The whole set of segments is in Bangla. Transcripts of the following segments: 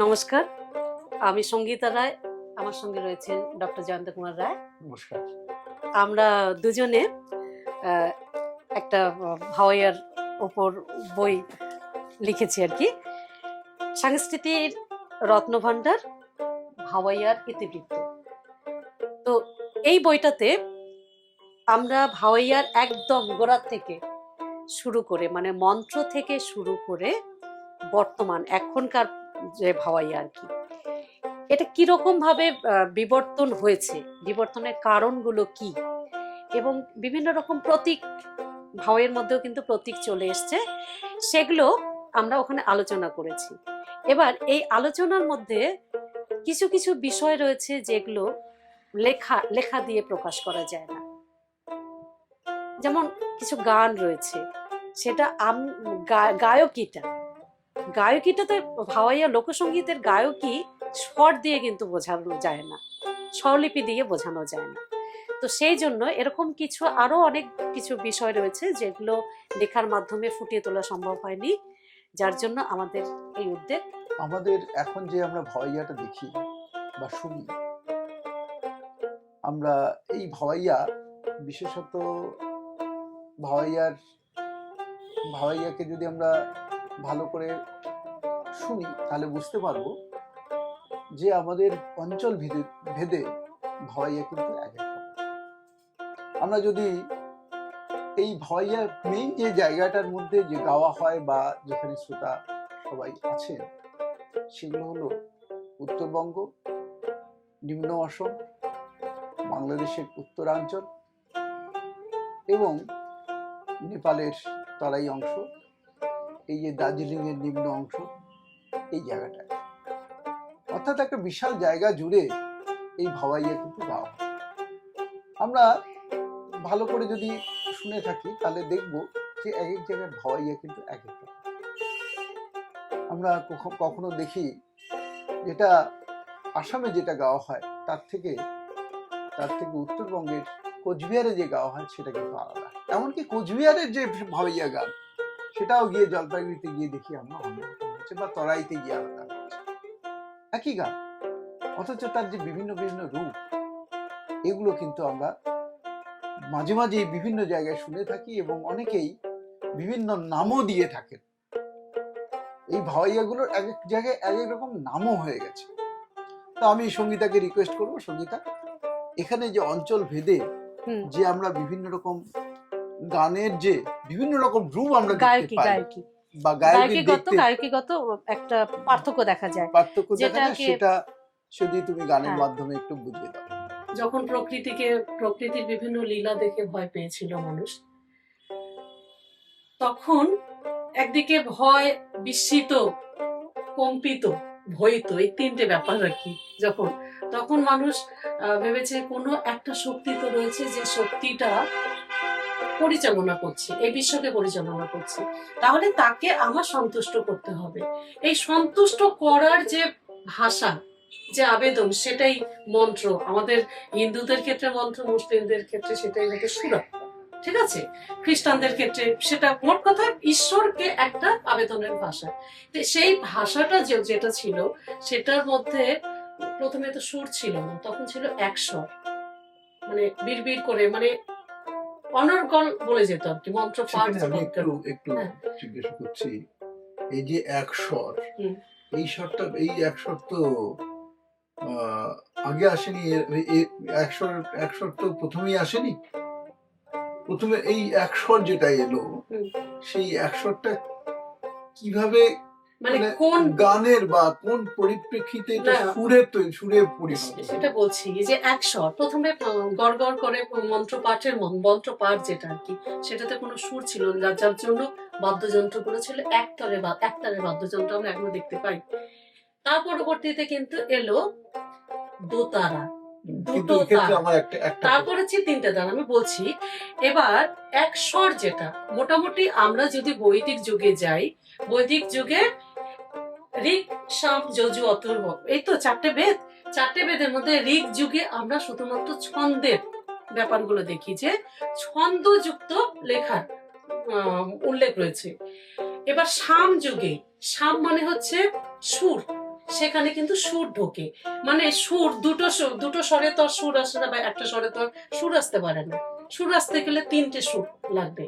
নমস্কার, আমি সঙ্গীতা রায়। আমার সঙ্গে রয়েছেন ডক্টর জয়ন্ত কুমার রায়। নমস্কার। আমরা দুজনে আহ, একটা ভাওয়াইয়ার ওপর বই লিখেছি আর কি, সাংস্কৃতিক রত্নভাণ্ডার ভাওয়াইয়ার ইতিবৃত্ত। তো এই বইটাতে আমরা ভাওয়াইয়ার একদম গোড়ার থেকে শুরু করে, মানে মন্ত্র থেকে শুরু করে বর্তমান এখনকার যে ভাওয়াইয়া আর কি, এটা কিরকম ভাবে বিবর্তন হয়েছে, বিবর্তনের কারণগুলো কি, এবং বিভিন্ন রকম প্রতীক, ভাওয়ের মধ্যেও কিন্তু প্রতীক চলে এসছে, সেগুলো আমরা ওখানে আলোচনা করেছি। এবার এই আলোচনার মধ্যে কিছু কিছু বিষয় রয়েছে যেগুলো লেখা লেখা দিয়ে প্রকাশ করা যায় না। যেমন কিছু গান রয়েছে, সেটা গায়কিটা গায়কিটাতে ভাওয়াইয়া লোকসঙ্গীতের গায়কি স্বর দিয়ে কিন্তু বোঝানো যায় না, স্বরলিপি দিয়ে বোঝানো যায় না। তো সেই জন্য এরকম কিছু আরো অনেক কিছু বিষয় রয়েছে যেগুলো লেখার মাধ্যমে ফুটিয়ে তোলা সম্ভব হয়নি, যার জন্য আমাদের এই উদ্যোগ। আমাদের এখন যে আমরা ভাওয়াইয়াটা দেখি বা শুনি, আমরা এই ভাওয়াইয়া বিশেষত ভাওয়াইয়াকে যদি আমরা ভালো করে শুনি তাহলে বুঝতে পারবো যে আমাদের অঞ্চল ভেদে ভাওয়াইয়া কিন্তু এক এক রকম। আমরা যদি এই ভাওয়াইয়ার মেইন যে জায়গাটার মধ্যে যে গাওয়া হয় বা যেখানে শ্রোতা সবাই আছেন, সেগুলো হলো উত্তরবঙ্গ, নিম্ন অসম, বাংলাদেশের উত্তরাঞ্চল এবং নেপালের তরাই অংশ, এই যে দার্জিলিং এর নিম্ন অংশ, এই জায়গাটায়, অর্থাৎ একটা বিশাল জায়গা জুড়ে এই ভাওয়াইয়া কিন্তু গাওয়া হয়। আমরা ভালো করে যদি শুনে থাকি তাহলে দেখব যে এক এক জায়গার ভাওয়াইয়া কিন্তু এক এক রকম। আমরা কখনো দেখি যেটা আসামে যেটা গাওয়া হয় তার থেকে উত্তরবঙ্গের কোচবিহারে যে গাওয়া হয় সেটা কিন্তু আলাদা। এমনকি কোচবিহারের যে ভাওয়াইয়া গান, সেটাও গিয়ে জলপাইগুড়িতে গিয়ে দেখি আমরা অন্যরকম হচ্ছে, বা তরাইতে গিয়ে আলাদা হচ্ছে। একই গান, অথচ তার যে বিভিন্ন বিভিন্ন রূপ, এগুলো কিন্তু আমরা মাঝে মাঝে বিভিন্ন জায়গায় শুনে থাকি এবং অনেকেই বিভিন্ন নামও দিয়ে থাকেন। এই ভাওয়াইয়াগুলোর এক এক জায়গায় এক এক রকম নামও হয়ে গেছে। তো আমি সঙ্গীতাকে রিকোয়েস্ট করবো, সঙ্গীতা, এখানে যে অঞ্চল ভেদে যে আমরা বিভিন্ন রকম গানের যে বিভিন্ন রকম রূপ আমরা দেখতে পাই বা গায়কিগত একটা পার্থক্য দেখা যায়, সেটা যদি তুমি গানের মাধ্যমে একটু বুঝিয়ে দাও। যখন প্রকৃতির বিভিন্ন লীলা দেখে ভয় পেয়েছিল মানুষ, তখন একদিকে ভয়, বিস্মিত, কম্পিত, ভয়িত, এই তিনটে ব্যাপার আর কি। তখন মানুষ ভেবেছে কোনো একটা শক্তি তো রয়েছে, যে শক্তিটা পরিচালনা করছে, এই বিশ্বকে পরিচালনা করছে, তাহলে তাকে আমার সন্তুষ্ট করতে হবে। এই সন্তুষ্ট করার যে ভাষা, যে আবেদন, সেটাই মন্ত্র। আমাদের হিন্দুদের ক্ষেত্রে মন্ত্র, মুসলিমদের ক্ষেত্রে সেটাই হচ্ছে সুরা, ঠিক আছে, খ্রিস্টানদের ক্ষেত্রে সেটা, মোট কথা ঈশ্বরকে একটা আবেদনের ভাষা। সেই ভাষাটা যেটা ছিল, সেটার মধ্যে প্রথমে তো সুর ছিল না, তখন ছিল এক স্বর, মানে বিড়বিড় করে, মানে অনর্গল বলে যেত আর কি মন্ত্র পাঠ। আমি একটু জিজ্ঞাসা করছি, এই যে এক স্বর, এই স্বরটা, এই এক স্বর তো আগে আসেনি, এক স্বর তো প্রথমেই আসেনি। প্রথমে এই এক স্বর যেটা এলো, সেই এক স্বরটা কিভাবে, মানে কোন গানের বা কোন পরিপ্রেক্ষিতে সুরে পরিণত? সেটা বলছি যে এক স্বর প্রথমে গড় গড় করে মন্ত্র পাঠ যেটা আর কি, সেটাতে কোনো সুর ছিল না, যার জন্য বাদ্যযন্ত্রগুলো ছিল একতারে বাদ্যযন্ত্র আমরা এখনো দেখতে পাই। তার পরবর্তীতে কিন্তু এলো দোতারা, দুটো তার, তারপরে হচ্ছে তিনটে তার। আমি বলছি এবার এক স্বর যেটা, মোটামুটি আমরা যদি বৈদিক যুগে যাই, বৈদিক যুগে ঋক, সাম, যজু, অথর্ব, এই তো চারটে বেদের মধ্যে ঋক যুগে আমরা শুধুমাত্র ছন্দের ব্যাপারগুলো দেখি, যে ছন্দযুক্ত লেখার উল্লেখ রয়েছে। এবার সাম যুগে, সাম মানে হচ্ছে সুর, সেখানে কিন্তু সুর ঢোকে। মানে সুর দুটো স্বরে তো আর সুর আসে না, বা একটা স্বরে তো আর সুর আসতে পারে না। সুর আসতে গেলে তিনটে সুর লাগবে,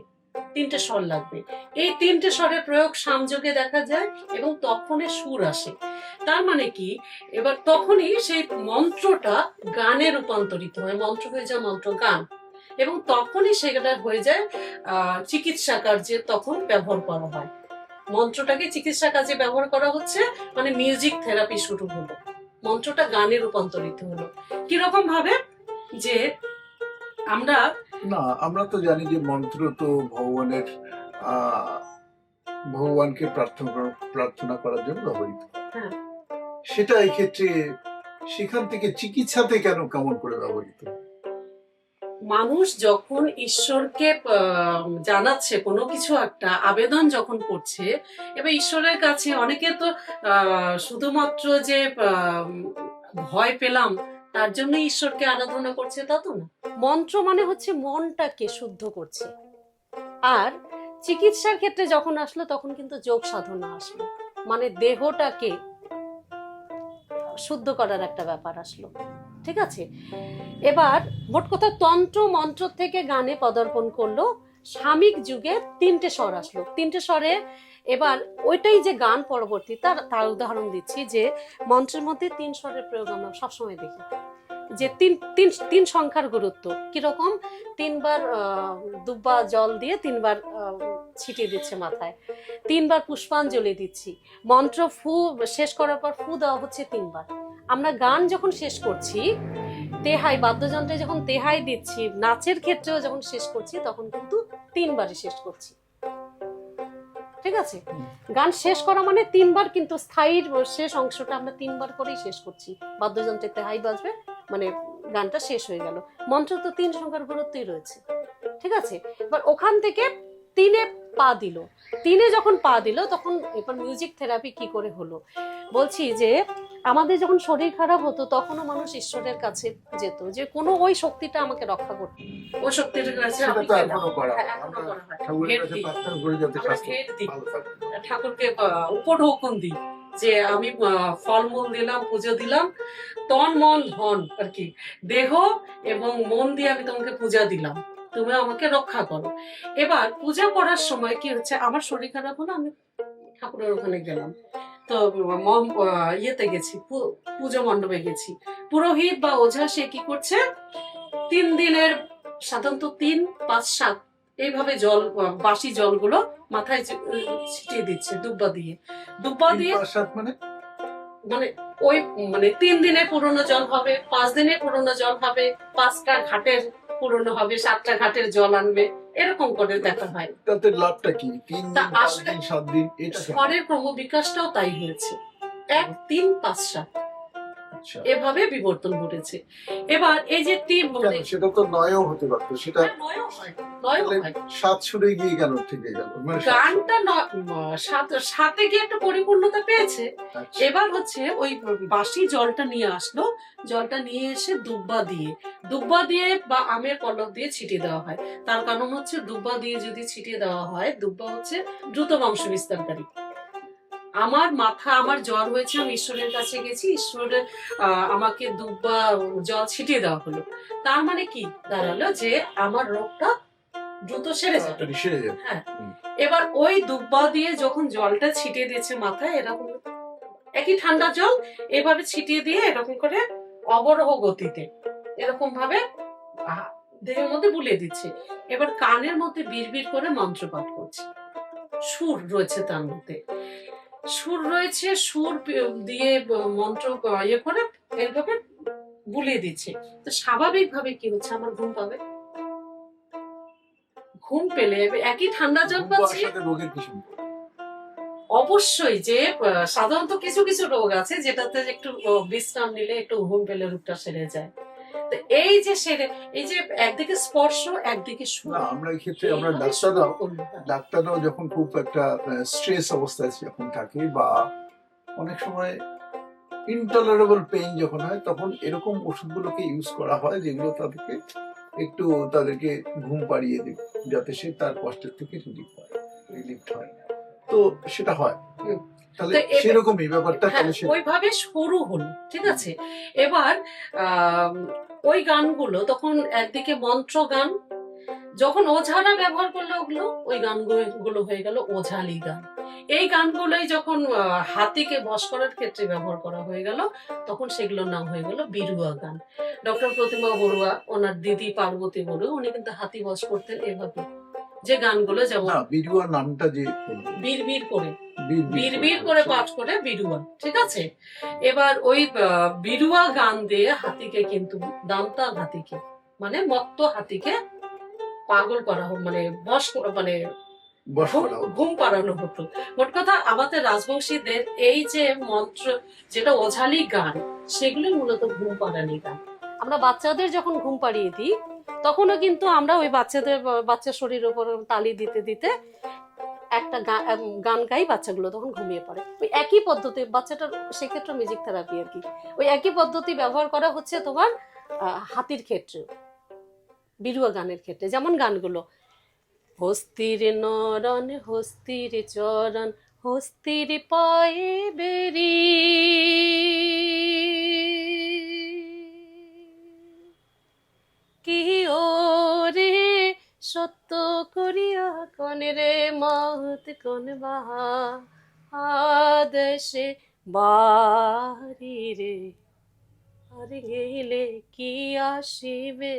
তিনটে স্বর লাগবে। এই তিনটে স্বরের প্রয়োগ সামযোগে দেখা যায় এবং তখনই সুর আসে। তার মানে কি, এবার তখনই সেই মন্ত্রটা গানে রূপান্তরিত হয়, মন্ত্র হয়ে যায় মন্ত্র গান, এবং তখনই সেটা হয়ে যায় চিকিৎসা কার্যে তখন ব্যবহার করা হয়। মন্ত্রটাকে চিকিৎসা কাজে ব্যবহার করা হচ্ছে, মানে মিউজিক থেরাপি শুরু হলো, মন্ত্রটা গানে রূপান্তরিত হলো। কিরকম ভাবে, যে আমরা আমরা তো জানি যে মন্ত্র তো ভগবানের ভগবানকে প্রার্থনা করার জন্য ব্যবহৃত হয়। হ্যাঁ। সেটা এই ক্ষেত্রে সেখান থেকে চিকিৎসাতে কেমন করে ব্যবহৃত? মানুষ যখন ঈশ্বরকে জানাচ্ছে কোনো কিছু, একটা আবেদন যখন করছে, এবার ঈশ্বরের কাছে অনেকে তো শুধুমাত্র যে ভয় পেলাম তার জন্য ঈশ্বরকে আরাধনা করছে তা তো না। মন্ত্র মানে হচ্ছে মনটাকে শুদ্ধ করছে। আর চিকিৎসার ক্ষেত্রে যখন আসলো তখন কিন্তু যোগ সাধনা আসলো, মানে দেহটাকে শুদ্ধ করার একটা ব্যাপার আসলো। ঠিক আছে, এবার মোট কথা তন্ত্র মন্ত্র থেকে গানে পদার্পণ করলো। সামিক যুগে তিনটে স্বর আসলো, তিনটে স্বরে এবার ওইটাই যে গান পরবর্তী, তার উদাহরণ দিচ্ছি যে মন্ত্রের মধ্যে তিন স্বরের প্রয়োগ আমরা সবসময় দেখি, যে তিন তিন তিন সংখ্যার গুরুত্ব কিরকম। তিনবার দুব্বা জল দিয়ে তিনবার ছিটিয়ে দিচ্ছে মাথায়, তিনবার পুষ্পাঞ্জলি দিচ্ছি, মন্ত্র ফু শেষ করার পর ফু দেওয়া হচ্ছে তিনবার। আমরা গান যখন শেষ করছি, তেহাই বাদ্যযন্ত্রে যখন তেহাই দিচ্ছি, নাচের ক্ষেত্রেও যখন শেষ করছি তখন কিন্তু তিনবারই শেষ করছি। ঠিক আছে, গান শেষ করা মানে তিনবার, কিন্তু স্থায়ীর শেষ অংশটা আমরা তিনবার করেই শেষ করছি। বাদ্যযন্ত্রে তেহাই বাজবে মানে গানটা শেষ হয়ে গেল। মন্ত্র তো তিন সংখ্যার গুরুত্বই রয়েছে। ঠিক আছে, এবার ওখান থেকে তিনে পা দিল, তিনে যখন পা দিল তখন এবার মিউজিক থেরাপি কি করে হলো বলছি, যে আমাদের যখন শরীর খারাপ হতো তখনও মানুষ ঈশ্বরের কাছে যেত, যে কোনো ওই শক্তিটা আমাকে রক্ষা করতে, ওই শক্তিটার কাছে সেটা তো এখনো করা হয়। এখনো করা হয়। ঠাকুরের কাছে প্রার্থনা করে যাতে আমরা স্বাস্থ্য ভেট দিই, ভালো থাকে। ঠাকুরকে উপঢৌকন দিই, যে আমি ফলমূল দিলাম, পুজো দিলাম, তন মন ধন আর কি, দেহ এবং মন দিয়ে আমি তোমাকে পূজা দিলাম, তুমি আমাকে রক্ষা করো। এবার পূজা করার সময় কি হচ্ছে, আমার শরীর খারাপ হলো, আমি ঠাকুরের ওখানে গেলাম, তো ইয়েতে গেছি, পুজো মণ্ডপে গেছি, পুরোহিত বা ওঝা সে কি করছে, 3 দিনের সাধারণত 3, 5, 7 এইভাবে জল, বাসি জলগুলো মাথায় ছিটিয়ে দিচ্ছে দুব্বা দিয়ে। মানে ওই মানে 3 দিনের পুরনো জল হবে, 5 দিনের পুরনো জল হবে, 5টা ঘাটের পুরনো হবে, 7টা ঘাটের জল আনবে, এরকম করে দেখা হয়। তাতে লাভটা কি? 3 দিন, 5 দিন, 7 দিন, এটা স্বরের ক্রমবিকাশটাও তাই হয়েছে, 1, 3, 5, 7 এভাবে বিবর্তন ঘটেছে। এবার এই যে সেটা তো নয়ও হতে পারতো, সেটা সাত সুরে গিয়ে কেন থেকে গেল? গানটা সাথে গিয়ে একটা পরিপূর্ণতা পেয়েছে। আচ্ছা। এবার হচ্ছে ওই বাসি জলটা নিয়ে আসলো, জলটা নিয়ে এসে দুব্বা দিয়ে বা আমের পল্লব দিয়ে ছিটিয়ে দেওয়া হয়। তার কারণ হচ্ছে দুব্বা দিয়ে যদি ছিটিয়ে দেওয়া হয়, দুব্বা হচ্ছে দ্রুত বংশ বিস্তারকারী। আমার আমার জ্বর হয়েছে, আমি ঈশ্বরের কাছে গেছি, ঈশ্বরের আমাকে দুব্বা জল ছিটিয়ে দেওয়া হলো, তার মানে কি দাঁড়ালো, যে আমার রোগটা দ্রুত সেরে যাবে। হ্যাঁ, এবার ওই দুব্বা দিয়ে যখন জলটা ছিটিয়ে দিয়েছে মাথায়, এরকম একই ঠান্ডা জল এভাবে ছিটিয়ে দিয়ে এরকম করে অবরোহ গতিতে এরকম ভাবে দেহের মধ্যে বুলিয়ে দিচ্ছে। এবার কানের মধ্যে বিড়বিড় করে মন্ত্র পাঠ করছে, সুর রয়েছে তার মধ্যে, সুর দিয়ে মন্ত্র ইয়ে করে এরভাবে বুলিয়ে দিচ্ছে। তো স্বাভাবিক ভাবে কি হচ্ছে, আমার ঘুম পাবে, ঘুম পেলে একই ঠান্ডা জল পাচ্ছি। অবশ্যই, যে সাধারণত কিছু কিছু রোগ আছে যেটাতে একটু বিশ্রাম নিলে একটু ঘুম পেলে রোগটা সেরে যায়। তো এই যে একদিকে স্পর্শ, একদিকে সুর। আমরা এই ক্ষেত্রে আমরা ডাক্তাররাও যখন খুব একটা স্ট্রেস অবস্থায় যখন থাকে, বা অনেক সময় ইনটলারেবল পেইন যখন হয়, তখন এরকম ওষুধগুলোকে ইউজ করা হয়, যেগুলো তাদেরকে ঘুম পাড়িয়ে দেবে, যাতে সে তার কষ্টের থেকে রিলিফ হয়। তো সেটা হয়। তাহলে তো সেরকমই ব্যাপারটা হ্যাঁ, তাহলে ওইভাবে শুরু হলো, ঠিক আছে। এবার ওই গানগুলো তখন একদিকে মন্ত্র গান, যখন ওঝারা ব্যবহার করলো ওগুলো, ওই গানগুলো হয়ে গেল ওঝালি গান। এই গানগুলোই যখন হাতিকে বশ করার ক্ষেত্রে ব্যবহার করা হয়ে গেল, তখন সেগুলোর নাম হয়ে গেল বিরুয়া গান। ডক্টর প্রতিমা বড়ুয়া, ওনার দিদি পার্বতী বড়ুয়া, উনি কিন্তু হাতি বশ করতেন এভাবে, যে গানগুলো যেমন না বিরুয়া নামটা যে বীর বীর করে বীর বীর করে পাঠ করে বিরুয়া, ঠিক আছে। এবার ওই বিরুয়া গান দিয়ে হাতিকে কিন্তু, দান্তাল হাতিকে মানে মত্ত হাতিকে পাগল করা হোক, মানে বশ মানে বশ করা হতো। ঘুম পাড়ানো হতো। মোট কথা আমাদের রাজবংশীদের এই যে মন্ত্র, যেটা ওঝালি গান, সেগুলো মূলত ঘুম পাড়ানি গান। আমরা বাচ্চাদের যখন ঘুম পাড়িয়ে দিই তখনও কিন্তু আমরা ওই বাচ্চার শরীরের উপর তালি দিতে দিতে একটা গান গাই, বাচ্চাগুলো তখন ঘুমিয়ে পড়ে। ওই একই পদ্ধতি, বাচ্চাটার সেক্ষেত্রে মিউজিক থেরাপি আর কি, ওই একই পদ্ধতি ব্যবহার করা হচ্ছে তোমার হাতির ক্ষেত্রে, বিরুয়া গানের ক্ষেত্রে। যেমন গানগুলো হস্তির নরণ হস্তির চরণ হস্তির পায়ে বেরি, কি ওরে সত্য করিয়া কনে রে মহৎ কোন বাহা আদেশে বাড়ি রে, আর গেলে কি আসিবে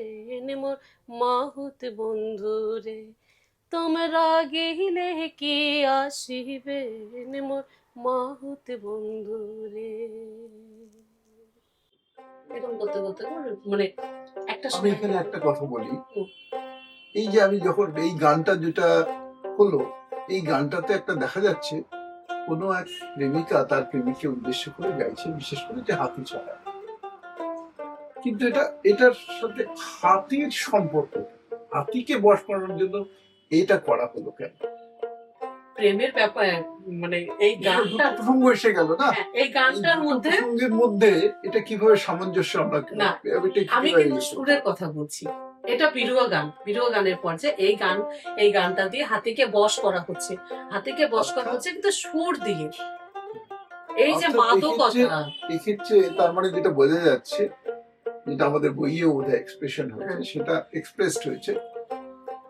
মোর মাহুত বন্ধু রে, তোমরা গেলে কি আসিবে মোর মাহুত বন্ধু রে। এরকম করতে করতে মানে একটা আমি সময় এখানে একটা কথা বলি, হুম। এই যে আমি যখন এই গানটা যেটা হলো, এই গানটাতে একটা দেখা যাচ্ছে কোনো এক প্রেমিকা তার প্রেমিককে উদ্দেশ্য করে গাইছে, বিশেষ করে যে হাতি ছড়া। কিন্তু এটার সাথে হাতির সম্পর্ক, হাতিকে বশ করানোর জন্য এটা করা হলো কেন? প্রেমের ব্যাপার, মানে এই গানটা, প্রসঙ্গ এসে গেল না, হ্যাঁ, এই গানটার মধ্যে প্রসঙ্গের মধ্যে এটা কিভাবে সামঞ্জস্য আমরা না, এটা আমি কিভাবে কিন্তু সুরের কথা বলছি। এটা বিরুয়া গান, বিরুয়া গানের পর্যায়ে এই গানটা দিয়ে হাতিকে বশ করা হচ্ছে, হাতিকে বশ করা হচ্ছে কিন্তু সুর দিয়ে। এই যে অর্থাৎ মাদকতা, এক্ষেত্রে তার মানে যেটা বোঝা যাচ্ছে, যেটা আমাদের বইয়ে বোধহয় এক্সপ্রেশন হয়েছে, হ্যাঁ। সেটা এক্সপ্রেসড হয়েছে,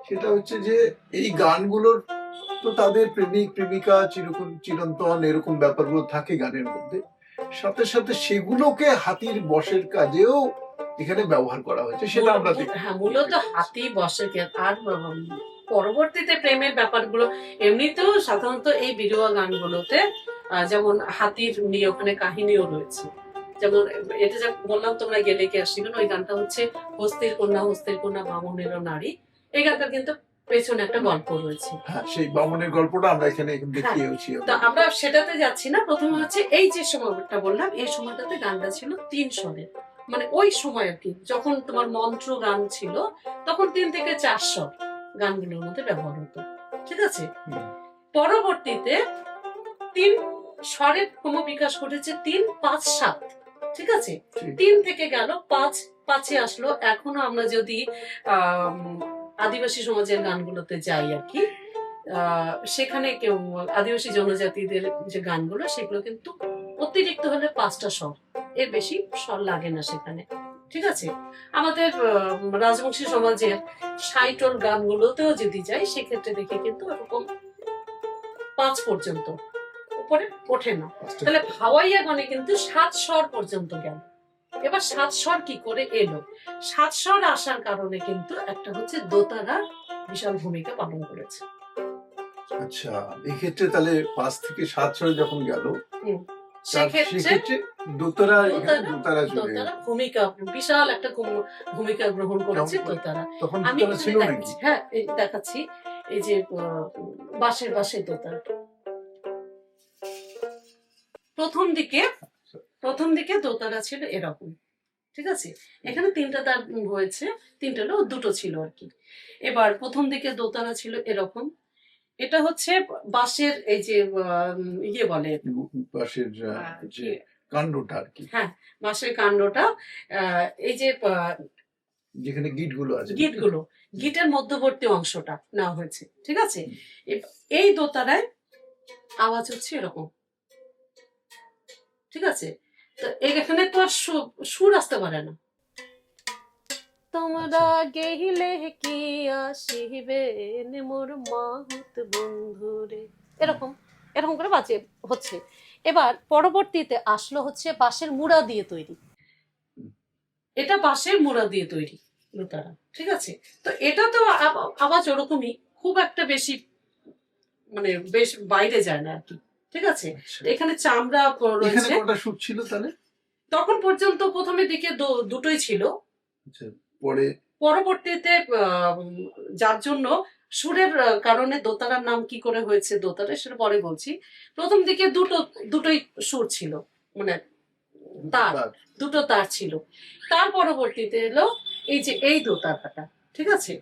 সেটা হচ্ছে যে এই গানগুলোর তো তাদের প্রেমিক প্রেমিকা চিরন্তন এরকম ব্যাপারগুলো থাকে গানের মধ্যে, সাথে সাথে সেগুলোকে হাতির বশের কাজেও এখানে ব্যবহার করা হয়েছে, সেটা আমরা দেখি। হ্যাঁ, মূলত হাতি বসে আর পরবর্তীতে প্রেমের ব্যাপারগুলো এমনিতেও সাধারণত এই বিরুয়া গানগুলোতে যেমন হাতির নিয়ে ওখানে কাহিনীও রয়েছে। যেমন এটা যে বললাম তোমরা গেলে কি আসিবেন, ওই গানটা হচ্ছে হস্তির কন্যা বামুনেরও নারী। এই গানটা কিন্তু পেছনে একটা গল্প রয়েছে। হ্যাঁ, সেই বামনের গল্পটা আমরা এখানে দেখিয়েছি। তো আমরা সেটাতে যাচ্ছি না। প্রথমে হচ্ছে এই যে সময়টা বললাম, এই সময়টাতে গানটা ছিল 3 স্বরের, মানে ওই সময় আর কি, যখন তোমার মন্ত্র গান ছিল তখন 3 থেকে 4 স্বর গানগুলোর মধ্যে ব্যবহার হতো, ঠিক আছে। পরবর্তীতে 3 স্বরের ক্রমবিকাশ ঘটেছে, 3, 5, 7, ঠিক আছে। 3 থেকে গেল 5-এ আসলো। এখনো আমরা যদি আদিবাসী সমাজের গানগুলোতে যাই আর কি, সেখানে কেউ আদিবাসী জনজাতিদের যে গানগুলো, সেগুলো কিন্তু অতিরিক্ত হলে 5টা স্বর, এর বেশি স্বর লাগে না সেখানে, ঠিক আছে। আমাদের রাজবংশী সমাজের সাইটল গানগুলোতেও যদি যাই, সেক্ষেত্রে দেখি কিন্তু এরকম 5 পর্যন্ত, উপরে ওঠে না। তাহলে ভাওয়াইয়া গানে কিন্তু 7 স্বর পর্যন্ত গেল। এবার 7 স্বর কি করে এলো? 7 স্বর আসার কারণে কিন্তু একটা হচ্ছে দোতারা বিশাল ভূমিকা পালন করেছে। আচ্ছা, এক্ষেত্রে তাহলে 5 থেকে 7 স্বরে যখন গেল, সেক্ষেত্রে দোতারা ভূমিকা, বিশাল একটা ভূমিকা গ্রহণ করেছে দোতারা। তখন আমি ছিল নাকি? হ্যাঁ, দেখাচ্ছি। এই যে বাঁশের দোতারা, প্রথম দিকে দোতারা ছিল এরকম, ঠিক আছে। এখানে 3টা তার হয়েছে, 3টা হলো 2টো ছিল আর কি। এবার প্রথম দিকে দোতারা ছিল এরকম। এটা হচ্ছে বাঁশের এই যে ইয়ে বলে, বাঁশের যে কাণ্ডটা আর কি। হ্যাঁ, বাঁশের কাণ্ডটা, এই যে যেখানে গিটগুলো আছে, গিটের মধ্যবর্তী অংশটা নেওয়া হয়েছে, ঠিক আছে। এই দোতারায় আওয়াজ হচ্ছে এরকম, ঠিক আছে? তো এখানে তো আর সুর আসতে পারে না। তোমরা গেহিলে কি আসিবে মোর মাহুত বন্ধুরে, এরকম এরকম করে বাজে হচ্ছে। এবার পরবর্তীতে আসলো হচ্ছে বাঁশের মুড়া দিয়ে তৈরি, এটা বাঁশের মুড়া দিয়ে তৈরি দোতারা, ঠিক আছে? তো এটা তো আওয়াজ ওরকমই, খুব একটা বেশি মানে বেশ বাইরে যায় না আর কি, ঠিক আছে? আচ্ছা। তো এখানে চামড়া এখানে রয়েছে। কটা সুর ছিল তাহলে? তখন পর্যন্ত প্রথমের দিকে দুটোই ছিল, আচ্ছা, পরে পরবর্তীতে যার জন্য সুরের কারণে দোতারার নাম কি করে হয়েছে দোতারা সেটা পরে বলছি। প্রথম দিকে দুটোই সুর ছিল, মানে তার, দুটো তার ছিল। তার পরবর্তীতে এলো এই যে এই দোতারাটা, ঠিক আছে?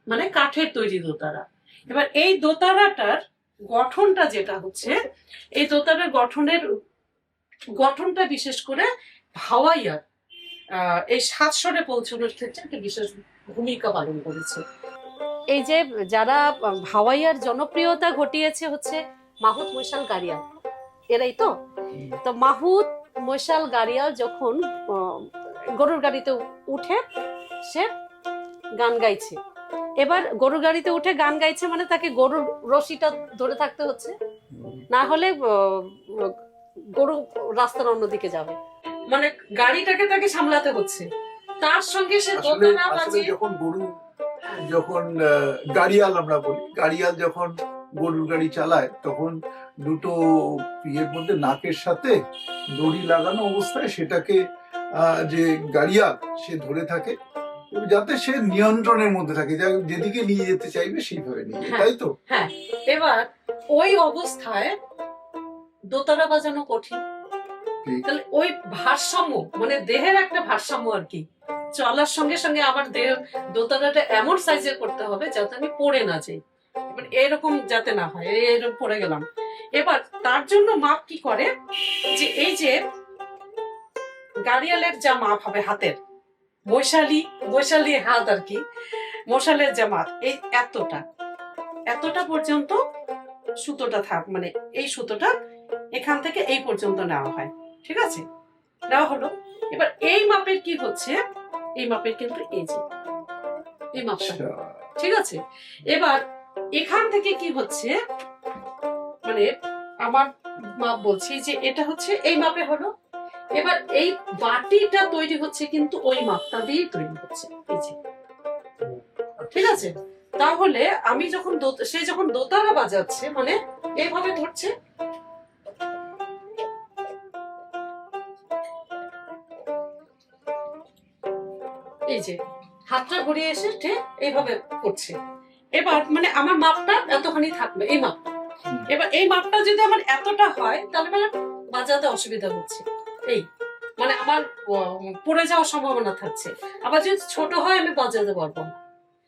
মানে কাঠের তৈরি দোতারা। এবার এই দোতারাটার গঠনটা যেটা হচ্ছে, এই দোতারার গঠনটা বিশেষ করে ভাওয়াইয়ার এই 7 স্বরে পৌঁছানোর ক্ষেত্রে একটা বিশেষ ভূমিকা পালন করেছে। এই যে যারা ভাওয়াইয়ার জনপ্রিয়তা ঘটিয়েছে হচ্ছে মাহুত মৈশাল গাড়িয়াল, এরাই তো। তো মাহুত মৈশাল গাড়িয়াল যখন গরুর গাড়িতে উঠে সে গান গাইছে, এবার গরুর গাড়িতে উঠে গান গাইছে মানে তাকে গরুর রশিটা ধরে থাকতে হচ্ছে, না হলে গরু রাস্তার অন্যদিকে যাবে, মানে গাড়িটাকে তাকে সামলাতে হচ্ছে। তার সঙ্গে সে দোতারা বাজে। যখন গাড়িয়াল আমরা বলি, গাড়িয়াল যখন গরুর গাড়ি চালায় তখন দুটো ইয়ের মধ্যে নাকের সাথে দড়ি লাগানো অবস্থায় সেটাকে যে গাড়িয়াল সে ধরে থাকে যাতে সে নিয়ন্ত্রণের মধ্যে থাকে, যেদিকে নিয়ে যেতে চাইবে সেইভাবে নিয়ে, তাই তো? হ্যাঁ, এবার ওই অবস্থায় দোতারা বাজানো কঠিন। তাহলে ওই ভারসাম্য, মানে দেহের একটা ভারসাম্য আর কি, চলার সঙ্গে সঙ্গে আমার দেহ দোতারাটা এমন সাইজের করতে হবে যাতে আমি পড়ে না যাই, মানে এরকম যাতে না হয় এরকম পড়ে গেলাম। এবার তার জন্য মাপ কি করে, যে এই যে গাড়িয়ালের যা মাপ হবে হাতের, বৈশালী হাত আর কি, মশালের যে মাপ এই এতটা পর্যন্ত সুতোটা মানে এই সুতোটা এখান থেকে এই পর্যন্ত নেওয়া হয়, ঠিক আছে? নেওয়া হলো। এবার এই মাপের কি হচ্ছে, এই মাপের কিন্তু এই যে এই মাপটা, ঠিক আছে? এবার এখান থেকে কি হচ্ছে, মানে আমার মাপ বলছি যে এটা হচ্ছে এই মাপে হলো। এবার এই বাটিটা তৈরি হচ্ছে কিন্তু ওই মাপটা দিয়েই তৈরি হচ্ছে, এই যে, ঠিক আছে? তাহলে আমি যখন সে যখন দোতারা বাজাচ্ছে মানে এইভাবে ধরছে, এই যে হাতটা ঘুরিয়ে এসে ঠিক এইভাবে করছে। এবার মানে আমার মাপটা এতখানি থাকবে, এই মাপটা। এবার এই মাপটা যদি আমার এতটা হয় তাহলে মানে বাজাতে অসুবিধা হচ্ছে, এই মানে আমার পড়ে যাওয়ার সম্ভাবনা থাকছে। আবার যদি ছোট হয় আমি বাজাতে পারবো না,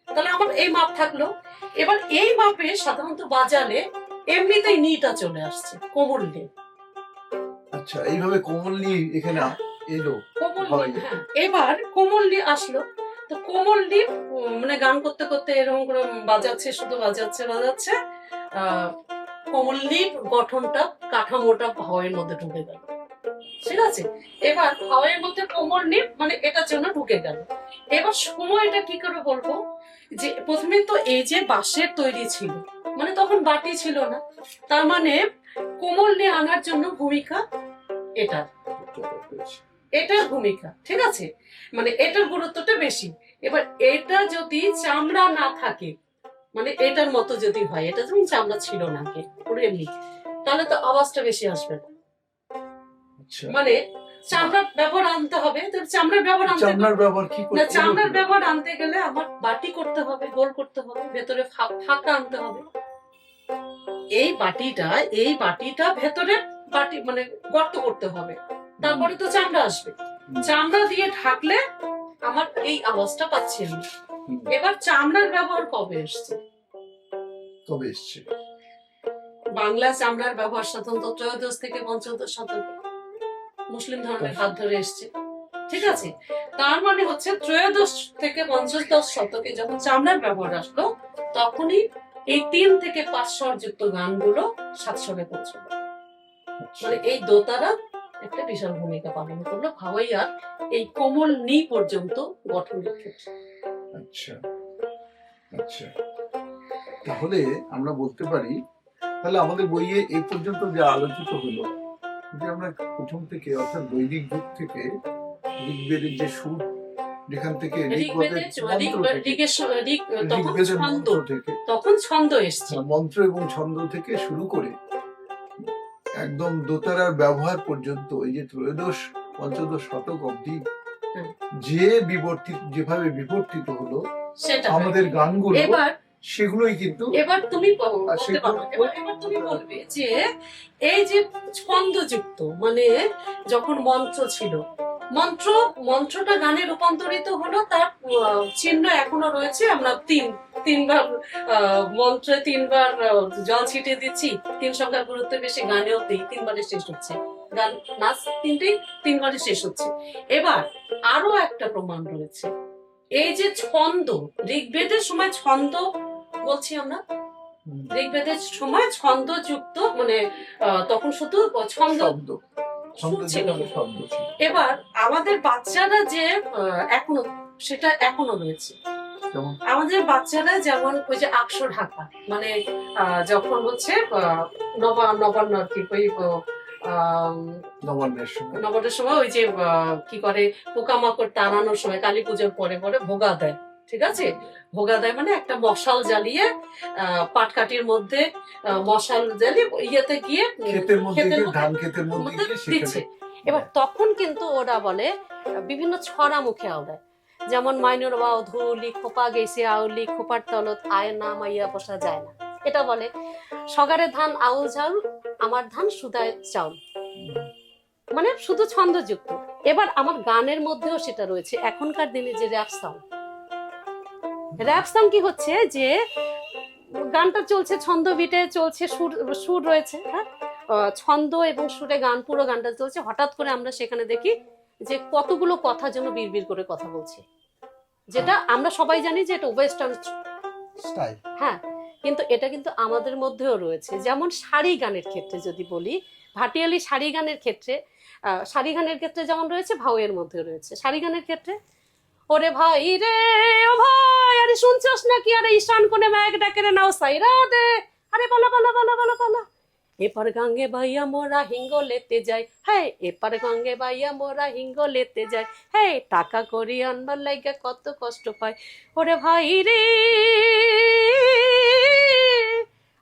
তাহলে আমার এই মাপ থাকলো। এবার এই মাপে সাধারণত বাজালে এমনিতেই নিটা চলে আসছে, কোমল নি। আচ্ছা, এইভাবে কোমল নি এখানে এলো। হ্যাঁ, এবার কোমল নি আসলো। তো কোমল নি মানে গান করতে করতে এরকম করে বাজাচ্ছে, শুধু বাজাচ্ছে কোমল নি গঠনটা, কাঠামোটা ভাওয়ের মধ্যে ঢুকে গেল, ঠিক আছে? এবার ভাওয়ের মধ্যে কোমল নি মানে এটার জন্য ঢুকে গেল। এবার সময়টা কি করে বলবো, যে প্রথমে তো এই যে বাঁশের তৈরি ছিল, মানে তখন বাটি ছিল না, তার মানে কোমল নি আনার জন্য ভূমিকা এটার ভূমিকা, ঠিক আছে? মানে এটার গুরুত্বটা বেশি। এবার এটা যদি চামড়া না থাকে, মানে এটার মতো যদি হয়, এটা যেমন চামড়া ছিল না পুরো এমনি, তাহলে তো আওয়াজটা বেশি আসবে না। মানে চামড়ার ব্যবহার আনতে হবে। চামড়ার ব্যবহার আনতে গেলে আমার বাটি করতে হবে, গোল করতে হবে, ভেতরে ফাঁকা আনতে হবে। এই বাটিটা ভেতরে বাটি মানে গর্ত করতে হবে, তারপরে তো চামড়া আসবে। চামড়া দিয়ে ঢাকলে আমার এই আওয়াজটা পাচ্ছি আমি। এবার চামড়ার ব্যবহার কবে এসছে? বাংলা চামড়ার ব্যবহার সাধারণত ত্রয়োদশ থেকে পঞ্চদশ শতকে মুসলিম ধর্মের হাত ধরে এসছে, ঠিক আছে? তার মানে হচ্ছে ত্রয়োদশ থেকে পঞ্চদশ শতকে যখন চামড়ার ব্যবহার আসলো, তখনই এই 3 থেকে 5 স্বর যুক্ত গানগুলো 7 স্বরে পৌঁছলো। মানে এই দোতারা একটা বিশাল ভূমিকা পালন করলো ভাওয়াইয়ার এই কোমল নি পর্যন্ত গঠনের ক্ষেত্রে। আচ্ছা আচ্ছা, তাহলে আমরা বলতে পারি, তাহলে আমাদের বইয়ে এই পর্যন্ত যা আলোচিত হলো, যে আমরা প্রথম থেকে অর্থাৎ বৈদিক যুগ থেকে ঋগ্বেদের যে সুর, যেখান থেকে ঋগ্বেদের মন্ত্র থেকে, তখন ছন্দ এসছে, মন্ত্র এবং ছন্দ থেকে শুরু করে একদম দোতারার ব্যবহার পর্যন্ত, এই যে ত্রয়োদশ পঞ্চদশ শতক অব্দি যে যেভাবে বিবর্তিত হলো সেটা আমাদের গানগুলো, এবার সেগুলোই কিন্তু এবার তুমি বলতে পারো, এবার তুমি বলবে যে এই যে ছন্দযুক্ত, মানে যখন মন্ত্র ছিল, মন্ত্রটা গানে রূপান্তরিত হলো, তার চিহ্ন এখনো রয়েছে। আমরা তিনবার মন্ত্রে 3বার জল ছিটিয়ে দিচ্ছি, 3 সংখ্যার গুরুত্ব বেশি, গানেও 3বারে শেষ হচ্ছে, গান নাচ 3বারে শেষ হচ্ছে। এবার আরো একটা প্রমাণ রয়েছে, এই যে ছন্দ, ঋগ্বেদের সময় ছন্দ বলছি আমরা, ঋগ্বেদের সময় ছন্দযুক্ত, মানে তখন শুধু ছন্দ ছিল। এবার আমাদের বাচ্চারা যে এখনো, সেটা এখনো রয়েছে। আমাদের বাচ্চারা যেমন ওই যে আকশো ঢাকা, মানে যখন হচ্ছে নবান্ন আর কি, ওই নবান্নের সময় ওই যে কি করে, পোকামাকড় তাড়ানোর সময় কালী পুজোর পরে পরে ভোগা দেয়, ঠিক আছে, ভোগা দেয় মানে একটা মশাল জ্বালিয়ে, পাটকাঠির মধ্যে মশাল জ্বালিয়ে ইয়েতে গিয়ে ক্ষেতের মধ্যে দিচ্ছে। এবার তখন কিন্তু ওরা বলে বিভিন্ন ছড়া মুখে আওড়ায়, যেমন মাইনুর বাউ ধুলি খোপা গেছে আউলি, খোপার তলত আয় না মাইয়া বসা যায় না, এটা বলে সগারে ধান আউল ঝাউল, আমার ধান সুদায় চাউল, মানে শুধু ছন্দযুক্ত। এবার আমার গানের মধ্যেও সেটা রয়েছে। এখনকার দিনে যে র্যাপ সং কি হচ্ছে, যে গানটা চলছে, ছন্দ বিটে চলছে, সুর রয়েছে, হ্যাঁ, ছন্দ এবং সুরে গান, পুরো গানটা চলছে, হঠাৎ করে আমরা সেখানে দেখি যে কতগুলো কথা যেন বিড়বিড় করে কথা বলছে, যেটা আমরা সবাই জানি যে এটা ওয়েস্টার্ন স্টাইল, হ্যাঁ, কিন্তু এটা কিন্তু আমাদের মধ্যেও রয়েছে। যেমন শাড়ি গানের ক্ষেত্রে যদি বলি, ভাটিয়ালি শাড়ি গানের ক্ষেত্রে যেমন রয়েছে, ভাওয়ের মধ্যে রয়েছে। শাড়ি গানের ক্ষেত্রে ওরে ভাই রে ও ভাই, আরে শুনছস নাকি, আরে ঈশান কোণে ম্যাগ ডাকে রে নাও সাইরা দে, আরে বলা বলা বলা বলা বলা, এপার গাঙ্গে বাইয়া মোরা হিঙ্গ লেতে যাই, হ্যাঁ, এপার গাঙ্গে বাইয়া মোরা হিঙ্গ লেতে যাই, হ্যাঁ, টাকা করি আনবার লাগে কত কষ্ট পায়, ওরে ভাই রে,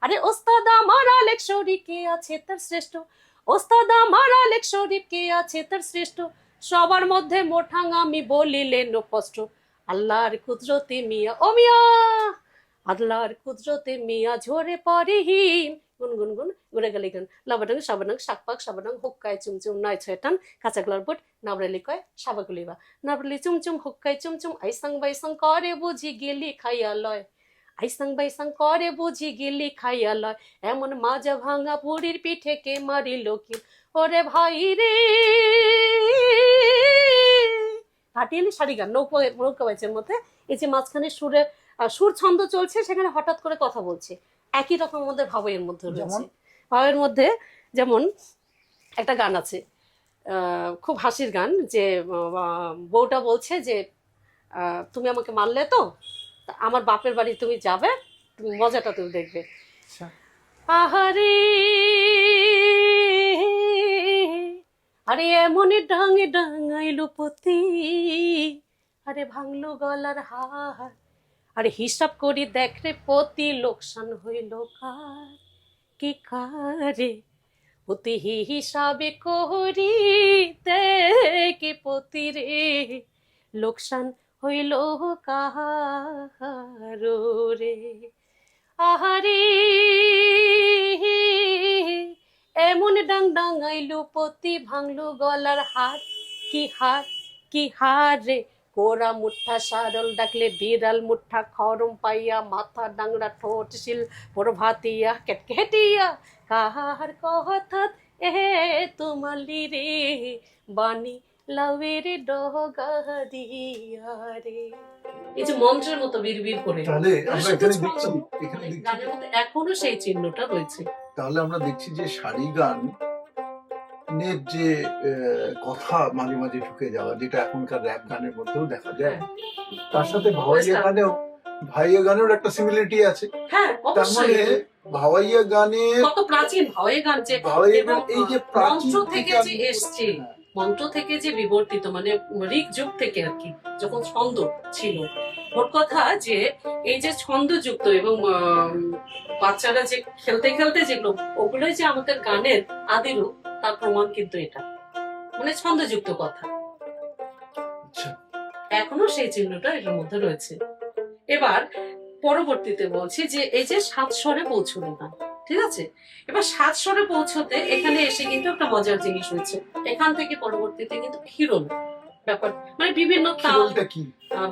আরে ওস্তাদ আমার আলেক শরীফ কে আছে তার শ্রেষ্ঠ, ওস্তাদ আমার আলেক শরীফ কে আছে তার শ্রেষ্ঠ, সবার মধ্যে মোঠাং আমি বলিলে নো কষ্ট, আল্লাহর কুদরতে মিয়া ও মিয়া, আল্লাহর কুদরতে মিয়া ঝরে পড়ে হিম, গুনগুন গুন গুড়ে গেলে গান, লাবাডাং সাবাডাং শাকপাক সাবাডাং হুক্কায় চুমচুম নয় ছয়টান কাঁচাগলার বুট নাবরালি কয় সাবাগুলিবা, নাবরালি চুমচুম হুক্কায় চুমচুম, আইসাং বাইসাং করে বুঝি গেলি খাইয়া লয়, আইসাং বাইসাং করে বুঝি গেলি খাইয়া লয়, এমন মাজা ভাঙা বুড়ির পিঠে কে মারিল কি, ওরে ভাই রে। ভাটিয়ালি শাড়ি গান, নৌকা বাইচের মধ্যে এই যে মাঝখানে সুর ছন্দ চলছে, সেখানে হঠাৎ করে কথা বলছে, একই রকম আমাদের ভাওয়ের মধ্যে রয়েছে। ভাওয়ের মধ্যে যেমন একটা গান আছে, খুব হাসির গান, যে বউটা বলছে যে তুমি আমাকে মারলে তো, আমার বাপের বাড়ি তুমি যাবে, তুমি মজাটা তুমি দেখবে, আহারে আরে এমনই ডাঙে ডাঙাইলো পতি, আরে ভাঙলো গলার হার, আরে হিসাব করি দেখ রে পতি, লোকসান হইল কার কি কারে, পতি হিসাবে করি দেখে পতি রে, লোকসান হইল কার রে, আহারে এমন ডাং ডাঙাইলো পতি, ভাঙলো গলার হার কি হার রে, কোরা মুঠা সারল ডাকলে বিড়াল মুঠা, খরম পাইয়া মাথা ডাংরা ঠোঁট শিল প্রভাতিয়া কেটকেটিয়া, কাহার কথাত এ তোমালি রে, বাণী লাউের ডগা দিয়া রে। এই যে মন্ত্রের মতো বিড়বিড় করে, তাহলে আমরা এখানে দেখছি, গানের মধ্যে এখনো সেই চিহ্নটা রয়েছে। তাহলে আমরা দেখছি যে শাড়ি গান প্রাণের যে কথা মাঝে মাঝে ঢুকে যাওয়া, যেটা এখনকার র্যাপ গানের মধ্যেও দেখা যায়, তার সাথে ভাওয়াইয়া গানেও একটা সিমিলারিটি আছে। হ্যাঁ তার মানে অবশ্যই, ভাওয়াইয়া গানের কত প্রাচীন ভাওয়াইয়া গান, যে ভাওয়াইয়া এবং গান এই যে প্রাচীন মন্ত্র থেকে যে আরম্ভ করে- এসছে, হ্যাঁ, মন্ত্র থেকে যে বিবর্তিত, মানে ঋগ যুগ থেকে আর কি, যখন ছন্দ ছিল। মোট কথা যে এই যে ছন্দযুক্ত এবং বাচ্চারা যে খেলতে খেলতে যেগুলো, ওগুলোই যে আমাদের গানের আদি রূপ, তার প্রমাণ কিন্তু এটা, মানে ছন্দযুক্ত কথা আচ্ছা। এখনো সেই চিহ্নটা এটার মধ্যে রয়েছে। এবার পরবর্তীতে বলছি যে এই যে 7 স্বরে পৌঁছলো না, ঠিক আছে, এবার 7 স্বরে পৌঁছতে এখানে এসে কিন্তু একটা মজার জিনিস হয়েছে। এখান থেকে পরবর্তীতে কিন্তু ক্ষীরণ ব্যাপার, মানে বিভিন্ন তাল, খিরলটা কি?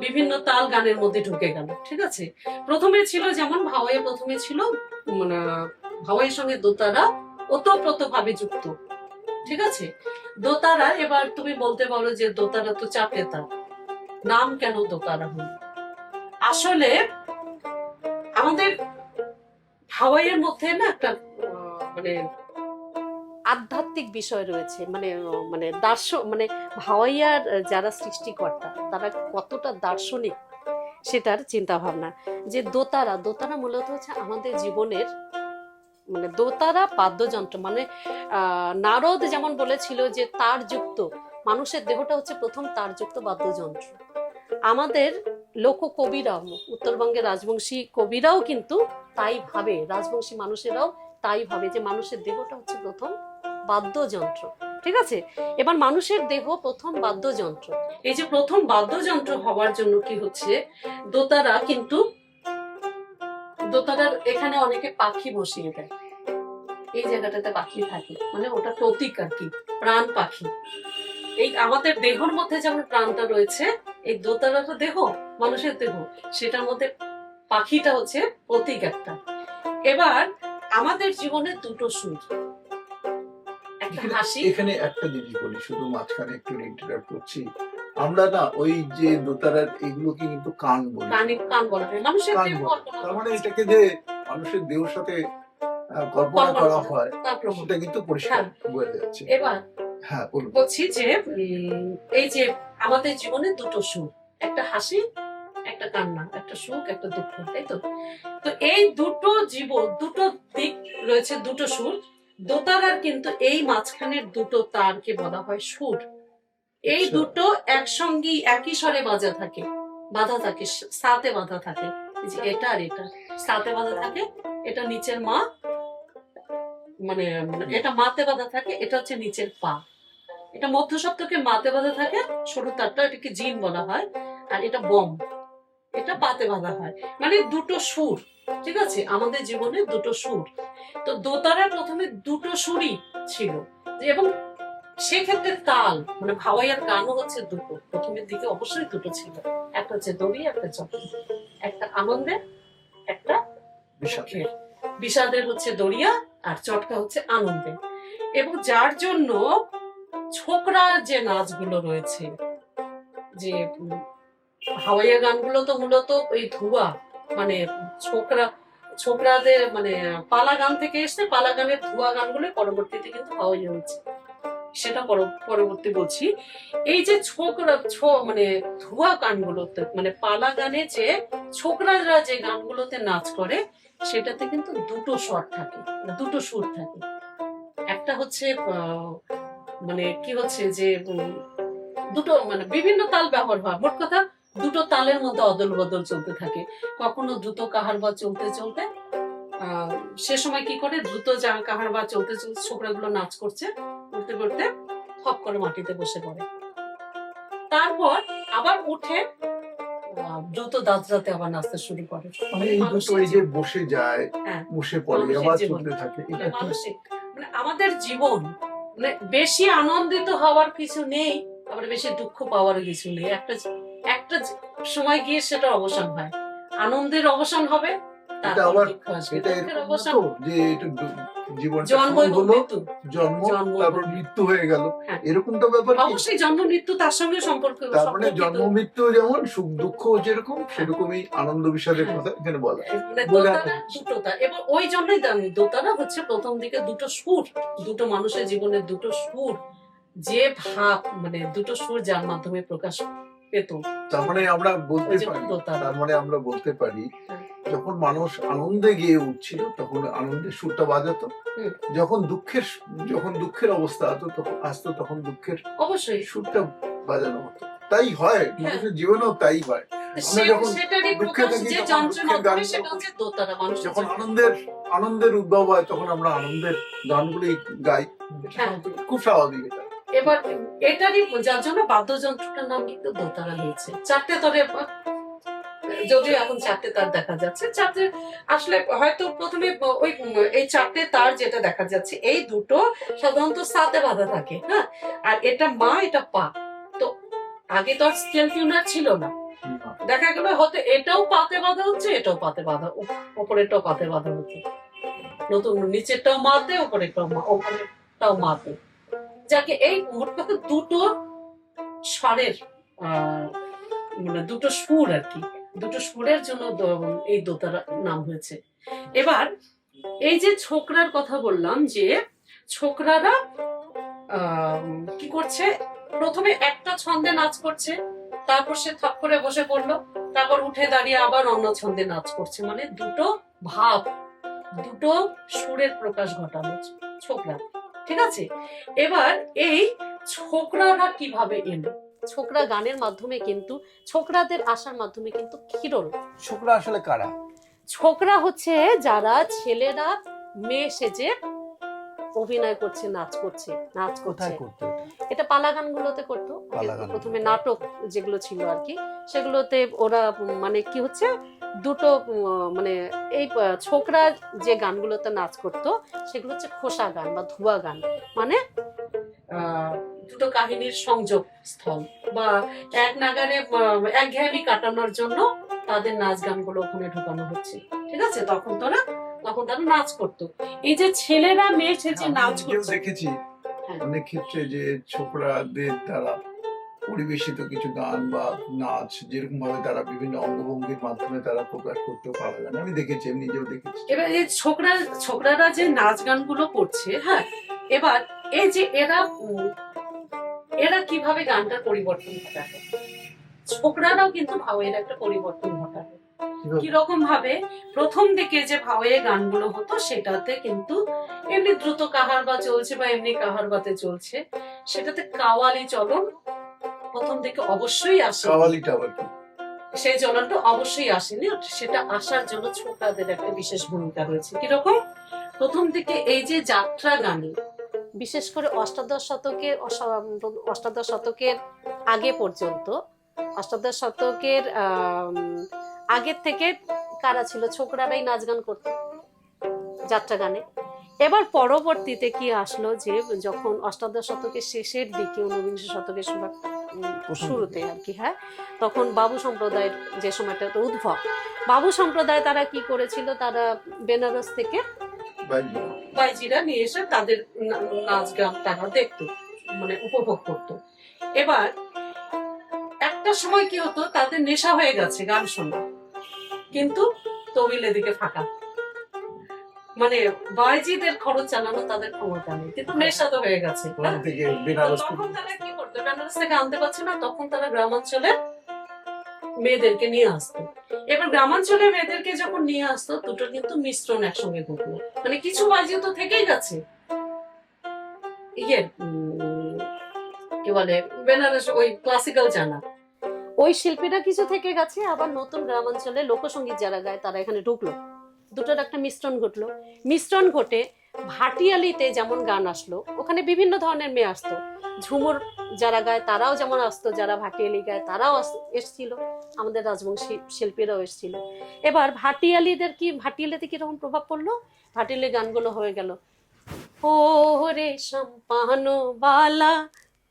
বিভিন্ন তাল গানের মধ্যে ঢুকে গেল, ঠিক আছে। প্রথমে ছিল যেমন ভাওয়াইয়া, প্রথমে ছিল মানে ভাওয়াইয়ের সঙ্গে দোতারা ওতপ্রোত ভাবে যুক্ত, ঠিক আছে। দোতারা, এবার তুমি বলতে পারো যে দোতারা তো 4টে তাল, নাম কেন দোতারা হল? আসলে আমাদের ভাওয়াইয়ের মধ্যে না একটা মানে আধ্যাত্মিক বিষয় রয়েছে, মানে মানে ভাওয়াইয়ার যারা সৃষ্টিকর্তা তারা কতটা দার্শনিক সেটার চিন্তা ভাবনা। যে দোতারা মূলত হচ্ছে আমাদের জীবনের, মানে দোতারা বাদ্যযন্ত্র, মানে নারদ যেমন বলেছিল যে তারযুক্ত মানুষের দেহটা হচ্ছে প্রথম তারযুক্ত বাদ্যযন্ত্র। আমাদের লোক কবিরাও, উত্তরবঙ্গের রাজবংশী কবিরাও কিন্তু তাই ভাবে, রাজবংশী মানুষেরাও তাই ভাবে যে মানুষের দেহটা হচ্ছে প্রথম বাদ্যযন্ত্র, ঠিক আছে। এবার মানুষের দেহ প্রথম বাদ্যযন্ত্র, এই যে প্রথম বাদ্যযন্ত্র হওয়ার জন্য কি হচ্ছে, দোতারার এখানে অনেকে পাখি বসিয়ে দেয়, এই জায়গাটাতে পাখি থাকে, মানে ওটা প্রতীক আর কি, প্রাণ পাখি। এই আমাদের দেহর মধ্যে যেমন প্রাণটা রয়েছে, এই দোতারাটা দেহ, মানুষের দেহ, সেটার মধ্যে পাখিটা হচ্ছে প্রতীক একটা। এবার আমাদের জীবনে দুটো সুর, একটা হাসি। এখানে একটা জিনিস বলি, শুধু মাঝখানে একটু ইন্টারাপ্ট করছি। আমরা না ওই যে দোতারার এগুলোকে কিন্তু কান বলি, কান বলা হয়, মানুষের কান দেহ বলে। কল্পনা তার মানে করা এটাকে যে মানুষের দেহের সাথে কল্পনা করা হয়, তার প্রমাণ। সেটা কিন্তু পরিষ্কার হ্যাঁ। বোঝা যাচ্ছে। এবার হ্যাঁ বলুন। বলছি যে এই যে আমাদের জীবনে দুটো সুর, একটা হাসি, একটা কান্না, একটা সুখ, একটা দুঃখ, তাই তো। তো এই দুটো দুটো দিক রয়েছে, দুটো সুর। দোতারার কিন্তু এই মাঝখানের দুটো তারকে বলা হয় সুর। এই আচ্ছা। দুটো একসঙ্গে একই স্বরে বাধা থাকে, সাথে বাধা থাকে। এই যে এটা আর এটা সাথে বাধা থাকে, এটা নিচের মা, মানে এটা মাতে বাধা থাকে, এটা হচ্ছে নিচের পা। এটা মধ্য সপ্তকে মাতে বাঁধা থাকে, সরু তারটা, এটাকে জিন বলা হয়, আর এটা বম, এটা পাতে বাঁধা হয়। মানে দুটো সুর, ঠিক আছে, আমাদের জীবনে দুটো সুর। তো দোতারার প্রথমে দুটো সুরই ছিল, এবং সেক্ষেত্রে তাল, মানে ভাওয়াইয়ার গানও হচ্ছে দুটো, প্রথমের দিকে অবশ্যই দুটো ছিল, একটা হচ্ছে দড়ি, একটা চক্র, একটা আনন্দের, একটা দুঃখের। বিষাদের হচ্ছে দড়িয়া, আর চটকা হচ্ছে আনন্দের। এবং যার জন্য ছোকরা যে নাচগুলো রয়েছে, যে হাওয়াইয়া গানগুলো তো মূলত ওই ধুয়া, মানে ছোকরাদের মানে পালা গান থেকে এসছে, পালা গানের ধুয়া গানগুলো পরবর্তীতে কিন্তু হাওয়াইয়া হচ্ছে, সেটা পরবর্তী বলছি। এই যে মানে ধুয়া গানগুলোতে, মানে পালা গানে যে ছোকরারা যে গানগুলোতে নাচ করে, সেটাতে কিন্তু দুটো স্বর থাকে, দুটো সুর থাকে। একটা হচ্ছে মানে কি হচ্ছে যে দুটো মানে বিভিন্ন তাল ব্যবহার হয়। মোট কথা দুটো তালের মধ্যে অদল বদল চলতে থাকে, কখনো দ্রুত কাহারবা চলতে চলতে সে সময় কি করে, দ্রুত কাহারবা চলতে চলতে ছোকরাগুলো নাচ করছে, করতে করতে হপ করে মাটিতে বসে পড়ে, তারপর আবার উঠে দ্রুত দাঁতরাতে আবার নাচতে শুরু করে। মানে এই দুটো এই যে বসে যায়, হ্যাঁ, বসে পড়ে, মানুষের আবার জীবন। চলতে থাকে, এটা কি? মানসিক, মানে আমাদের জীবন, মানে বেশি আনন্দিত হওয়ার কিছু নেই, আবার বেশি দুঃখ পাওয়ারও কিছু নেই। একটা সময় গিয়ে সেটা অবসান হয়, আনন্দের অবসান হবে, এটা তারপর আবার দুঃখ আসবে। এটা দুঃখের এরকম না অবসান তো যে এটা জীবনটা জন্ম শুরু এবং হলো, মৃত্যু। জন্ম জন্ম তারপর এবং মৃত্যু হয়ে গেল, হ্যাঁ। এরকমটা ব্যাপার কি? অবশ্যই জন্ম মৃত্যু তার সঙ্গে তার মানে সম্পর্কিত। জন্ম মৃত্যু যেমন সুখ দুঃখ যেরকম সেরকমই আনন্দ বিষাদের হ্যাঁ। কথা এখানে বলা। মানে বোঝা দোতারা যাচ্ছে। দুটোটা, এবং ওই জন্যই দোতারা হচ্ছে প্রথম দিকে দুটো সুর, দুটো মানুষের জীবনের দুটো সুর, যে ভাব মানে দুটো সুর যার মাধ্যমে প্রকাশ পেত, তার মানে আমরা বলতে ওই যে পারি, দোতারা। তার মানে আমরা বলতে পারি হ্যাঁ। যখন মানুষ আনন্দে গিয়ে উঠছিল তখন আনন্দের সুরটা বাজাতো, হুম। যখন দুঃখের অবস্থা আসতো তখন দুঃখের অবশ্যই সুরটা বাজানো হতো। তাই হয় মানুষের জীবনেও তাই হয়। আমরা যখন সেটারই দুঃখে প্রকাশ থাকি যে তখন যন্ত্রণা দুঃখের গান করে সেটা হচ্ছে দোতারা মানুষের যখন জীবনে। আনন্দের উদ্ভব হয় তখন আমরা আনন্দের গানগুলি গাই। হ্যাঁ। খুব স্বাভাবিক এটা। এবার এটারই যার জন্য বাদ্যযন্ত্রটার নাম কিন্তু দোতারা হয়েছে। চারটে তরে, যদিও এখন চারটে তার দেখা যাচ্ছে, চারটে আসলে হয়তো প্রথমে ওই এই চারটে তার যেটা দেখা যাচ্ছে এই দুটো সাধারণত সাতে বাঁধা থাকে, হ্যাঁ, আর এটা মা এটা পা। তো আগে তো আর স্কেল টিউনার ছিল না, দেখা গেল হয়তো এটাও পাতে বাঁধা হচ্ছে, এটাও পাতে বাঁধা, ওপরেরটাও পাতে বাঁধা হচ্ছে, নতুন নিচেরটাও মাতে, ওপরেরটাও মাতে, যাকে এই মোট কথা দুটো স্বরের মানে দুটো সুর আর কি, দুটো সুরের জন্য এই দোতারা নাম হয়েছে। এবার এই যে ছোকরার কথা বললাম, যে ছোকরারা কি করছে, প্রথমে একটা ছন্দে নাচ করছে, তারপর সে থপ করে বসে পড়লো, তারপর উঠে দাঁড়িয়ে আবার অন্য ছন্দে নাচ করছে, মানে দুটো ভাব, দুটো সুরের প্রকাশ ঘটানো ছোকরা, ঠিক আছে। এবার এই ছোকরারা কিভাবে এলো, ছোকরা গানের মাধ্যমে কিন্তু, ছোকরাদের আসার মাধ্যমে কিন্তু কিরল। ছোকরা আসলে কারা? ছোকরা হচ্ছে যারা ছেলেরা মেয়ে সেজে অভিনয় করছে, নাচ করছে। কোথায় করতো এটা? এটা পালা গানগুলোতে করতো। পালা গান। প্রথমে নাটক যেগুলো ছিল আর কি, সেগুলোতে ওরা মানে কি হচ্ছে দুটো মানে এই ছোকরা যে গানগুলোতে নাচ করতো সেগুলো হচ্ছে খোসা গান বা ধোয়া গান, মানে দুটো কাহিনীর সংযোগ স্থল বা এক নাগারে একঘেয়েমি কাটানোর জন্য তাদের নাচ গানগুলো ওখানে ঢোকানো হচ্ছে, ঠিক আছে। তখন তারা নাচ করতো। এই যে ছেলেরা মেয়ে সেজে আমি নাচ নিজেও করছে, দেখেছি হ্যাঁ। অনেক ক্ষেত্রে যে ছোকরাদের দ্বারা পরিবেশিত কিছু গান বা নাচ যেরকম ভাবে তারা বিভিন্ন অঙ্গভঙ্গির মাধ্যমে তারা প্রকাশ করতে পারে, আমি দেখেছি, আমি নিজেও দেখেছি। এবার এই ছোকরারা যে নাচ গানগুলো করছে, হ্যাঁ, এবার এই যে এরা কিভাবে গানটার পরিবর্তন ঘটাবে, ছোকরারাও কিন্তু ভাওয়ের একটা পরিবর্তন ঘটাবে। কিরকম ভাবে, প্রথম দিকে যে ভাওয়ে গানগুলো হতো সেটাতে কিন্তু এমনি দ্রুত কাহার বা চলছে বা এমনি কাহার বাতে চলছে, সেটাতে কাওয়ালি চলন প্রথম দিকে অবশ্যই আসে। কাওয়ালিটা আবার কি? সেই চলনটা অবশ্যই আসেনি, সেটা আসার জন্য ছোকরাদের একটা বিশেষ ভূমিকা রয়েছে। কিরকম, প্রথম দিকে এই যে যাত্রা গানে, বিশেষ করে অষ্টাদশ শতকের আগে পর্যন্ত, অষ্টাদশ শতকের আগের থেকে কারা ছিল, ছোকরারাই নাচ গান করতো যাত্রা গানে। এবার পরবর্তীতে কি আসলো, যে যখন অষ্টাদশ শতকের শেষের দিকে, ঊনবিংশ শতকের শুরুতে আর কি, হ্যাঁ, তখন বাবু সম্প্রদায়ের যে সময়টা উদ্ভব, বাবু সম্প্রদায় তারা কি করেছিল, তারা বেনারস থেকে বাইজিরা নিয়ে এসে তাদের নাচ গান তারা দেখতো, মানে উপভোগ করতো। এবার একটা সময় কি হতো, তাদের নেশা হয়ে গেছে গান শোনা, কিন্তু তবিল এদিকে ফাঁকা, মানে বাইজিদের খরচ চালানো তাদের ক্ষমতা নেই, কিন্তু নেশা তো হয়ে গেছে। তখন তারা কি করতো, বেনারস থেকে আনতে পারছে না, তখন তারা গ্রামাঞ্চলে মেয়েদেরকে নিয়ে আসতো। এবার গ্রামাঞ্চলে মেয়েদেরকে যখন নিয়ে আসতো, দুটো কিন্তু মিশ্রণ একসঙ্গে ঘটলো, মানে কিছু বাজিও তো থেকেই গেছে, কি বলে বেনারস ওই ক্লাসিক্যাল জানা ওই শিল্পীরা কিছু থেকে গেছে, আবার নতুন গ্রামাঞ্চলে লোকসঙ্গীত যারা গায় তারা এখানে ঢুকলো, দুটোর একটা মিশ্রণ ঘটলো। মিশ্রণ ঘটে ভাটিয়ালিতে যেমন গান আসলো, ওখানে বিভিন্ন ধরনের মেয়ে আসতো, ঝুমুর যারা গায় তারাও যেমন আসতো, যারা ভাটিয়ালি গায় তারাও এসছিল, আমাদের রাজবংশী শিল্পীরাও এসছিল। এবার ভাটিয়ালিতে কিরকম প্রভাব পড়লো, ভাটিয়ালি গানগুলো হয়ে গেল, ও রে সম্পানো বালা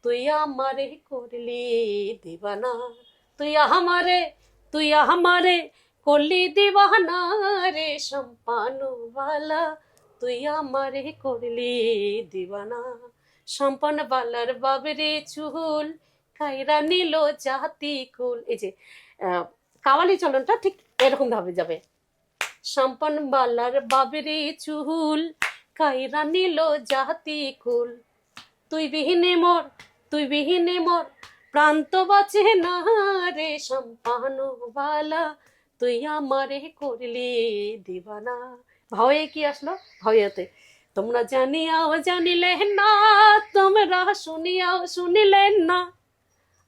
তুই আমারে করলি দিবানা, তুই আমারে করলি দিওয়ানা রে সম্পানওয়ালা, তুই আমারে করলি দিওয়ানা। সম্পানওয়ালার বাবরে চুল, কায়রা নিল জাতি কুল। এই যে কাওয়ালি চলনটা ঠিক এরকম ভাবে যাবে। সম্পানওয়ালার বাবরে চুল, কায়রা নিল জাতি কুল। তুই বিহীনে মোর, তুই বিহীনে মোর প্রাণ তো বাঁচে না রে সম্পানওয়ালা, তুই আমারে করলি দিওয়ানা। ভাওয়ে কি আসলো? ভাওয়াতে তোমরা জানিয়াও জানিলেন না, তোমরা শুনিয়াও শুনিলেন না,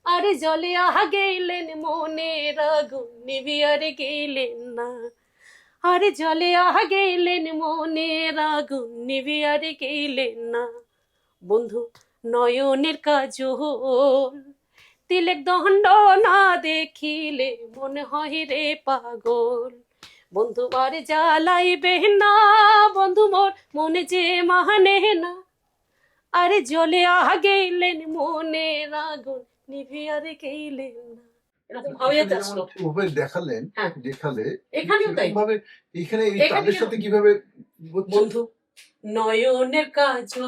আরে জ্বলিয়া গেলেন মনের আগুন নিভিয়া গেলেন না, আরে জ্বলিয়া গেলেন মনের আগুন নিভিয়া গেলেন না। বন্ধু নয়নের কাজল, তিলেক দণ্ড না দেখিলে মনে হয় রে পাগল। বন্ধু আর জ্বালাইবে না, বন্ধু মোর মনে যে মানে না, আরে জ্বলে গেলেন মনের আগুন নিভিয়া গেলেন না। এরকম ভাওয়াতে আসলো। ওভাবে দেখালেন, হ্যাঁ। দেখালে এখানেও তাই। ভাবে এখানে এই এখানেও- তাদের সাথে কিভাবে হচ্ছে? বন্ধু নয়নের কাজল,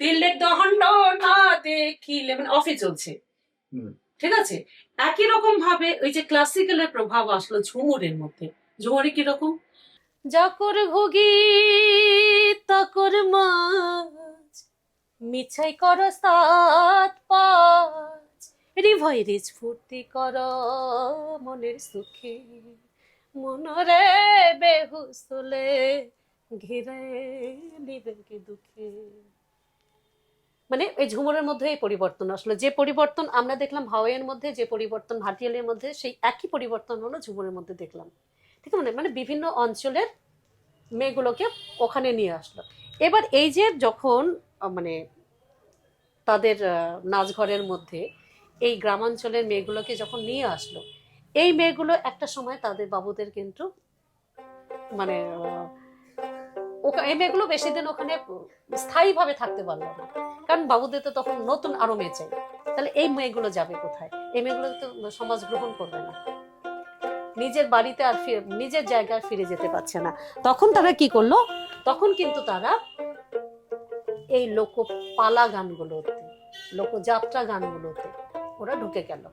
তিলেক দণ্ড না দেখিলে, মানে অফে চলছে, হুম। ঠিক আছে। একই রকম ভাবে ওই যে ক্লাসিক্যালের প্রভাব আসলো ঝুমুরের মধ্যে। ঝুমুরে কিরকম? যাকর ঘুগি তাকর মাছ, মিছাই কর সাত পাঁচ, রিভয় রিচ ফুর্তি কর মনের সুখে, মনরে বেহুসলে ঘিরে নিবেন কি দুঃখে। মানে এই ঝুমুরের মধ্যে এই পরিবর্তন আসলো। যে পরিবর্তন আমরা দেখলাম ভাওয়াইয়ের মধ্যে, যে পরিবর্তন ভাটিয়ালির মধ্যে, সেই একই পরিবর্তন হলো ঝুমুরের মধ্যে দেখলাম। ঠিক আছে, মানে বিভিন্ন অঞ্চলের মেয়েগুলোকে ওখানে নিয়ে আসলো। এবার এই যে যখন মানে তাদের নাচঘরের মধ্যে এই গ্রামাঞ্চলের মেয়েগুলোকে যখন নিয়ে আসলো, এই মেয়েগুলো একটা সময় তাদের বাবুদের কিন্তু মানে এই মেয়েগুলো বেশি দিন ওখানে স্থায়ীভাবে থাকতে পারলো না, কারণ বাবুদের তো তখন নতুন আরো মেয়ে চাই। তাহলে এই মেয়েগুলো যাবে কোথায়? এই মেয়েগুলো তো সমাজ গ্রহণ করবে না, নিজের বাড়িতে আর নিজের জায়গায় ফিরে যেতে পারছে না। তখন তারা কি করলো? তখন কিন্তু তারা এই লোকপালা গানগুলোতে, লোকযাত্রা গানগুলোতে ওরা ঢুকে গেল।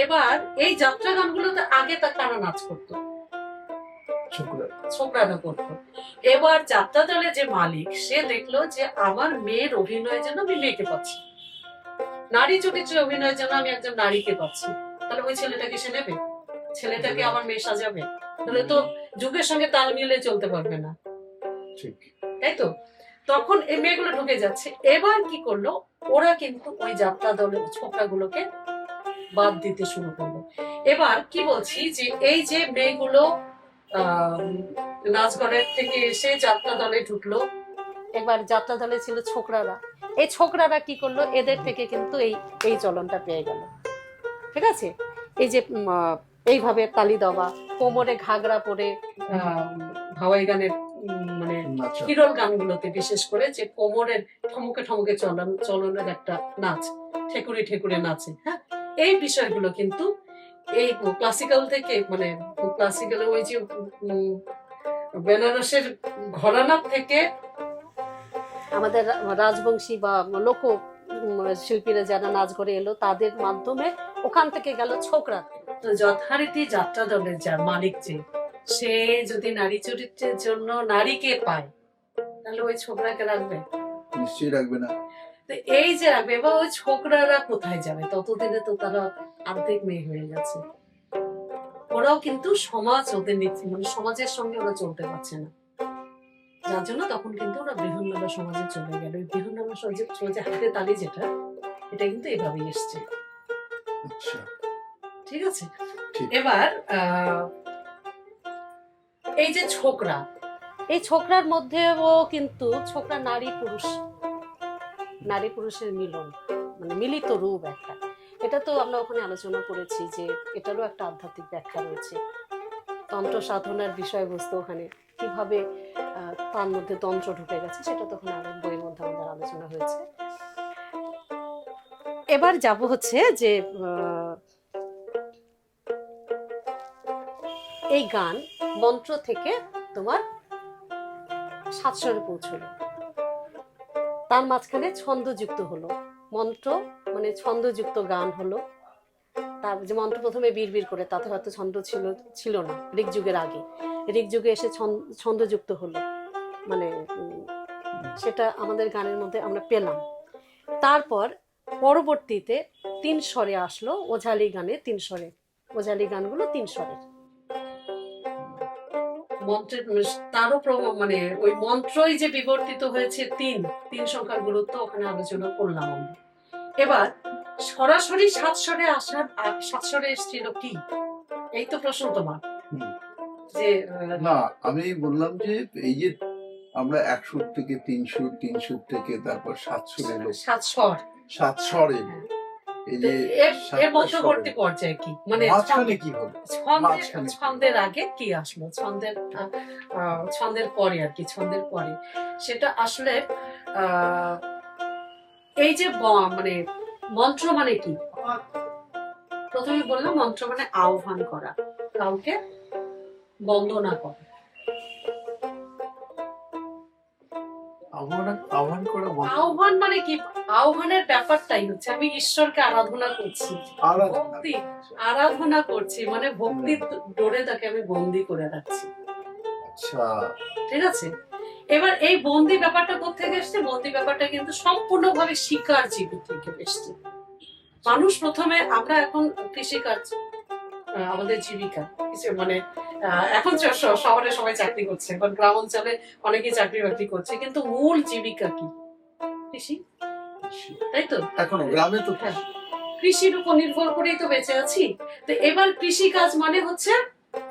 এবার এই যাত্রা গানগুলোতে আগে তা কারা নাচ করতো? ছোকরারা করতো। এবার যাত্রা দলের যে মালিক, সে দেখলো যে আমার মেয়ের অভিনয়ের জন্য আমি মেয়েকে পাচ্ছি, নারী চরিত্রে অভিনয়ের জন্য আমি একজন নারীকে পাচ্ছি, তাহলে ওই ছেলেটাকে সে নেবে? ছেলেটাকে আমার মেয়ে সাজাবে? তাহলে তো যুগের সঙ্গে তাল মিলিয়ে চলতে পারবে না, ঠিক। তাই তো? তখন এই মেয়েগুলো ঢুকে যাচ্ছে। এবার কি করলো? ওরা কিন্তু ওই যাত্রা দলের ছোকরাগুলোকে বাদ দিতে শুরু করলো। এবার কি বলছি যে এই যে মেয়েগুলো নাচঘরের থেকে এসে যাত্রা দলে ঢুকলো, এবার যাত্রা দলে ছিল ছোকরারা। এই ছোকরারা কি করলো? এদের থেকে কিন্তু এই চলনটা পেয়ে গেল। ঠিক আছে, এই যে এইভাবে তালি দেওয়া, কোমরে ঘাগরা পরে হাওয়াই গানের মানে আচ্ছা। হিরোল গানগুলোতে বিশেষ করে যে কোমরের ঠমকে ঠমকে চলনের একটা নাচ, ঠেকুরে ঠেকুরে নাচে, হ্যাঁ, এই বিষয়গুলো কিন্তু এই ক্লাসিক্যাল থেকে, মানে ক্লাসিক্যাল ওই যে বেনারসের ঘরানা থেকে আমাদের রাজবংশী বা লোক শিল্পীরা যারা নাচ করে এলো, তাদের মাধ্যমে ওখান থেকে গেল ছোকরা। তো যথারীতি যাত্রা দলের যার মালিক, যে সে যদি নারী চরিত্রের জন্য নারীকে পায়, তাহলে ওই ছোকরাকে রাখবে? নিশ্চয়ই রাখবে না। তো এই যে রাখবে, এবার ওই ছোকরারা কোথায় যাবে? ততদিনে তো তারা অর্ধেক মেয়ে হয়ে গেছে। ওরাও কিন্তু সমাজ ওদের নিচ্ছে, মানে সমাজের সঙ্গে ওরা চলতে পারছে না, যার জন্য তখন কিন্তু ওরা বৃহন্নলা সমাজে চলে গেল। বৃহন্নলা সমাজে হাতে তালি যেটা, এটা কিন্তু এভাবেই এসছে। আচ্ছা, ঠিক আছে। ঠিক। এবার এই যে ছোকরা, এই ছোকরার মধ্যেও কিন্তু ছোকরা নারী পুরুষের মিলন, মানে মিলিত রূপ একটা। এটা তো আমরা ওখানে আলোচনা করেছি যে এটারও একটা আধ্যাত্মিক ব্যাখ্যা রয়েছে। তন্ত্র সাধনার বিষয়বস্তু ওখানে কিভাবে তার মধ্যে তন্ত্র ঢুকে গেছে, সেটা তো ওখানে আরেক বইয়ের মধ্যে আমাদের আলোচনা হয়েছে। এবার যাব হচ্ছে যে এই গান মন্ত্র থেকে তোমার 7 স্বরে পৌঁছলো, তার মাঝখানে ছন্দযুক্ত হলো, মন্ত্র মানে ছন্দযুক্ত গান হলো। তার যে মন্ত্র প্রথমে বিড়বিড় করে, তাতে হয়তো ছন্দ ছিল না ঋগ যুগের আগে, ঋগ যুগে এসে ছন্দযুক্ত হলো, মানে সেটা আমাদের গানের মধ্যে আমরা পেলাম। তারপর পরবর্তীতে 3 স্বরে আসলো ওঝালি গানে, 3 স্বরে, ওঝালি গানগুলো 3 স্বরের। মন্ত্রের তারও মানে ওই মন্ত্রই যে বিবর্তিত হয়েছে তিন সংখ্যার গুরুত্ব ওখানে আলোচনা করলাম আমরা। এবার সরাসরি 7 স্বরে আসার 7 স্বরে এসেছিল কি, এই তো প্রশ্ন তোমার। যে না, আমি বললাম যে এই যে আমরা 1 সুর থেকে 3 সুর, 3 সুর থেকে তারপর 7 সুর এলো, 7 স্বর, 7 স্বর এলো, এই যে এর মধ্যবর্তী পর্যায়ে কি, মানে মাঝখানে কি হলো? ছন্দের আগে কি আসলো, ছন্দের পরে আর কি, ছন্দের পরে সেটা আসলে এই যে মানে মন্ত্র মানে কি, প্রথমে বললাম মন্ত্র মানে আহ্বান করা, কাউকে বন্দনা করা। আহ্বান মানে কি, আহ্বানের ব্যাপারটাই হচ্ছে আমি ঈশ্বরকে আরাধনা করছি, ভক্তি আরাধনা করছি, মানে ভক্তির ডোরে তাকে আমি বন্দি করে রাখছি। আচ্ছা, ঠিক আছে। এবার এই বন্দি ব্যাপারটা কোথেকে এসছে, বন্দি ব্যাপারটা কিন্তু সম্পূর্ণভাবে শিকার জীবন থেকে এসছে। মানুষ প্রথমে, আমরা এখন কৃষিকাজ আমাদের জীবিকা, মানে এখন শহরে সবাই চাকরি করছে, এখন গ্রাম অঞ্চলে অনেকেই চাকরি বাকরি করছে, কিন্তু মূল জীবিকা কি, কৃষি, তাই তো? এখন গ্রামে তো হ্যাঁ, কৃষির উপর নির্ভর করেই তো বেঁচে আছি। তো এবার কৃষি কাজ মানে হচ্ছে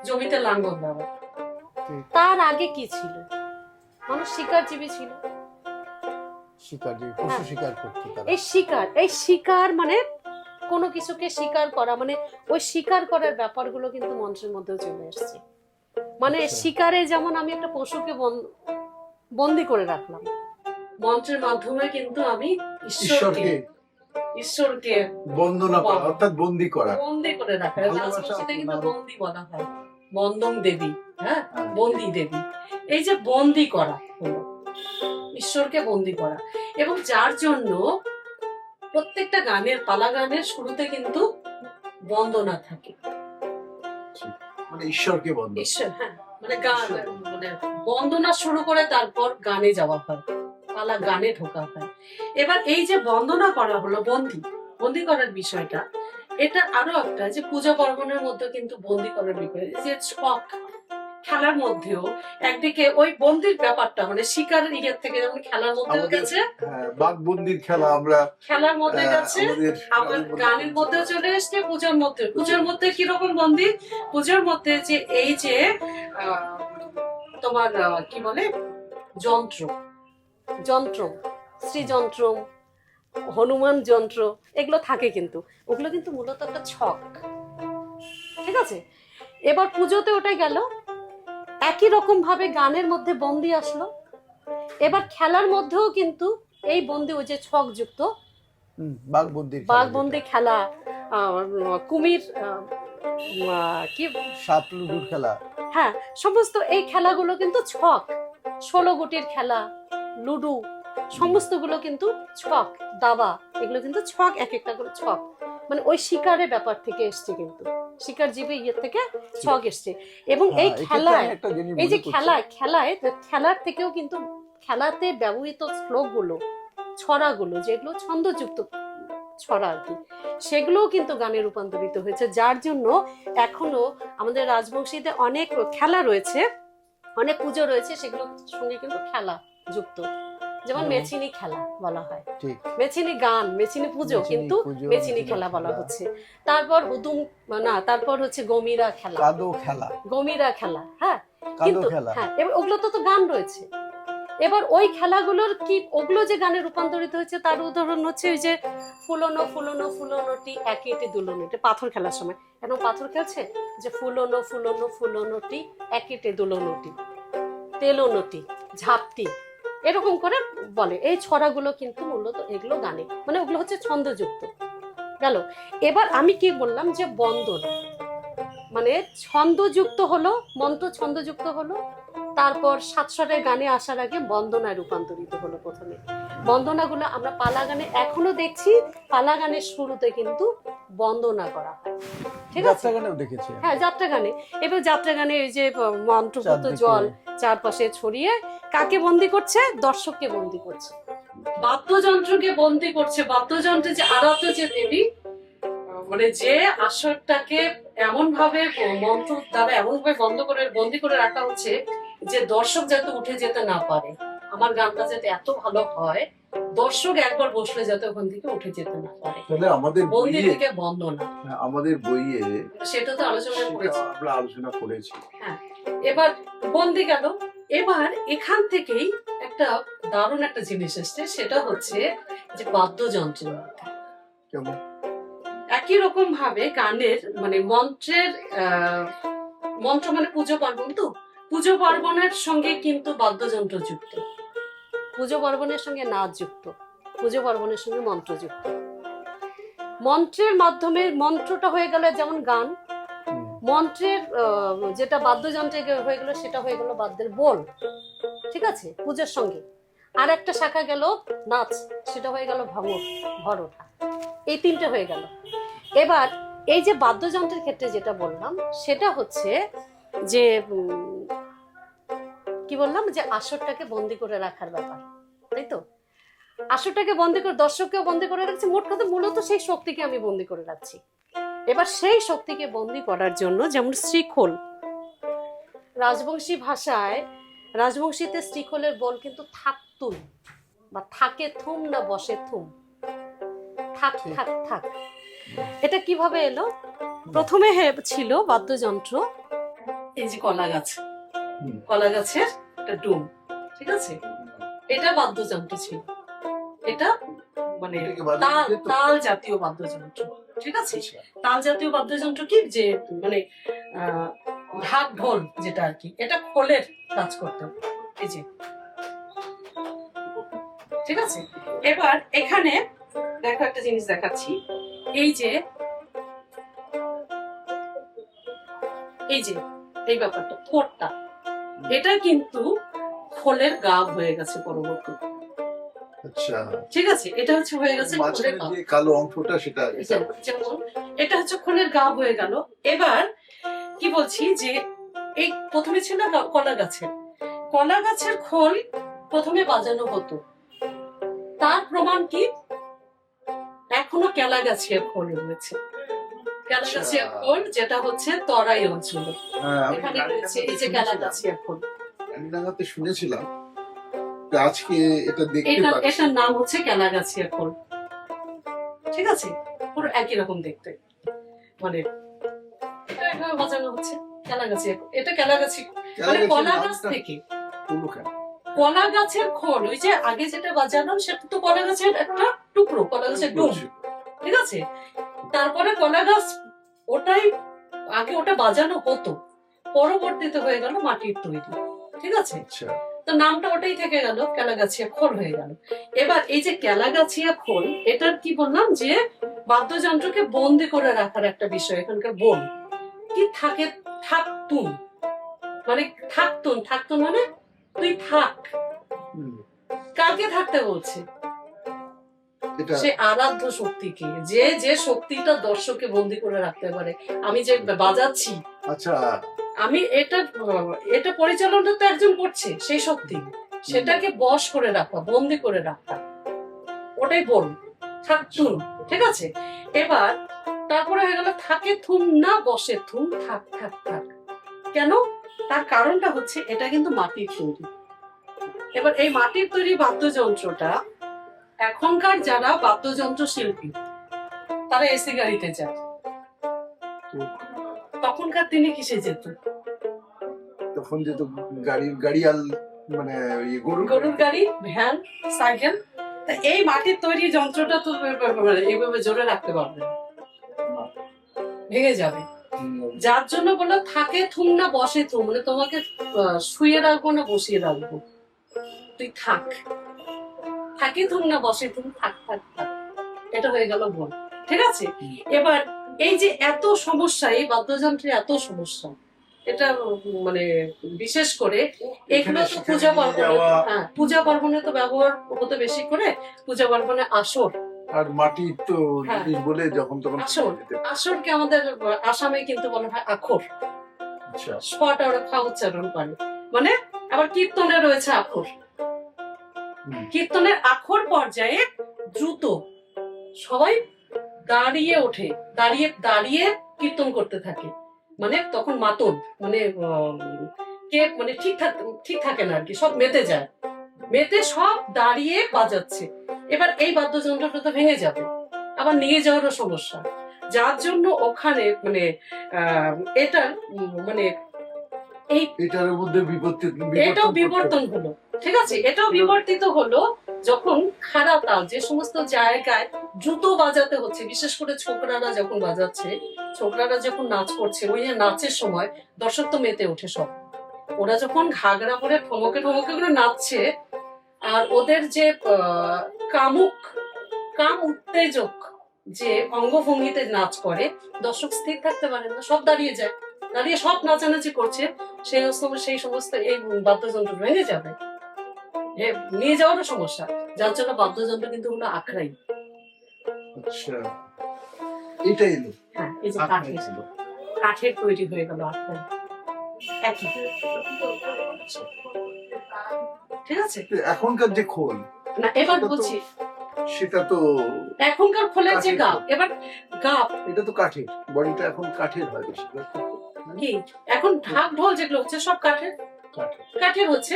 জমিতে লাঙ্গল দেওয়া। তার আগে কি ছিল? মানুষ শিকারজীবী ছিল, শিকারজীবী, পশু শিকার করতো তারা। এই শিকার মানে কোনো কিছুকে শিকার করা, মানে ওই শিকার করার ব্যাপারগুলো কিন্তু মন্ত্রের মধ্যেও চলে এসেছে। মানে শিকারে যেমন আমি একটা পশুকে বন্দি করে রাখলাম, মন্ত্রের মাধ্যমে কিন্তু আমি ঈশ্বরকে বন্দনা করা, অর্থাৎ বন্দি করা, বন্দি করে রাখা। রাজবংশীতে কিন্তু বন্দি বলা হয়, বন্দং দেবী, হ্যাঁ, বন্দি দেবী। এই যে বন্দি করা হলো, ঈশ্বরকে বন্দি করা, এবং যার জন্য প্রত্যেকটা গানের, পালা গানের শুরুতে কিন্তু বন্দনা থাকে, মানে ঈশ্বরকে বন্দনা, ঈশ্বর, হ্যাঁ, মানে গান, মানে বন্দনা শুরু করে তারপর গানে যাওয়া হয়, পালা গানে ঢোকা হয়। এবার এই যে বন্দনা করা হলো, বন্দি করার বিষয়টা, এটা আরো একটা যে পূজা পার্বণের মধ্যে কিন্তু বন্দি করার বিষয়, যে ছক খেলার মধ্যেও একদিকে ওই বন্দির ব্যাপারটা, মানে শিকারের ইয়ের থেকে যেমন খেলার মধ্যেও গেছে, বাঘবন্দির খেলা আমরা খেলার মধ্যে গেছে, আবার গানের মধ্যেও চলে এসছে, পূজার মধ্যে কিরকম বন্দি, পূজার মধ্যে যে এই যে তোমার কি বলে যন্ত্র, শ্রীযন্ত্র, হনুমান যন্ত্র, এগুলো থাকে, কিন্তু ওগুলো কিন্তু মূলত একটা ছক, ঠিক আছে। এবার পুজোতে ওটাই গেল, একই রকম ভাবে গানের মধ্যে বন্দি আসলো। এবার খেলার মধ্যেও কিন্তু এই বন্দি, ওই যে ছক যুক্ত বাঘবন্দি খেলা, কুমির, কি সাপ লুডুর খেলা, হ্যাঁ, সমস্ত এই খেলাগুলো কিন্তু ছক, 16 গুটির খেলা, লুডু, সমস্তগুলো কিন্তু ছক, দাবা, এগুলো কিন্তু ছক, এক একটা করে ছক, মানে ওই শিকারের ব্যাপার থেকে এসছে, কিন্তু শিকার জীবী ইয়ে থেকে ছক এসছে। এবং এই খেলায়, এই যে খেলার থেকেও কিন্তু খেলাতে ব্যবহৃত শ্লোকগুলো, ছড়াগুলো, যেগুলো ছন্দযুক্ত ছড়া আর কি, সেগুলোও কিন্তু গানে রূপান্তরিত হয়েছে। যার জন্য এখনো আমাদের রাজবংশীতে অনেক খেলা রয়েছে, অনেক পুজো রয়েছে, সেগুলোর সঙ্গে কিন্তু খেলা যুক্ত, যেমন মেচিনি খেলা বলা হয়, মেচিনি গান, মেচিনি পুজো, কিন্তু মেচিনি খেলা বলা হচ্ছে। তারপর তারপর হচ্ছে গমিরা খেলা, গমিরা খেলা, হ্যাঁ, কিন্তু হ্যাঁ, এবার ওগুলো তো গান রয়েছে। এবার ওই খেলাগুলোর কি, ওগুলো যে গানে রূপান্তরিত হয়েছে তার উদাহরণ হচ্ছে ওই যে ফুলনো ফুলনো ফুলনোটি একেটে দুলনোটি, পাথর খেলার সময় এখন পাথর খেলছে, যে ফুলনো ফুলনো ফুলনোটি একেটে দুলনোটি, তেলনোটি, ঝাপটি, এরকম করে বলে। এই ছড়াগুলো কিন্তু মূলত এগুলো গানে, মানে ওগুলো হচ্ছে ছন্দযুক্ত গেল। এবার আমি কি বললাম যে মানে ছন্দযুক্ত হলো, মন্ত্র ছন্দযুক্ত হলো, তারপর সাতস্বরের গানে আসার আগে বন্দনায় রূপান্তরিত হলো। প্রথমে বন্দনাগুলো আমরা পালা গানে এখনো দেখছি, পালা গানের শুরুতে কিন্তু বন্দনা করা হয়, ঠিক আছে? যাত্রা গানেও দেখেছি। হ্যাঁ, যাত্রা গানে। এবার যাত্রা গানে এই যে মন্ত্রপুত জল চারপাশে ছড়িয়ে কাকে বন্দি করছে? দর্শককে বন্দি করছে, বাদ্যযন্ত্রকে বন্দি করছে। বাদ্যযন্ত্রে যে আরাধ্য যে দেবী, মানে যে আসরটাকে এমন ভাবে মন্ত্র দ্বারা এমন ভাবে বন্দি করে রাখা হচ্ছে যে দর্শক যাতে উঠে যেতে না পারে। আমার গানটা যাতে এত ভালো হয়, দর্শক একবার বসলে যাতে ওখান থেকে উঠে যেতে না পারে। তাহলে আমাদের বন্দি বইয়ে, থেকে বন্দনা, আমাদের বইয়ে সেটা তো আলোচনা করেছি। আমরা আলোচনা করেছি। এবার বন্দি গেল। এবার এখান থেকেই একটা দারুণ একটা জিনিস এসছে, সেটা হচ্ছে যে বাদ্যযন্ত্রের মধ্যে কেমন একই রকম ভাবে গানের মানে মন্ত্রের মন্ত্র মানে পুজো পার্বণ, তো পুজো পার্বণের সঙ্গে কিন্তু বাদ্যযন্ত্র যুক্ত। পুজো পার্বণের সঙ্গে নাচ যুক্ত, পুজো পার্বণের সঙ্গে মন্ত্র যুক্ত। মন্ত্রের মাধ্যমে মন্ত্রটা হয়ে গেল যেমন গান, মন্ত্রের যেটা বাদ্যযন্ত্রে হয়ে গেল সেটা হয়ে গেল বাদ্যের বোল, ঠিক আছে, পূজার সঙ্গে। আর একটা শাখা গেল নাচ, সেটা হয়ে গেল ভর ওঠা। এই তিনটে হয়ে গেল। এবার এই যে বাদ্যযন্ত্রের ক্ষেত্রে যেটা বললাম সেটা হচ্ছে যে কি বললাম, যে আসরটাকে বন্দি করে রাখার ব্যাপার, তাই তো? আসরটাকে বন্দি করে, দর্শককেও বন্দি করে রাখছি। মোট কথা মূলত সেই শক্তিকে আমি বন্দি করে রাখছি। এবার সেই শক্তিকে বন্দি করার জন্য যেমন শ্রীখোল, রাজবংশী ভাষায়, রাজবংশীতে শ্রীখোলের বল কিন্তু থাকতুম বা থাকে থুম না বসে থুম, থাক থাক থাক। এটা কিভাবে এলো? প্রথমে ছিল বাদ্যযন্ত্র, এই যে কলা গাছ, কলা গাছের একটা ডুম, ঠিক আছে, এটা বাদ্যযন্ত্র ছিল। এটা মানে তাল জাতীয় বাদ্যযন্ত্র, ঠিক আছে। তাল জাতীয় বাদ্যযন্ত্র কি, যে মানে ঢাক ঢোল যেটা আর কি, এটা খোলের কাজ করতাম, এই যে, ঠিক আছে। এবার এখানে দেখো একটা জিনিস দেখাচ্ছি, এই যে এই ব্যাপারটা ঠোঁটটা, এটা কিন্তু খোলের গা হয়ে গেছে পরবর্তী, আচ্ছা, ঠিক আছে। এটা হচ্ছে হয়ে গেছে খোলের গা, যে কালো অংশটা সেটা যেমন এটা হচ্ছে খোলের গা হয়ে গেল। এবার কি বলছি, যে এই প্রথমে ছিল কলা গাছের খোল প্রথমে বাজানো হতো। তার প্রমাণ কি, এখনো কেলা গাছের খোল রয়েছে। কেলা গাছের খোল যেটা হচ্ছে তরাই অঞ্চল, এখানে রয়েছে এই যে কেলা গাছের খোল। রানীডাঙ্গাতে শুনেছিলাম, আজকে এটা দেখতে পাচ্ছি। এটার নাম হচ্ছে কেলা গাছের খোল, ঠিক আছে। পুরো একই রকম দেখতে, মানে এটা এভাবে বাজানো হচ্ছে কেলা গাছে। এটা কেলা গাছি, মানে কলা গাছ থেকে কলা গাছের খোল, ওই যে আগে যেটা বাজালাম সেটা তো কলা গাছের একটা টুকরো, কলা গাছের ডুম, ঠিক আছে। তারপরে কলা গাছ, ওটাই আগে ওটা বাজানো হতো, পরবর্তীতে হয়ে গেল মাটির তৈরি, ঠিক আছে। তো নামটা ওটাই থেকে গেল, কেলাগাছিয়া খোল হয়ে গেল। এবার এই যে কেলাগাছিয়া খোল, এটার কি বললাম, যে বাদ্যযন্ত্রকে বন্দি করে রাখার একটা বিষয়। এখানকার বোল কি থাকে, থাকতুন মানে থাকতুন মানে তুই থাক। কাকে থাকতে বলছে? সে আরাধ্য শক্তিকে, যে শক্তিটা দর্শককে বন্দি করে রাখতে পারে। আমি যে বাজাচ্ছি, আচ্ছা, আমি এটা পরিচালনা তো একজন করছে, সেই শক্তি, সেটাকে বশ করে রাখা, বন্দি করে রাখা, ওটাই বল থাকতুন, ঠিক আছে। এবার তারপরে হয়ে গেল থাকে থুম না বসে থুম, থাক থাক থাক। কেন? তার কারণটা হচ্ছে এটা কিন্তু মাটির তৈরি। এবার এই মাটির তৈরি বাদ্যযন্ত্রটা এখনকার যারা বাদ্যযন্ত্র শিল্পী তারা এসি গাড়িতে যায়, তখনকার দিনে কিসে যেত? তখন যেত গাড়িয়াল, মানে গরুর গাড়ি, ভ্যান, সাইকেল। তা এই মাটির তৈরি যন্ত্রটা তো এইভাবে জোরে রাখতে পারবে না, ভেঙে যাবে। যার জন্য বলো থাকে থুম না বসে থুম, মানে তোমাকে শুয়ে রাখবো না বসিয়ে রাখবো, তুই থাক। থাকে থুম না বসে থুম, থাক থাক থাক, এটা হয়ে গেল বল, ঠিক আছে। এবার এই যে এত সমস্যা, এই বাদ্যযন্ত্রে এত সমস্যা, এটা মানে বিশেষ করে এগুলো তো সেখানে পূজা নিয়ে পার্বণে, যাওয়া, হ্যাঁ পূজা পার্বণে তো ব্যবহার হতে বেশি করে, পূজা পার্বণে আসর, আর মাটি তো হ্যাঁ। জিনিস বলে যখন তখন আসর, আসরকে আমাদের আসামে কিন্তু বলা হয় আখর, আচ্ছা স্পট ওরা খা উচ্চারণ করে, মানে আবার কীর্তনে রয়েছে আখর। হুম। কীর্তনের আখর পর্যায়ে দ্রুত সবাই দাঁড়িয়ে ওঠে, দাঁড়িয়ে দাঁড়িয়ে কীর্তন করতে থাকে, মানে তখন মাতন মানে কে মানে ঠিক থাকে না আর কি, সব মেতে যায়, মেতে সব দাঁড়িয়ে বাজাচ্ছে। এবার এই বাদ্যযন্ত্রটা তো ভেঙে যাবে, আবার নিয়ে যাওয়ারও সমস্যা, যার জন্য ওখানে মানে এটা মানে এই এটার মধ্যে এটাও বিবর্তন হলো, ঠিক আছে, এটাও বিবর্তিত হলো যখন খাড়া তাল যে সমস্ত জায়গায় দ্রুত বাজাতে হচ্ছে, বিশেষ করে ছোকরারা যখন বাজাচ্ছে, ছোকরারা যখন নাচ করছে, ওই যে নাচের সময় দর্শক তো মেতে ওঠে সব, ওরা যখন ঘাগরা পরে ঠমকে ঠমকে করে নাচছে, আর ওদের যে কাম উত্তেজক যে অঙ্গভঙ্গিতে নাচ করে, দর্শক স্থির থাকতে পারে না, সব দাঁড়িয়ে যায়, দাঁড়িয়ে সব নাচানাচি করছে, সেই সমস্ত এই বাদ্যযন্ত্র ভেঙে যাবে, নিয়ে যাওয়ারও সমস্যা, যার জন্য বাদ্যযন্ত্র কিন্তু হলো আখড়াই। আচ্ছা এটা এলো হ্যাঁ, এই যে আখড়াই ছিল। কাঠের তৈরি হয়ে গেল আখড়াই, একই, ঠিক আছে। এখনকার যে খোল না এবার সেটা তো- বলছি, সেটা তো এখনকার খোলের যে কাঠের গাপ, এবার গাপ এটা তো কাঠের, বডিটা এখন কাঠের হয় বেশি কি, এখন ঢাক ঢোল যেগুলো হচ্ছে সব কাঠের, কাঠের। কাঠের হচ্ছে,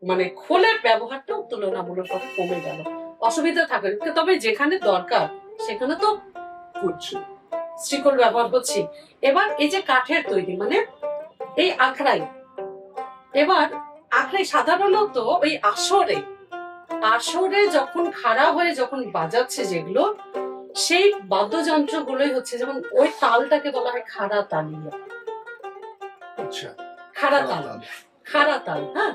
মানে খোলের ব্যবহারটাও তুলনামূলকভাবে কমে গেল, অসুবিধা থাকে, তবে যেখানে দরকার সেখানে তো করছে শ্রীকোল ব্যবহার হচ্ছে। এবার এই যে কাঠের তৈরি মানে এই আখড়াই, এবার আখড়াই সাধারণত ওই আসরে যখন খাড়া হয়ে যখন বাজাচ্ছে যেগুলো, সেই বাদ্যযন্ত্রগুলোই হচ্ছে, যেমন ওই তালটাকে বলা হয় খাড়া তালিয়া, আচ্ছা খাড়া তাল, খাড়া তাল, হ্যাঁ।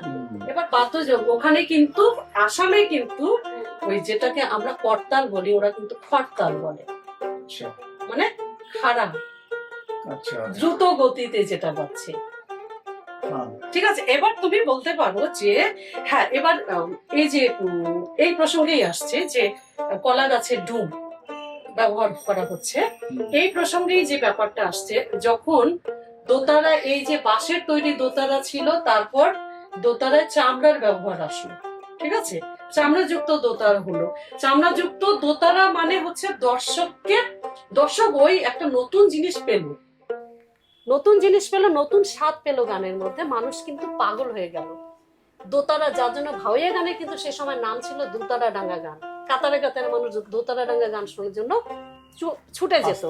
এবার বাদ্যযন্ত্র ওখানে কিন্তু আসামে কিন্তু ওই যেটাকে আমরা করতাল বলি, ওরা কিন্তু খড়তাল বলে, আচ্ছা মানে খাড়া আচ্ছা দ্রুত গতিতে যেটা বাজছে, হ্যাঁ। ঠিক আছে। এবার তুমি বলতে পারো যে হ্যাঁ, এবার এই যে এই প্রসঙ্গেই আসছে যে কলা গাছের ডুব ব্যবহার করা হচ্ছে, এই প্রসঙ্গেই যে ব্যাপারটা আসছে, যখন দোতারা, এই যে বাঁশের তৈরি দোতারা ছিল, তারপর দোতারায় চামড়ার ব্যবহার আসলো, ঠিক আছে, চামড়াযুক্ত দোতারা হলো, চামড়াযুক্ত দোতারা মানে হচ্ছে দর্শক ওই একটা নতুন জিনিস পেল, নতুন জিনিস পেল, নতুন স্বাদ পেল গানের মধ্যে, মানুষ কিন্তু পাগল হয়ে গেল দোতারা, যার জন্য ভাওয়াইয়া গানের কিন্তু সে সময় নাম ছিল দোতারা ডাঙ্গা গান, কাতারে কাতারে মানুষ দোতারা ডাঙ্গা গান শোনার জন্য ছুটে যেত।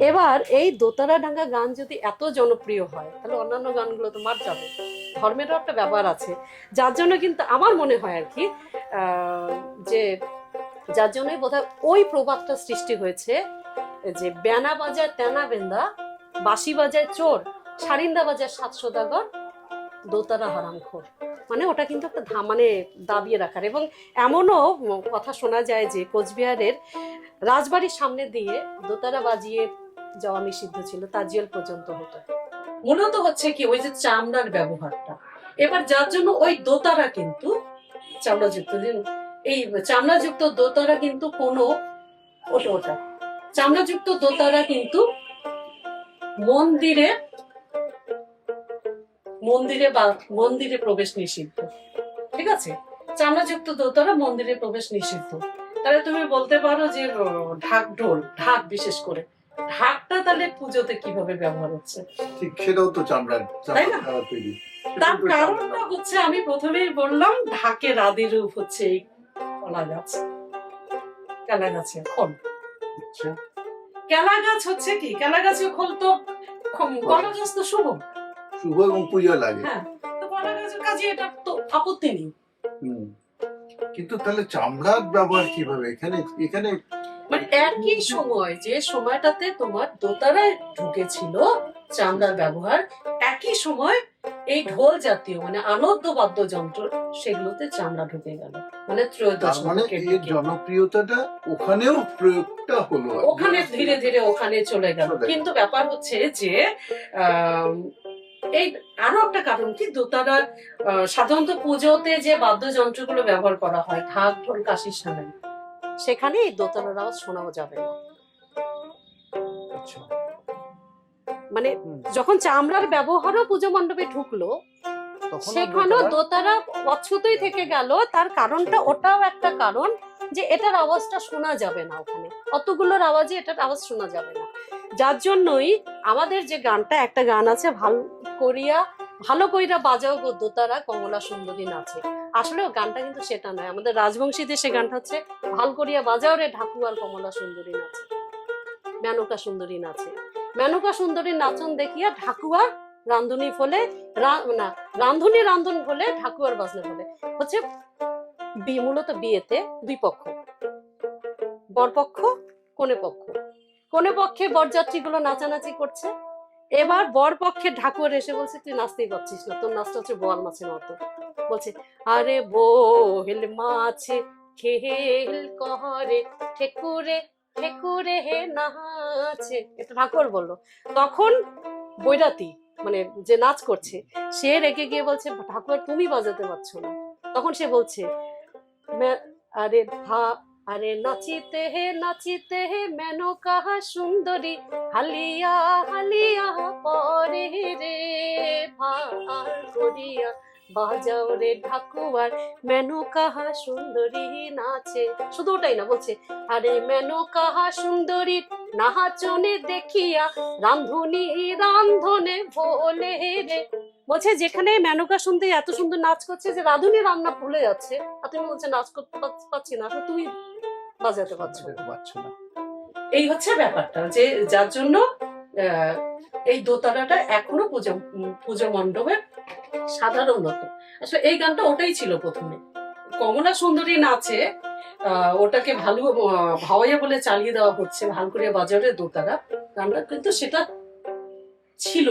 এবার এই দোতারা ডাঙ্গা গান যদি এত জনপ্রিয় হয়, তাহলে অন্যান্য গানগুলো তো মার যাবে, ধর্মেরও একটা ব্যাপার আছে, যার জন্য কিন্তু আমার মনে হয় আর কি যে যার জন্যই বোধহয় ওই প্রবাদটা সৃষ্টি হয়েছে যে ব্যানা বাজায় তেনা বেন্দা, বাঁশি বাজায় চোর, সারিন্দা বাজায় 7 সদাগর, দোতারা হারামখোর, মানে ওটা কিন্তু একটা মানে দাবিয়ে রাখার। এবং এমনও কথা শোনা যায় যে কোচবিহারের রাজবাড়ির সামনে দিয়ে দোতারা বাজিয়ে যাওয়া নিষিদ্ধ ছিল, তাজিয়াল পর্যন্ত হতো। মূলত হচ্ছে কি ওই যে চামড়ার ব্যবহারটা, এবার যার জন্য ওই দোতারা কিন্তু চামড়াযুক্ত, এই চামড়াযুক্ত দোতারা কিন্তু কোনো ওটা চামড়াযুক্ত দোতারা কিন্তু মন্দিরে প্রবেশ নিষিদ্ধ, ঠিক আছে, চামড়াযুক্ত দোতারা মন্দিরে প্রবেশ নিষিদ্ধ। তাহলে তুমি বলতে পারো যে ঢাক বিশেষ করে ঢাকটা তাহলে পুজোতে কিভাবে ব্যবহার হচ্ছে, ঠিক সেটাও তো চামড়ার তাই না? তৈরি। তার কারণটা হচ্ছে আমি প্রথমেই বললাম, ঢাকের আদি রূপ হচ্ছে এই কলা গাছ, কেলা গাছের খোল। আচ্ছা কেলা গাছ হচ্ছে কি, কেলা গাছের খোল তো, কলা গাছ তো শুভ, শুভ এবং পূজা লাগে। হ্যাঁ, তো কলা গাছের কাজে এটা তো আপত্তি নেই। কিন্তু তাহলে চামড়ার ব্যবহার কিভাবে এখানে এখানে মানে একই সময় যে সময়টাতে তোমার দোতারায় ঢুকেছিল চামড়ার ব্যবহার, একই সময় এই ঢোল জাতীয় মানে আনন্দ বাদ্যযন্ত্র সেগুলোতে চামড়া ঢুকে গেল, মানে ত্রয়োদশ তার মানে শতকের এর দিকে। জনপ্রিয়তাটা ওখানেও প্রয়োগটা হলো আর কি। ওখানে ধীরে ধীরে ওখানে চলে গেল। চলে গেল। কিন্তু ব্যাপার হচ্ছে যে এই আরো একটা কারণ কি, দোতারা সাধারণত পুজোতে যে বাদ্যযন্ত্রগুলো ব্যবহার করা হয়, ঢাক, ঢোল, কাশির সানাই, সেখানে এই দোতলার আওয়াজ শোনাও যাবে না। আচ্ছা। মানে হুম। যখন চামড়ার ব্যবহারও পুজো মণ্ডপে ঢুকলো, তখন আর সেখানেও দোতারা- দোতারা অচ্ছুতই থেকে গেল। তার কারণটা ওটাও একটা কারণ যে এটার আওয়াজটা শোনা যাবে না, ওখানে অতগুলোর আওয়াজে এটার আওয়াজ শোনা যাবে না। যার জন্যই আমাদের যে গানটা, একটা গান আছে, ভালো কইরা বাজাও গো দোতারা কমলা সুন্দরী নাচে। আসলে ও গানটা কিন্তু সেটা নয়, আমাদের রাজবংশীদের সে গানটা হচ্ছে ভাল করিয়া বাজাও রে ঢাকুয়ার কমলা সুন্দরী নাচে, মেনকা সুন্দরী নাচে। মেনকা সুন্দরীর নাচন দেখিয়া ঢাকুয়া রান্ধুনি ফলে রান্ধুনি রান্ধন ফলে ঢাকুয়ার বাজনা ফলে। হচ্ছে মূলত বিয়েতে দুই পক্ষ, বরপক্ষ কনে পক্ষ, কনে পক্ষে বরযাত্রীগুলো নাচানাচি করছে। এবার বর পক্ষের ঢাকুয়ার এসে বলছে তুই নাচতেই পারছিস না, তোর নাচটা হচ্ছে বোয়াল মাছের মতো। বলছে আরে বোহেল মাছে খেল কহরে ঠেকুরে ঠেকুরে হে নাচে, এটা ঠাকুর বললো। তখন বৈরাতি মানে যে নাচ করছে সে রেগে গিয়ে বলছে ঠাকুর তুমি বাজাতে পারছো না। তখন সে বলছে আরে আরে নাচিতে হে মেনো কাহা সুন্দরী হালিয়া হালিয়া পরে রে ভার করিয়া বাজাও রে ঢাকুয়ার মেনো কাহা সুন্দরী নাচে। শুধু ওটাই না, বলছে আরে মেনো কাহা সুন্দরী নাচনে দেখিয়া রান্ধুনি রান্ধনে ভোলে রে। বলছে যেখানে মেনকা সুন্দরী এত সুন্দর নাচ করছে যে রাঁধুনি রান্না ভুলে যাচ্ছে, আর তুমি বলছে নাচ করতে পারছি না, তুমি বাজাতে পারছো না। বাজাতে পারছো না। এই হচ্ছে ব্যাপারটা, যে যার জন্য এই দোতারাটা এখনো পুজো মণ্ডপে সাধারণত। আসলে এই গানটা ওটাই ছিল প্রথমে, কমলা সুন্দরী নাচে ওটাকে ভাওয়াইয়া বলে চালিয়ে দেওয়া হচ্ছে, ভাল করে বাজারে দোতারা গানটা, কিন্তু সেটা ছিল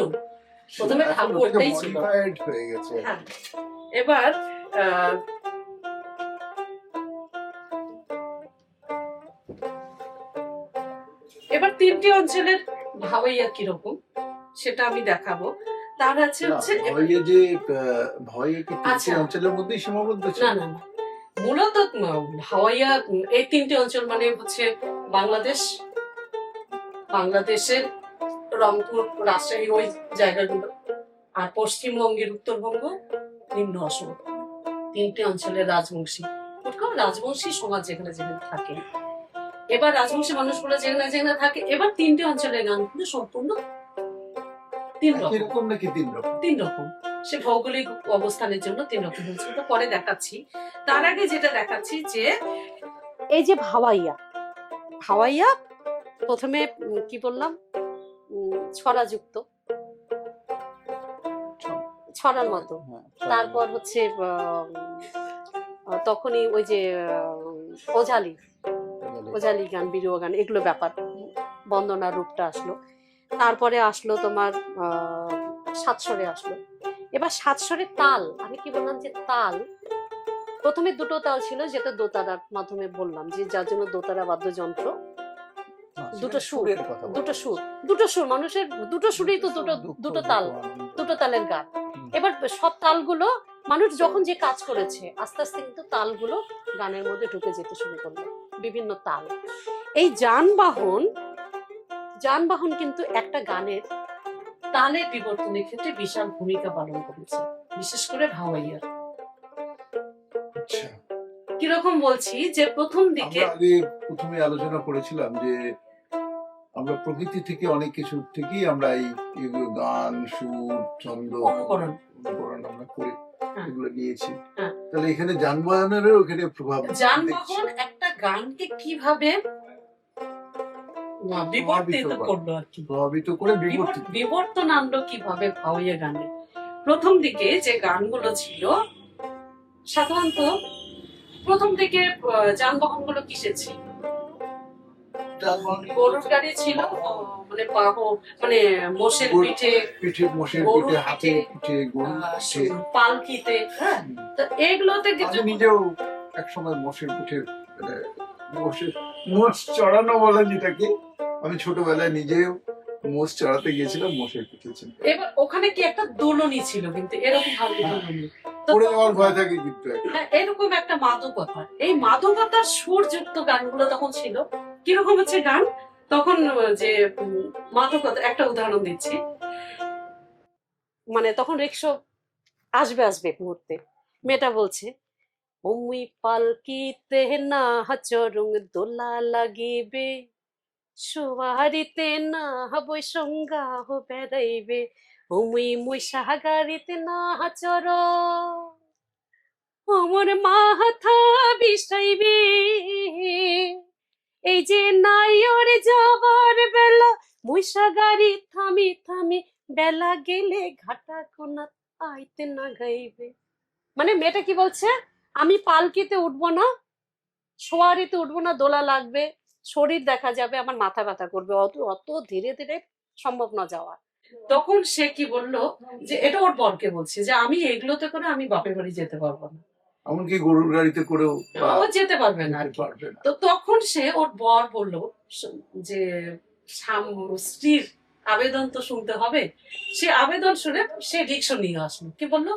প্রথমে এখন ঠাকুর ওটাকে ওটাই ছিল। modified হয়ে গেছে। হ্যাঁ, এবার এবার তিনটি অঞ্চলের ভাওয়াইয়া কিরকম সেটা আমি দেখাবো। তার আছে না, হচ্ছে ভয়ে যে ভয়ে কি তিনটে আচ্ছা। অঞ্চলের মধ্যেই সীমাবদ্ধ ছিল? না না না, মূলত ভাওয়াইয়া এই তিনটি অঞ্চল মানে হচ্ছে বাংলাদেশের রংপুর, রাজশাহী, ওই জায়গাগুলো, আর পশ্চিমবঙ্গের উত্তরবঙ্গ, নিম্ন অসম, তিনটি অঞ্চলের রাজবংশী সমাজ যেখানে যেখানে থাকে। এবার রাজবংশী মানুষগুলো যেখানে যেখানে থাকে, এবার তিনটি অঞ্চলের গানগুলো সম্পূর্ণ তিন রকম। এরকম নাকি তিন রকম? তিন রকম, সে ভৌগোলিক অবস্থানের জন্য তিন রকম হচ্ছে, তো পরে দেখাচ্ছি। তার আগে যেটা দেখাচ্ছি যে এই যে ভাওয়াইয়া প্রথমে কি বললাম, ছড়াযুক্ত, ছড়ার মতো। হ্যাঁ, তারপর হচ্ছে তখনই ওই যে ওঝালি গান, বিরুয়া গান, এগুলো ব্যাপার, বন্দনার রূপটা আসলো। তারপরে আসলো তোমার সাতস্বরে আসলো। এবার সাতস্বরের তাল, আমি কি বললাম যে তাল, প্রথমে দুটো তাল ছিল যেটা দোতারার মাধ্যমে বললাম, যে যার জন্য দোতারা বাদ্যযন্ত্র, দুটো সুর, দুটো সুর মানুষের দুটো সুরেই তো দুটো তালের গান। এবার সব তালগুলো মানুষ যখন যে কাজ করেছে আস্তে আস্তে কিন্তু তালগুলো গানের মধ্যে ঢুকে যেতে শুরু করলো, বিভিন্ন তাল। এই যানবাহন কিন্তু একটা গানের তালের বিবর্তনের ক্ষেত্রে বিশাল ভূমিকা পালন করেছে, বিশেষ করে ভাওয়াইয়ার। আচ্ছা, কিরকম বলছি যে প্রথম দিকে আমরা আগে প্রথমে আলোচনা করেছিলাম যে আমরা প্রকৃতি থেকে অনেক কিছু থেকেই আমরা এই গান, সুর, ছন্দ, অনুকরণ আমরা করে হ্যাঁ। এগুলো নিয়েছি। হ্যাঁ। তাহলে এখানে যানবাহনেরও এখানে প্রভাব যানবাহন একটা গানকে কিভাবে বিবর্তিত প্রভাবিত করে। করলো আর কি, প্রভাবিত করে বিবর্তিত। বিবর্তন আনলো কিভাবে ভাওয়াইয়া গানে। প্রথম দিকে যে গানগুলো ছিল, সাধারণত প্রথম দিকে যানবাহন গুলো কিসে ছিল? যানবাহন গরুর গাড়ি ছিল, মানে মানে মোষের পিঠে, পিঠে, মোষের গরুর পিঠে, হাতির পিঠে, পিঠে, গরুর পিঠে। পালকিতে, হ্যাঁ। তো এগুলোতে আমি কিন্তু নিজেও একসময় মোষের পিঠে, মানে মোষ চড়ানো বলে যেটাকে, আমি ছোটবেলায় নিজেও মোষ চড়াতে গিয়েছিলাম, মোষের পিঠে ছিল। এবার ওখানে কি একটা দোলনি ছিল, কিন্তু এরকম ভাবে দোলনি, তো পড়ে যাওয়ার ভয় থাকে কিন্তু একটা। হ্যাঁ, এরকম একটা মাদকতা, এই মাদকতার সুরযুক্ত গানগুলো তখন ছিল। কিরকম হচ্ছে গান তখন, যে মাদকতা, একটা উদাহরণ দিচ্ছি, মানে তখন রিক্সা আসবে আসবে মুহূর্তে, মেয়েটা বলছে, অমুই পালকিতে না চরং দোলা লাগিবে, সুয়ারিতে না বই সঙ্গাহ বেড়াইবে, অমুই মুই সাহাগারিতে না চর, আমার মাথা বিষাইবে, এই যে নাইয়র যাবার বেলা, মুইসা গাড়ি থামি থামি, বেলা গেলে ঘাটা কোনা আইতে না গাইবে। মানে মেয়েটা কি বলছে, আমি পালকিতে উঠবো না, সোয়ারিতে উঠবো না, দোলা লাগবে, শরীর দেখা যাবে, আমার মাথা ব্যথা করবে, অত অত ধীরে ধীরে সম্ভব না যাওয়া। তখন সে কি বললো, যে এটা ওর বরকে বলছে, যে আমি এগুলোতে করে আমি বাপের বাড়ি যেতে পারবো না, এমনকি গরুর গাড়িতে করেও ও যেতে পারবে না আর যেতে কি। পারবে না। তো তখন সে, ওর বর বলল, যে স্ত্রীর আবেদন তো শুনতে হবে, সে আবেদন শুনে সে রিক্সা নিয়ে আসলো। কি বললো,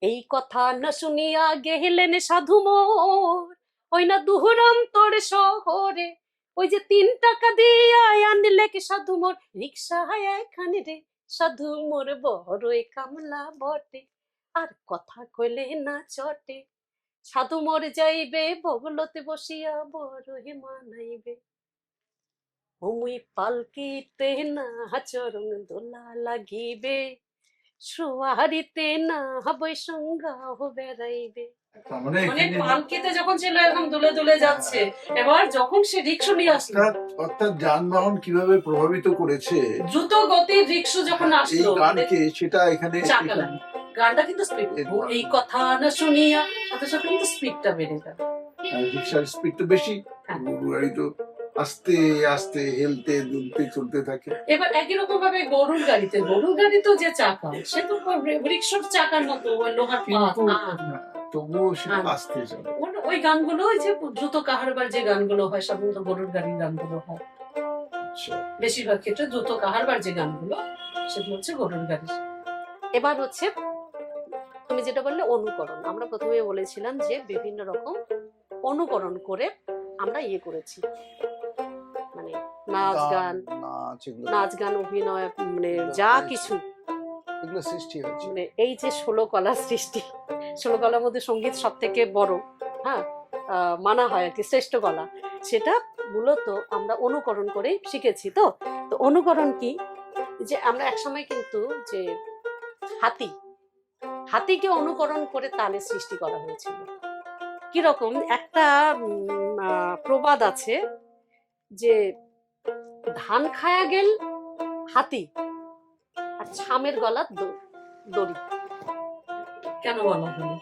এই কথা না শুনিয়া গেলেন সাধু মোর, ওই না দুহুরন্তর শহরে, ওই যে 3 টাকা দিয়া আনলে কি সাধু মোর, রিক্সা এখানে রে, সাধু মোর বড়ই কামলা বটে, আর কথা কইলে না চটে, সাধু মোর যাইবে বগলতে বসিয়া বড় মানাইবে, অমুই পালকিতে না চরণ দোলা লাগিবে, সুয়ারিতে না বই সঙ্গাহ বেড়াইবে। তার মানে মানে এখানে পালকিতে যখন ছিল এরকম দুলে দুলে যাচ্ছে, এবার যখন সে রিক্সা নিয়ে আসলো, অর্থাৎ যানবাহন কিভাবে প্রভাবিত করেছে দ্রুত গতির রিক্সা যখন এই আসলো, গানকে, সেটা এখানে চাকা লাগে। গানটা কিন্তু স্পিড, এই কথা না শুনিয়া সাথে সাথে কিন্তু স্পিডটা বেড়ে যায়। রিক্সার স্পিড তো বেশি, হ্যাঁ। গরুর গাড়ি তো আস্তে আস্তে হেলতে দুলতে চলতে থাকে। এবার একই রকম ভাবে গরুর গাড়ি তো যে চাকা, সে তো রিক্সার চাকার মতো, ওই লোহার কিন্তু পাত, তবুও সেটা আন। আস্তে চলে। ওই গানগুলো, ওই যে দ্রুত কাহারবার যে গানগুলো হয়, সাধারণত গরুর গাড়ির গানগুলো হয়, আচ্ছা, বেশিরভাগ ক্ষেত্রে দ্রুত কাহারবার যে গানগুলো, সেগুলো হচ্ছে গরুর গাড়ি। এবার হচ্ছে তুমি যেটা বললে অনুকরণ, আমরা প্রথমে বলেছিলাম যে বিভিন্ন রকম অনুকরণ করে আমরা ইয়ে করেছি, মানে নাচ গান অভিনয়, মানে যা কিছু, এগুলো সৃষ্টি হয়েছে। মানে এই যে 16 কলা সৃষ্টি, 16 কলার মধ্যে সঙ্গীত সব থেকে বড়, হ্যাঁ, মানা হয় আর কি শ্রেষ্ঠ কলা, সেটা মূলত আমরা অনুকরণ করেই শিখেছি। তো অনুকরণ কি, যে আমরা একসময় কিন্তু যে হাতিকে অনুকরণ করে তালের সৃষ্টি করা হয়েছিল। কিরকম একটা প্রবাদ আছে, যে ধান খায়া গেল হাতি, আর ছামের গলা দড়ি। কেন বলা হলো?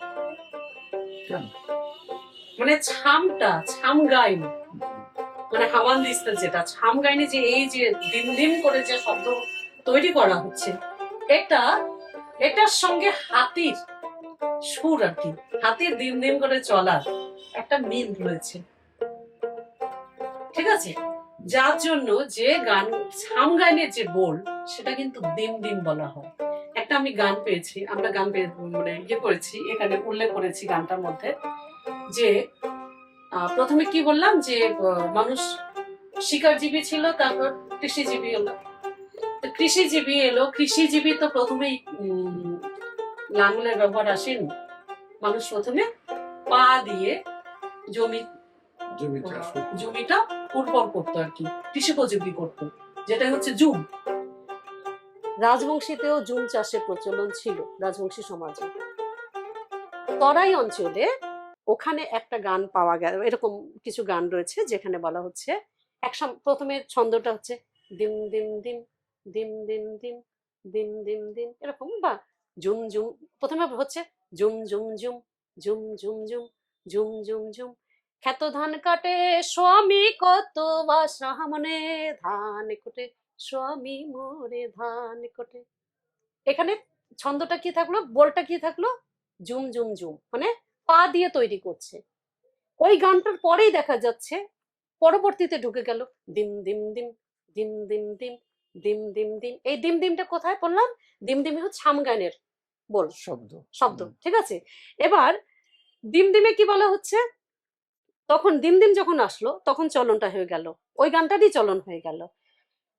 কেন? মানে ছাম গাইনি, মানে হাওয়ান দিস্তা, যেটা ছাম গাইনি, যে এই যে দিন দিন করে যে শব্দ তৈরি করা হচ্ছে, এটার সঙ্গে হাতির সুর আর কি, হাতির দিন দিন করে চলার একটা মিল রয়েছে, ঠিক আছে, যার জন্য যে গান ছাম গানের যে বোল, সেটা কিন্তু দিন দিন বলা হয়। একটা আমি গান পেয়েছি, আমরা গান মানে ইয়ে করেছি, এখানে উল্লেখ করেছি গানটার মধ্যে, যে প্রথমে কি বললাম, যে মানুষ শিকারজীবী ছিল, তারপর কৃষিজীবী এলো, কৃষিজীবী তো প্রথমেই লাঙ্গলের ব্যবহার আসেনি, মানুষ প্রথমে পা দিয়ে জমিটা উর্বর করতো আর কি, কৃষিপযোগী করতো, যেটা হচ্ছে জুম। রাজবংশীতেও জুম চাষের প্রচলন ছিল, রাজবংশী সমাজে। তরাই অঞ্চলে ওখানে একটা গান পাওয়া গেল, এরকম কিছু গান রয়েছে যেখানে বলা হচ্ছে, প্রথমে ছন্দটা হচ্ছে দিম দিম দিম দিম দিম দিম দিম দিম দিম, এরকম, বা জুম জুম, প্রথমে হচ্ছে zoom zoom zoom zoom zoom zoom zoom zoom zoom, খ্যাত ধান কাটে স্বামী কত বাসা মনে, ধান কোটে স্বামী মোরে ধান কোটে। এখানে ছন্দটা কি থাকলো, বলটা কি থাকলো, জুম জুম জুম, মানে পা দিয়ে তৈরি করছে। ওই গানটার পরেই দেখা যাচ্ছে পরবর্তীতে ঢুকে গেল দিম দিম দিম দিম দিম দিম দিম দিম দিম। এই দিম দিমটা কোথায় পড়লাম, দিম দিমে হচ্ছে ছাম গানের বল, শব্দ। শব্দ, ঠিক আছে। এবার দিম দিমে কি বলা হচ্ছে, তখন দিম দিম যখন আসলো তখন চলনটা হয়ে গেল, ওই গানটারই চলন হয়ে গেল।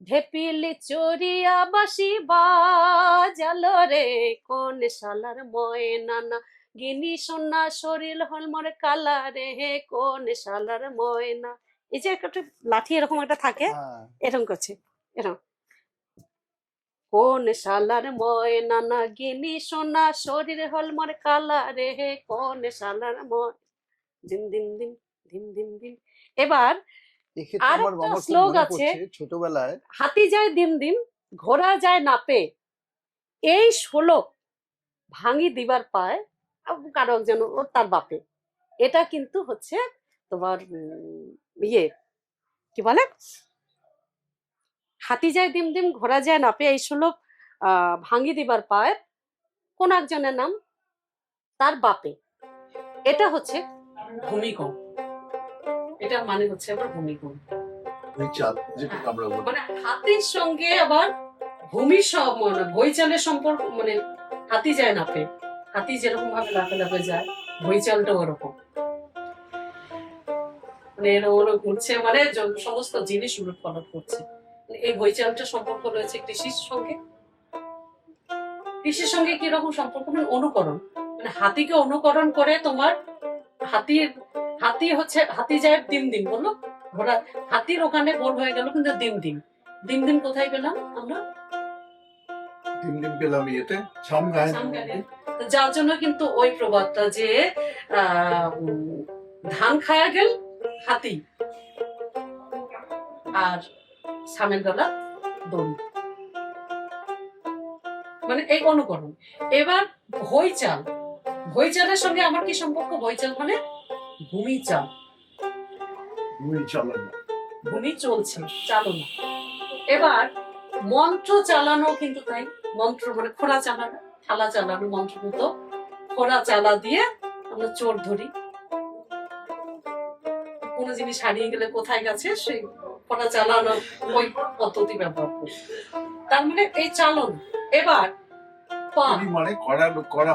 ঢেপিলি চড়িয়া বাসি বাজালো রে, কোন শালার ময়না না গিনি সোনা শরীর হলমরে কালা রে, কোন শালার ময়না। এই যে একটা লাঠি এরকম একটা থাকে, হ্যাঁ, এরকম করছে, এরকম, কোন শালার ময়না না গিনি সোনা শরীর হলমরে কালা রে, কোন শালার ময়, দিম দিম দিম দিম দিম দিম। এবার এক্ষেত্রে আর আমার একটা খুব শ্লোক মনে আছে, পড়ছে ছোটবেলায়। হাতি যায় দিম দিম ঘোড়া যায় নাপে, এই শ্লোক ভাঙি দিবার পায় কারো একজন তার বাপে। এটা কিন্তু হচ্ছে তোমার ইয়ে কি বলে, হাতি যায় দিম দিম ঘোড়া যায় নাপে, এই শ্লোক ভাঙি দিবার পায় কোন একজনের নাম, তার বাপে। এটা হচ্ছে ভূমিকম্প, এটার মানে হচ্ছে আবার ভূমিকম্প। ভুঁইচাল যেটাকে আমরা বলি। মানে হাতির সঙ্গে আবার ভূমি সব মানে বইচালের সম্পর্ক, মানে হাতি যায় নাপে, হাতি যেরকম ভাবে লাফে লাফে যায়, বইচালটা ওরকম, মানে এরকম ঘুরছে, মানে সমস্ত জিনিস উলট পালট করছে। এই বইচালটা সম্পর্ক রয়েছে কৃষির সঙ্গে। কৃষির সঙ্গে কিরকম সম্পর্ক, মানে অনুকরণ, মানে হাতিকে অনুকরণ করে তোমার হাতি হচ্ছে হাতি যায় দিন দিন বললো, ঘোড়া হাতির ওখানে গোল হয়ে গেল, কিন্তু দিন দিন দিন দিন কোথায় পেলাম আমরা, দিন দিন পেলাম ইয়েতে ছাম গায়ে। সামগানে। তো যার জন্য কিন্তু ওই প্রবাদটা যে ধান খায়া গেল হাতি আর সামের গলা দড়ি, মানে এই অনুকরণ। এবার ভইচাল, ভইচালের সঙ্গে আমার কি সম্পর্ক, ভইচাল মানে ভূমি চাল, ভুঁইচাল ভূমি চলছে চালনা। এবার মন্ত্র চালানো কিন্তু তাই, মন্ত্র মানে খোড়া চালানো, থালা চালানো, মন্ত্র মতো খোড়া চালা দিয়ে আমরা চোর ধরি, কোনো জিনিস হারিয়ে গেলে কোথায় গেছে সেই খোড়া চালানো, ওই পদ্ধতি ব্যবহার করি। তার মানে এই চালন। এবার পা মানে করা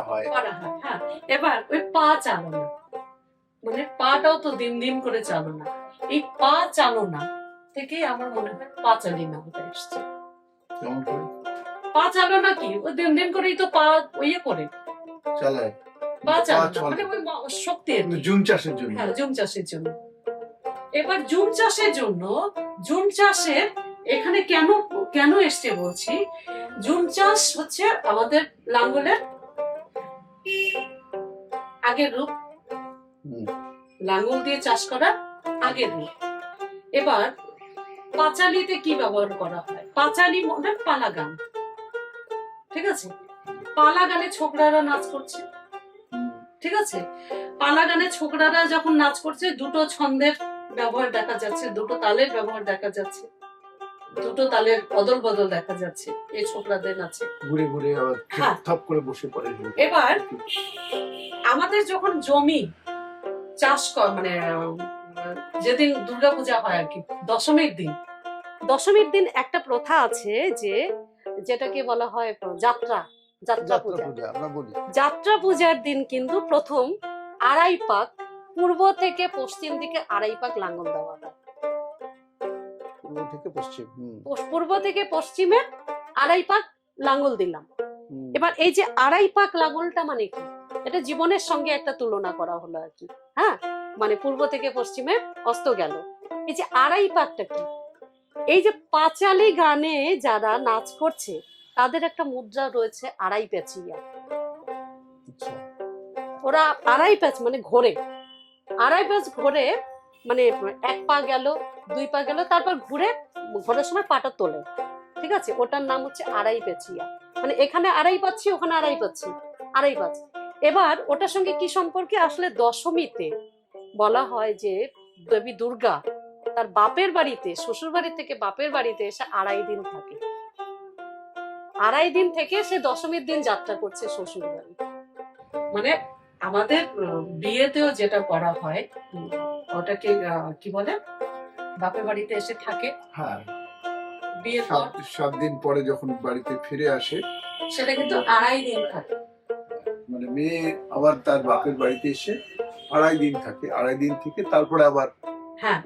হয়। করা হয়, হ্যাঁ। এবার ওই পা চালনা, মানে পাটাও তো দিন দিন করে চালনা, এই পা চালনা থেকেই আমার মনে হয় পাঁচালি নামটা এসছে। কেমন করে পা চালনা কি, ওই দিন দিন করেই তো পা ইয়ে করে চালায়? পা চালনা, চলে। মানে ওই শক্তি আর কি। জুম চাষের জন্য। হ্যাঁ, জুম চাষের জন্য। এবার জুম চাষের জন্য, জুম চাষের এখানে কেন কেন এসছে বলছি, জুম চাষ হচ্ছে আমাদের লাঙ্গলের আগের রূপ, হুম। লাঙ্গল দিয়ে চাষ করার আগের রূপ। এবার পাঁচালিতে কি ব্যবহার করা হয়, পাঁচালি মানে পালা গান, ঠিক আছে। পালা গানে ছোকরারা নাচ করছে, ঠিক আছে। পালা গানে ছোকরারা যখন নাচ করছে, দুটো ছন্দের ব্যবহার দেখা যাচ্ছে, দুটো তালের ব্যবহার দেখা যাচ্ছে, দুটো তালের অদল বদল দেখা যাচ্ছে এই ছোকরাদের নাচে। ঘুরে ঘুরে আবার হ্যাঁ। থপ করে বসে পড়ে। এবার আমাদের যখন জমি চাষ মানে যেদিন দুর্গাপূজা হয় আর কি, দশমীর দিন, দশমীর দিন একটা প্রথা আছে যে যেটাকে বলা হয় যাত্রা, যাত্রা যাত্রা পূজা। পূজা আমরা বলি। যাত্রা পূজার দিন কিন্তু প্রথম আড়াই পাক, পূর্ব থেকে পশ্চিম দিকে আড়াই পাক লাঙ্গল দেওয়া হয়। পূর্ব থেকে পশ্চিম। পূর্ব থেকে পশ্চিমে আড়াই পাক লাঙ্গল দিলাম। হুম। এবার এই যে আড়াই পাক লাঙ্গলটা মানে কি, এটা জীবনের সঙ্গে একটা তুলনা করা হলো আর কি। হ্যাঁ, মানে পূর্ব থেকে পশ্চিমে অস্ত গেল। এই যে আড়াই পাকটা কি, এই যে পাঁচালি গানে যারা নাচ করছে তাদের একটা মুদ্রা রয়েছে আড়াই পেঁচিয়া। আচ্ছা। ওরা আড়াই প্যাচ মানে ঘোরে, আড়াই প্যাচ ঘোরে, মানে এক পা গেল, দুই পা গেল, তারপর ঘুরে ঘোরার সময় পাটা তোলে, ঠিক আছে। ওটার নাম হচ্ছে আড়াই পেঁচিয়া, মানে এখানে আড়াই পাচ্ছি, ওখানে আড়াই পাচ্ছি, আড়াই পাচ্ছি। এবার ওটার সঙ্গে কি সম্পর্কে, আসলে দশমীতে বলা হয় যে দেবী দুর্গা তার বাপের বাড়িতে, শ্বশুর বাড়ি থেকে বাপের বাড়িতে এসে 2.5 দিন থাকে। 2.5 দিন থেকে সে দশমীর দিন যাত্রা করছে শ্বশুর বাড়ি। মানে আমাদের বিয়েতেও যেটা করা হয়, ওটাকে কি বলে, বাপের বাড়িতে এসে থাকে, হ্যাঁ, বিয়ের পর 7 দিন পরে যখন বাড়িতে ফিরে আসে, সেটা কিন্তু 2.5 দিন থাকে। মানে মেয়ে আবার তার বাপের বাড়িতে এসে 2.5 দিন থাকে, 2.5 দিন থেকে তারপরে আবার হ্যাঁ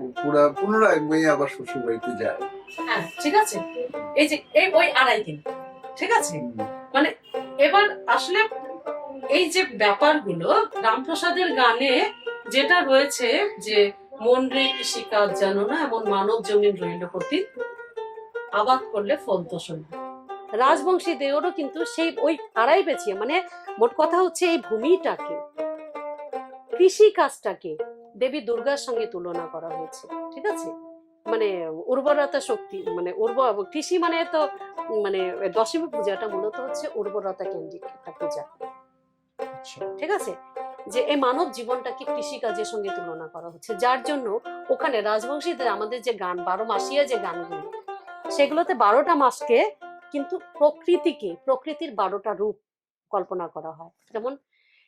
পুনরায় মেয়ে আবার শ্বশুর বাড়িতে যায়। হ্যাঁ, ঠিক আছে, এই যে ওই 2.5 দিন, ঠিক আছে। হুম। মানে এবার আসলে এই যে ব্যাপারগুলো রামপ্রসাদের গানে যেটা রয়েছে, যে মন রে কৃষিকাজ জানো না, এমন মানব জমিন রইল কতি, আবাদ করলে ফল তো শোনো। রাজবংশী দেওরও কিন্তু সেই ওই আড়াই পেঁচিয়ে, মানে মোট কথা হচ্ছে এই ভূমিটাকে, কৃষি কাজটাকে দেবী দুর্গার সঙ্গে তুলনা করা হয়েছে, ঠিক আছে। মানে উর্বরতা শক্তি, মানে কৃষি মানে তো মানে দশমী পূজাটা মূলত হচ্ছে উর্বরতা কেন্দ্রিক একটা পূজা, আচ্ছা, ঠিক আছে। যে এই মানব জীবনটাকে কৃষি কাজের সঙ্গে তুলনা করা হচ্ছে, যার জন্য ওখানে রাজবংশীদের আমাদের যে গান 12 মাসিয়া যে গানগুলো, সেগুলোতে 12টা মাসকে কিন্তু প্রকৃতির 12টা রূপ কল্পনা করা হয়। যেমন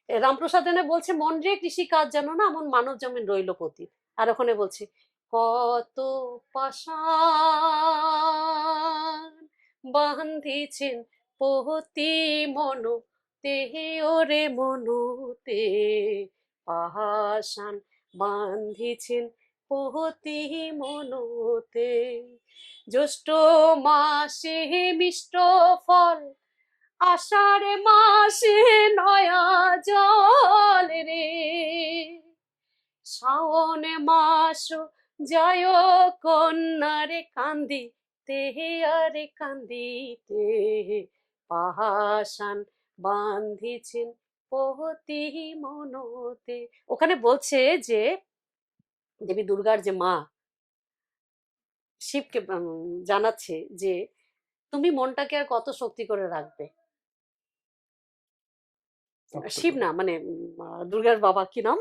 রামপ্রসাদ এনে বলছে মন রে কৃষি কাজ জানো না, এমন মানব জমিন রইল পতি। আর ওখানে বলছে কত পাষাণ বান্ধিছেন পতি মনো তেহে ওরে মনুতে, পাষাণ বান্ধিছেন পতি মনোতে, জ্যৈষ্ঠ মাসে মিষ্ট ফল, আষাঢ় মাসে নয়া জল রে, শ্রাবণ মাস যায় কন্যারে কান্দিতে আরে কান্দিতে, পাষাণ বান্ধিছেন পতি মনোতে। ওখানে বলছে যে দেবী দুর্গার যে মা শিবকে জানাচ্ছে যে তুমি মনটাকে আর কত শক্তি করে রাখবে। শিব না, মানে দুর্গার বাবা কি নাম,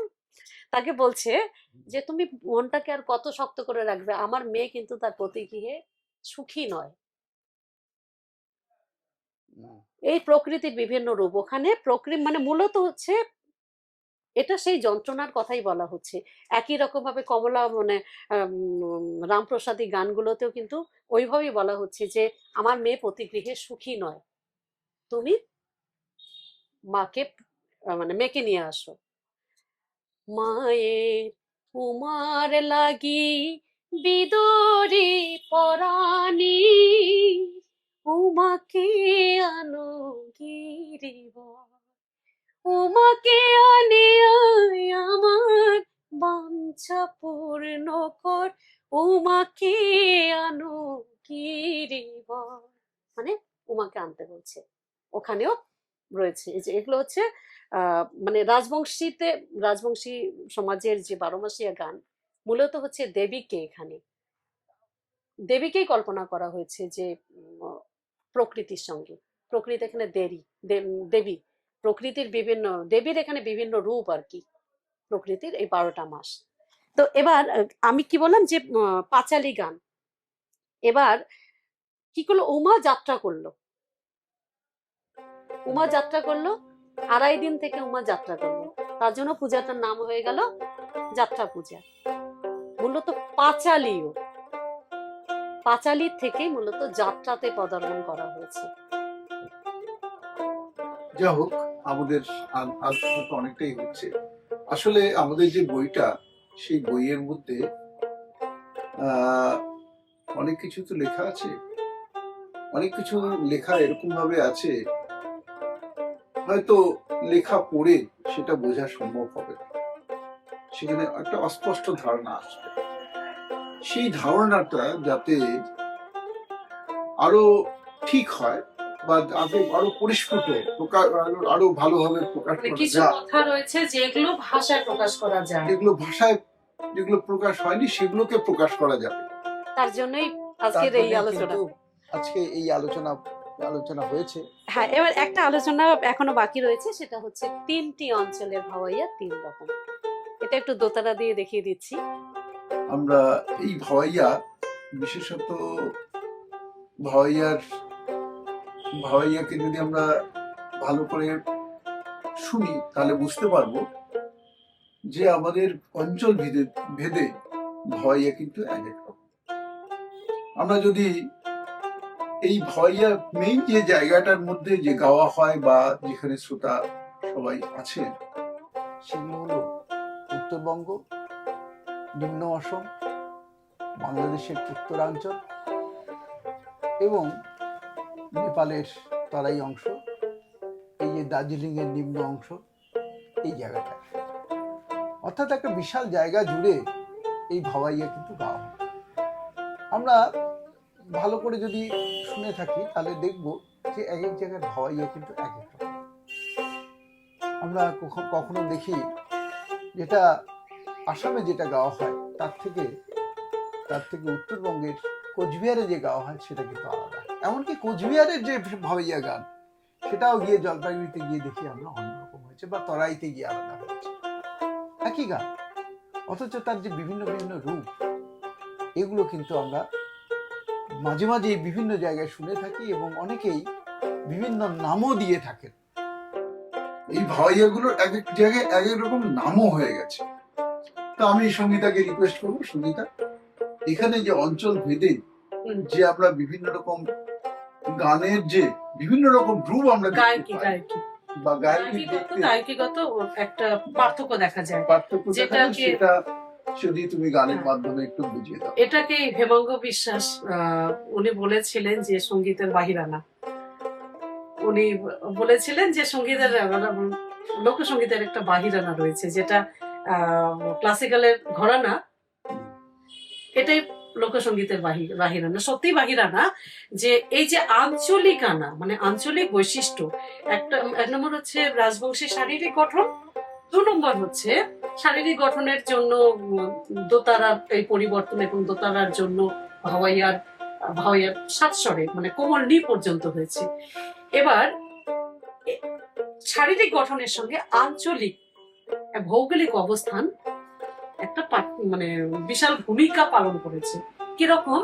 তাকে বলছে যে তুমি মনটাকে আর কত শক্ত করে রাখবে, আমার মেয়ে কিন্তু তার প্রতিগৃহে সুখী নয়। এই প্রকৃতির বিভিন্ন রূপ, ওখানে প্রকৃতি মানে মূলত হচ্ছে এটা সেই যন্ত্রণার কথাই বলা হচ্ছে। একই রকম ভাবে কমলা মানে রামপ্রসাদী গানগুলোতেও কিন্তু ওইভাবেই বলা হচ্ছে যে আমার মেয়ে প্রতিগৃহে সুখী নয়, তুমি মাকে মানে মেয়েকে নিয়ে আসো। মায়ের উমার লাগি বিদরি পরাণী, উমাকে আনো গিরিবর, উমাকে আনে আমার বাঞ্ছা পূর্ণ কর, উমাকে আনো গিরিবর, মানে উমাকে আনতে বলছে। ওখানেও রয়েছে এই যে এগুলো হচ্ছে মানে রাজবংশী সমাজের যে 12 মাসিয়া গান, মূলত হচ্ছে দেবীকেই কল্পনা করা হয়েছে যে প্রকৃতির সঙ্গে। প্রকৃতি এখানে দেবী, প্রকৃতির বিভিন্ন দেবীর এখানে বিভিন্ন রূপ আর কি, প্রকৃতির এই 12টা মাস। তো এবার আমি কি বললাম যে পাঁচালী গান, এবার কি করলো, উমা যাত্রা করলো 2.5 দিন থেকে উমা যাত্রা করলো, তার জন্য পূজাটার নাম হয়ে গেল যাত্রা পূজা। মূলত পাঁচালীর থেকেই মূলত যাত্রাতে পদার্পণ করা হয়েছে। যা হোক, আমাদের আলোচনা তো অনেকটাই হচ্ছে। আসলে আমাদের যে বইটা, সেই বইয়ের মধ্যে অনেক কিছু তো লেখা আছে, অনেক কিছু লেখা এরকম ভাবে আছে হয়তো লেখা পড়ে সেটা বোঝা সম্ভব হবে না, সেখানে একটা অস্পষ্ট ধারণা আসবে। সেই ধারণাটা যাতে আরো ঠিক হয় বা আরো পরিস্ফুট আরো ভালোভাবে প্রকাশ করা কিছু যায়, কথা রয়েছে যেগুলো ভাষায় প্রকাশ করা যায়, যেগুলো প্রকাশ হয়নি সেগুলোকে প্রকাশ করা যাবে। তার জন্যই আজকের এই আলোচনা। আজকে এই আলোচনা হয়েছে। হ্যাঁ, এবার একটা আলোচনা এখনো বাকি রয়েছে, সেটা হচ্ছে 3টি অঞ্চলের ভাওয়াইয়া 3 রকম। এটা একটু দোতারা দিয়ে দেখিয়ে দিচ্ছি। আমরা এই ভাওয়াইয়া, বিশেষত ভাওয়াইয়ার ভাওয়াইয়াকে যদি আমরা ভালো করে শুনি তাহলে বুঝতে পারবো যে আমাদের অঞ্চল ভেদে ভেদে ভাওয়াইয়া কিন্তু এক এক রকম। আমরা যদি এই ভাওয়াইয়া মেইন যে জায়গাটার মধ্যে যে গাওয়া হয় বা যেখানে শ্রোতা সবাই আছেন, সেগুলো হলো উত্তরবঙ্গ, নিম্ন অসম, বাংলাদেশের উত্তরাঞ্চল এবং নেপালের তরাই অংশ, এই যে দার্জিলিং এর নিম্ন অংশ, এই জায়গাটা, অর্থাৎ একটা বিশাল জায়গা জুড়ে এই ভাওয়াইয়া কিন্তু গাওয়া হয়। আমরা ভালো করে যদি শুনে থাকি তাহলে দেখব যে এক এক জায়গার ভাওয়াইয়া কিন্তু এক এক রকম। আমরা কখনো দেখি যেটা আসামে যেটা গাওয়া হয় তার থেকে উত্তরবঙ্গের কোচবিহারে যে গাওয়া হয় সেটা কিন্তু আলাদা। এমনকি কোচবিহারের যে ভাওয়াইয়া গান সেটাও গিয়ে জলপাইগুড়িতে গিয়ে দেখি আমরা অন্যরকম হয়েছে, বা তরাইতে গিয়ে আলাদা হয়েছে। একই গান, অথচ তার যে বিভিন্ন বিভিন্ন রূপ, এগুলো কিন্তু আমরা মাঝে মাঝে বিভিন্ন জায়গায় শুনে থাকি এবং অনেকেই বিভিন্ন নামও দিয়ে থাকেন। এই ভাওয়াইয়াগুলোর এক এক জায়গায় এক এক রকম নামও হয়ে গেছে। তো আমি সঙ্গীতাকে রিকোয়েস্ট করবো, সঙ্গীতা, এখানে যে অঞ্চল ভেদে যে আমরা বিভিন্ন রকম গানের যে বিভিন্ন রকম রূপ আমরা দেখতে পাই বা গায়কিগত একটা পার্থক্য দেখা যায়, পার্থক্য দেখা যায়, যেটাকে সেটা যদি তুমি গানের মাধ্যমে একটু বুঝিয়ে দাও। এটাকে হেমঙ্গ বিশ্বাস উনি বলেছিলেন যে সঙ্গীতের বাহিরানা। উনি বলেছিলেন যে সঙ্গীতের লোকসঙ্গীতের একটা বাহিরানা রয়েছে, যেটা ক্লাসিক্যালের ঘরানা, এটাই লোকসঙ্গীতের বাহিরানা। সত্যি বাহিরানা যে এই যে আঞ্চলিকানা, মানে আঞ্চলিক বৈশিষ্ট্য, এক নম্বর হচ্ছে রাজবংশী শারীরিক গঠন, 2 নম্বর হচ্ছে শারীরিক গঠনের জন্য দোতারার এই পরিবর্তন এবং দোতারার জন্য ভাওয়াইয়ার সাতস্বরে মানে কোমল নি পর্যন্ত হয়েছে। এবার শারীরিক গঠনের সঙ্গে আঞ্চলিক ভৌগোলিক অবস্থান একটা মানে বিশাল ভূমিকা পালন করেছে। কিরকম,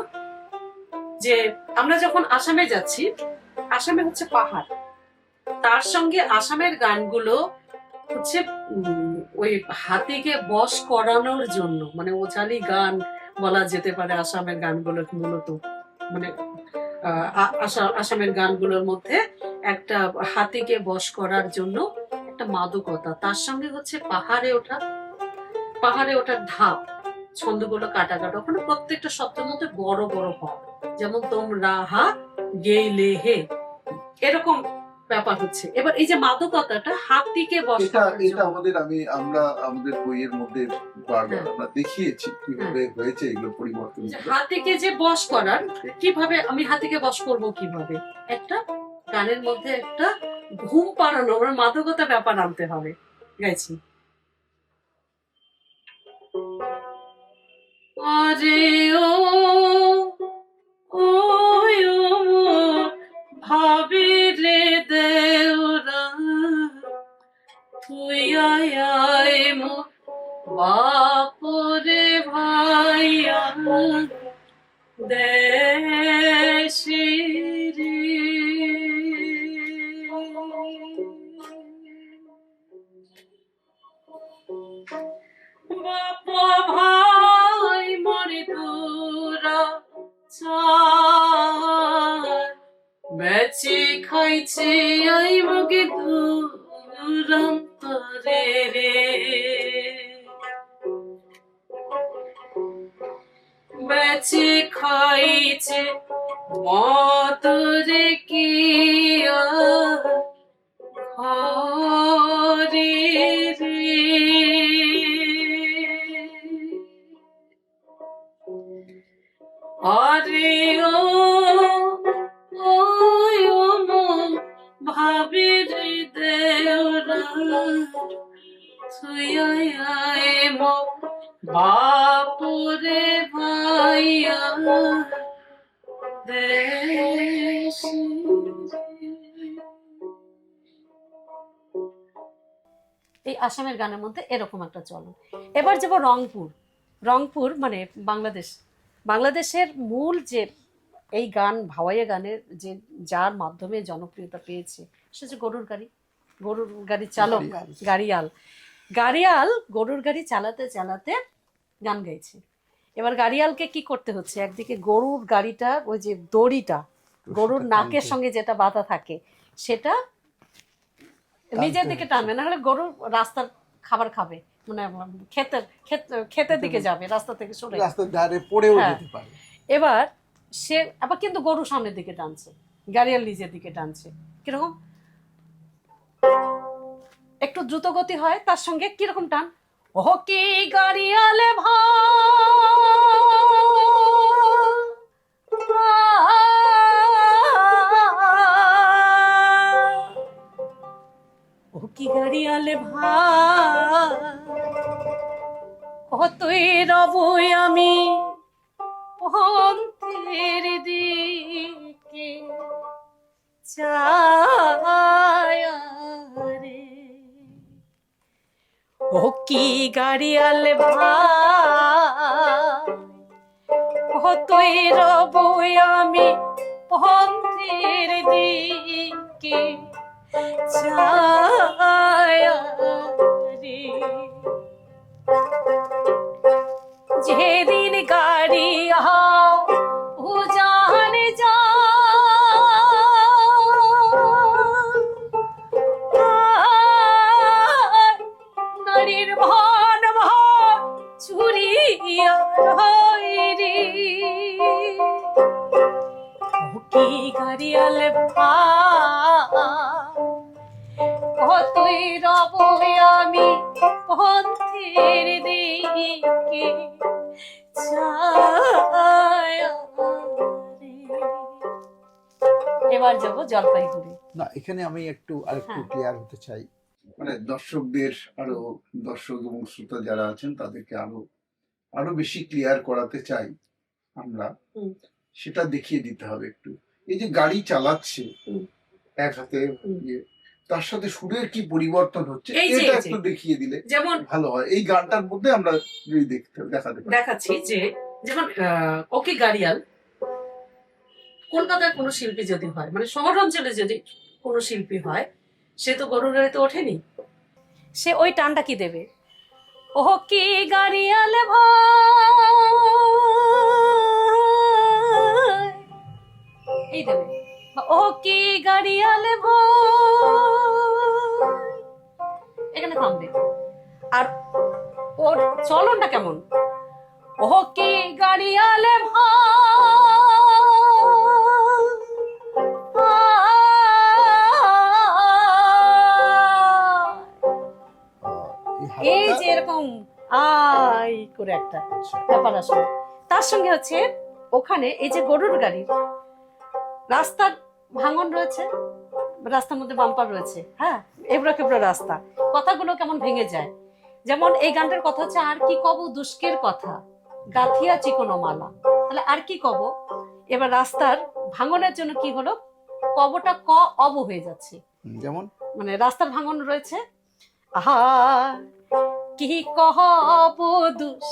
যে আমরা যখন আসামে যাচ্ছি, আসামে হচ্ছে পাহাড়, তার সঙ্গে আসামের গানগুলো হচ্ছে ওই হাতিকে বশ করানোর জন্য, মানে ওঝালি গান বলা যেতে পারে আসামের গানগুলো মূলত। মানে আসামের গানগুলোর মধ্যে একটা হাতিকে বশ করার জন্য একটা মাদকতা, তার সঙ্গে হচ্ছে পাহাড়ে ওঠার ধাপ, ছন্দগুলো কাটা, ওখানে প্রত্যেকটা শব্দের মধ্যে বড় বড় হয়, যেমন তোমরা হা গেইলে হে, এরকম ব্যাপার হচ্ছে। এবার এই যে মাদকতাটা হাতিকে বশ করার জন্য, এটা আমরা আমাদের বইয়ের মধ্যে বারবার আমরা দেখিয়েছি কিভাবে হয়েছে এগুলো পরিবর্তন। হাতিকে যে বশ করার, কিভাবে আমি হাতিকে বশ করব, কিভাবে একটা গানের মধ্যে একটা ঘুম পাড়ানো, মাদকতা ব্যাপার আনতে হবে। গাইছি। আরে ও ভাবে রে দেওরা, তুই আয় মো বাপরে ভাইয়া দেশের বাপা ভাই মরে তোরা বেচে খাইছে আই মগে দূরান্তরে রে, বেচে খাইছে মতরে কিয়া ঘরে রে। আরে ও ভাবে রে দেওরা, তুই আয় মো বাপরে ভাইয়া দেশে। এই আসামের গানের মধ্যে এরকম একটা চলন। এবার যাব রংপুর। রংপুর মানে বাংলাদেশের মূল যে এই গান, ভাওয়াইয়া গানের যে যার মাধ্যমে জনপ্রিয়তা পেয়েছে, সে যে গরুর গাড়ি চালক, গাড়িয়াল গরুর গাড়ি চালাতে চালাতে গান গাইছে। এবার গাড়িয়ালকে কি করতে হচ্ছে, একদিকে গরুর গাড়িটা ওই যে দড়িটা গরুর নাকের সঙ্গে যেটা বাঁধা থাকে সেটা নিজের দিকে টানবে, না হলে গরু রাস্তার খাবার খাবে, মানে ক্ষেতের দিকে যাবে, রাস্তা থেকে সরে, রাস্তার ধারে পড়েও হ্যাঁ। যেতে পারে। এবার সে আবার কিন্তু গরু সামনের দিকে টানছে, গাড়িয়াল নিজের দিকে টানছে। কিরকম একটু দ্রুত গতি হয়, তার সঙ্গে কিরকম টান, ও কি গাড়িয়ালে ও কি গাড়িয়ালে কতই রবই আমি অন্তের দিকে চায়া রে, ও কি গাড়িয়াল কতই রবই আমি অন্তের দিকে চায়া রে, যেদিন গাড়ি উজান যা নারীর ভান চুরিয়া রে, কি গাড়িয়াল কতই রব আমি পথের দিকে ছায়া রে। এবার যাব জলপাইগুড়ি। না, এখানে আমি আরেকটু হ্যাঁ। ক্লিয়ার হতে চাই। মানে দর্শকদের দর্শক এবং শ্রোতা যারা আছেন তাদেরকে আরো বেশি ক্লিয়ার করাতে চাই আমরা, হুম। সেটা দেখিয়ে দিতে হবে একটু। এই যে গাড়ি চালাচ্ছে হুম। এক হাতে হুম। তার সাথে সুরের কি পরিবর্তন হচ্ছে এই যে- এটা এই যে। একটু দেখিয়ে দিলে যেমন ভালো হয়। এই গানটার মধ্যে আমরা যদি দেখাতে পারি। দেখাচ্ছি যে যেমন ওকে গাড়িয়াল কলকাতার কোনো শিল্পী যদি হয়, মানে শহর অঞ্চলে যদি কোনো শিল্পী হয়, সে তো গরুর গাড়িতে ওঠেনি, সে ওই টানটা কি দেবে, ও কি গাড়িয়াল এই দেবে, ও কি গাড়িয়াল এখানে থামবে। আর ওর চলনটা কেমন, ও কি গাড়িয়াল এই যে এরকম আই করে একটা ব্যাপার আসলে। তার সঙ্গে হচ্ছে ওখানে এই যে গরুর গাড়ি, রাস্তার ভাঙন রয়েছে, রাস্তার মধ্যে বাম্পার রয়েছে, হ্যাঁ, এবড়ো খেবড়ো রাস্তা, কথাগুলো কেমন ভেঙে যায়। যেমন এই গানটার কথা হচ্ছে, আর কি কব দুষ্কের কথা গাথিয়া চিকনো মালা, তাহলে আর কি কব, এবার রাস্তার ভাঙনের জন্য কি হলো, কবটা ক অব হয়ে যাচ্ছে, যেমন মানে রাস্তার ভাঙন রয়েছে, আহা কি কহব দুষ,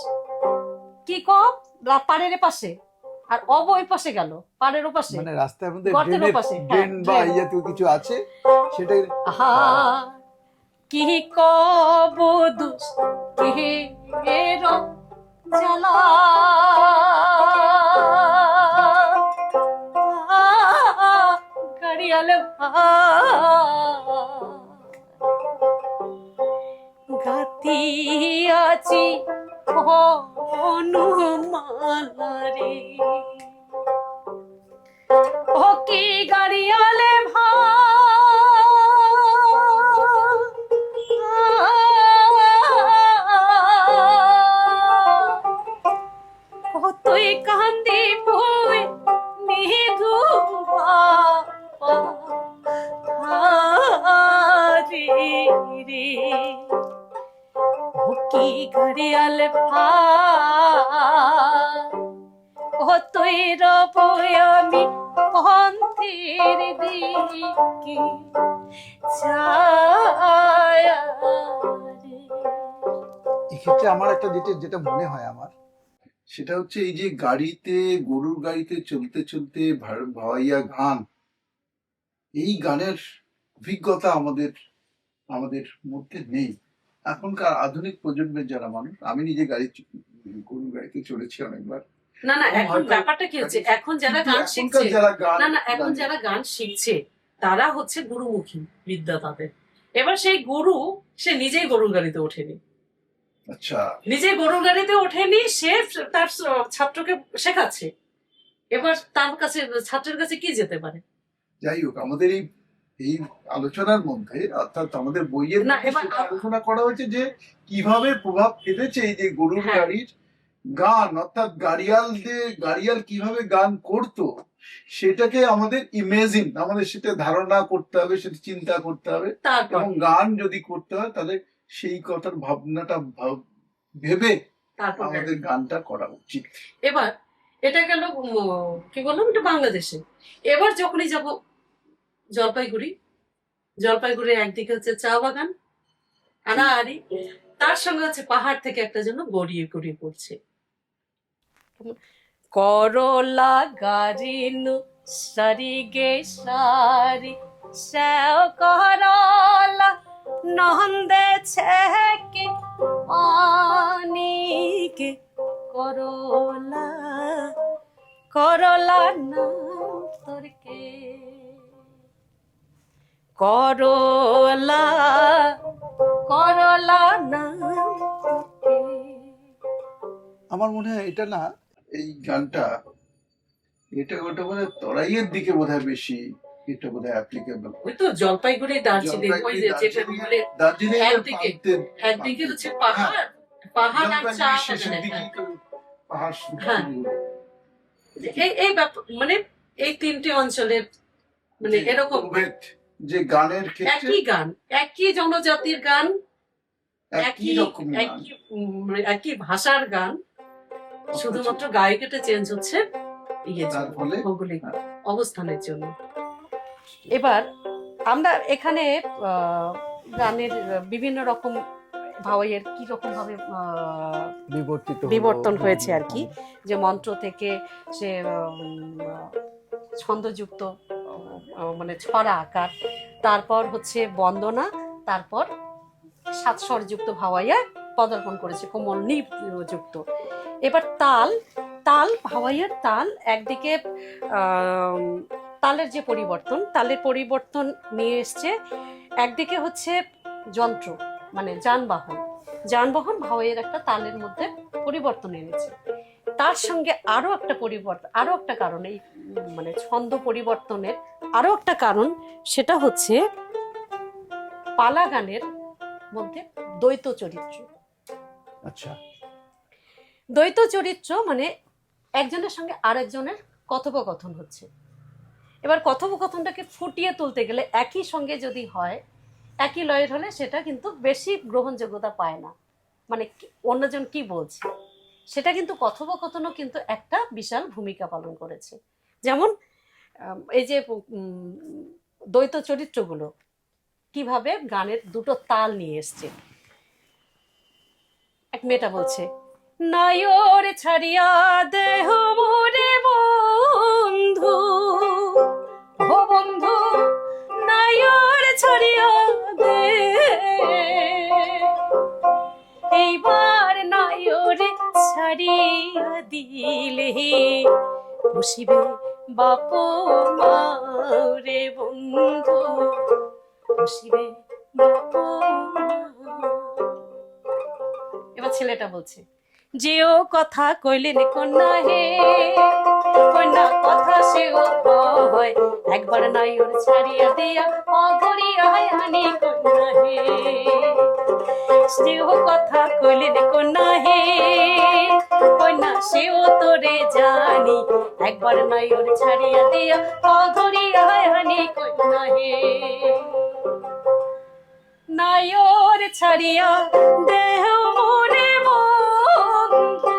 কি কব পাড়ের পাশে, আর অব ওই পাশে গেল, পাড়ের ওপাশে, মানে রাস্তার মধ্যে গর্তের ওপাশে, ড্রেন বা ড্রেন। এই জাতীয় কিছু আছে, সেটাই আহা কি কব দুষ কে এর জ্বালা, গাড়িয়াল গাতিয়াছি হনুমালারে, ও কি গাড়িয়ালে কতই কান্দি বই নিধু রে, ও কি গাড়িয়াল কতই রব আমি অন্তের দিকে ছায়া রে। ক্ষেত্রে আমার একটা যেটা মনে হয় আমার, সেটা হচ্ছে এই যে গাড়িতে, গরুর গাড়িতে চলতে চলতে ভাওয়াইয়া গান, এই গানের অভিজ্ঞতা আমাদের আমাদের মধ্যে নেই। এখনকার আধুনিক প্রজন্মের যারা মানুষ, আমি নিজে গরুর গাড়িতে চলেছি অনেকবার। না না, এবং এখন হয়তো- ব্যাপারটা কি হচ্ছে, এখন যারা গান এখনকার শিখছে, যারা গান না না, এখন যারা গান শিখছে তারা হচ্ছে গুরুমুখী বিদ্যা তাদের। এবার সেই গুরু, সে নিজেই গরুর গাড়িতে ওঠেনি, আচ্ছা, নিজে গরুর গাড়িতে ওঠেনি, সে তার ছাত্রকে শেখাচ্ছে। এবার তার কাছে, ছাত্রের কাছে কি যেতে পারে? যাই হোক, আমাদের এই আলোচনার মধ্যে, অর্থাৎ আমাদের বইয়ের না, মধ্যে এবার সেটা আলোচনা করা হয়েছে যে কিভাবে প্রভাব ফেলেছে এই যে গরুর হ্যাঁ। গাড়ির গান, অর্থাৎ গাড়িয়াল কিভাবে গান করতো, সেটাকে আমাদের আমাদের সেটা ধারণা করতে হবে, সেটা চিন্তা করতে হবে, তারপর এবং গান যদি করতে হয় তাহলে সেই কথার ভাবনাটা ভেবে তারপর আমাদের গানটা করা উচিত। এবার এটা গেল কি বললাম, এটা বাংলাদেশে। এবার যখনই যাব জলপাইগুড়ির একদিকে হচ্ছে চা বাগান আড়াআড়ি, তার সঙ্গে হচ্ছে পাহাড় থেকে একটা জন্য গড়িয়ে গড়িয়ে পড়ছে। করলা গারিনু সারি গে সারি শ্যাও করলা নন্দে ছেকে অনিকে করলা করলা নাম তোরকে করলা করলা নাম তোরকে। আমার মনে হয় এটা না, এই গানটা ওটা বোধ হয় তরাইয়ের দিকে বোধ হয় বেশি, এটা বোধ হয় অ্যাপ্লিকেবল। ওই তো জলপাইগুড়ি দার্জিলিং, ওই যে যেটা বলে একদিকে হচ্ছে পাহাড় আর চা বাগান। হ্যাঁ। এই ব্যাপার মানে এই তিনটি অঞ্চলের মানে এরকম যে গানের ক্ষেত্রে একই গান, একই জনজাতির গান, একই রকম গান। একই ভাষার গান, শুধুমাত্র গায়িকাটা চেঞ্জ হচ্ছে তার ফলে ভৌগোলিক অবস্থানের জন্য। এবার আমরা এখানে গানের বিভিন্ন রকম ভাওয়াইয়ের কি রকম ভাবে বিবর্তন হয়েছে আর কি, যে মন্ত্র থেকে সে ছন্দযুক্ত মানে ছড়া আকার, তারপর হচ্ছে বন্দনা, তারপর সাতস্বরযুক্ত ভাওয়াইয়া পদার্পণ করেছে, কোমল নিযুক্ত। এবার তাল ভাওয়াইয়ের তাল, একদিকে তালের যে তালের পরিবর্তন নিয়ে এসছে, একদিকে হচ্ছে যন্ত্র মানে যানবাহন ভাওয়াইয়ের একটা তালের মধ্যে পরিবর্তন এনেছে। তার সঙ্গে আরো একটা কারণ, এই মানে ছন্দ পরিবর্তনের আরো একটা কারণ, সেটা হচ্ছে পালা গানের মধ্যে দ্বৈত চরিত্র। আচ্ছা, দ্বৈত চরিত্র মানে একজনের সঙ্গে আরেকজনের কথোপকথন হচ্ছে। এবার কথোপকথনটাকে ফুটিয়ে তুলতে গেলে একই সঙ্গে যদি হয়, একই লয়ের হলে সেটা কিন্তু বেশি গ্রহণযোগ্যতা পায় না, মানে অন্যজন কি বলছে সেটা কিন্তু কথোপকথনও কিন্তু একটা বিশাল ভূমিকা পালন করেছে। যেমন এই যে দ্বৈত চরিত্রগুলো কিভাবে গানের দুটো তাল নিয়ে এসছে। এক মেয়েটা বলছে, নায়র ছাড়িয়া দেহ মোরে বন্ধু, ও বন্ধু নায়র ছাড়িয়া দে, এইবার নায়র ছাড়িয়া দিলে বসিবে বাপ মারে বন্ধু, বসিবে বাপ। এবার ছেলেটা বলছে, যেও কথা কইলেন কন্যা হে, কন্যা কথা সেও হয়, একবার নাই ওর ছাড়িয়া দিয়া অঘরিয়া হানি কন্যা হে, যেও কথা কইলেন কন্যা হে, কন্যা সেও তোরে জানি, একবার নাই ওর ছাড়িয়া দিয়া অঘরিয়া হানি কন্যা হে, নায়র ছাড়িয়া দেহ মোরে বন্ধু,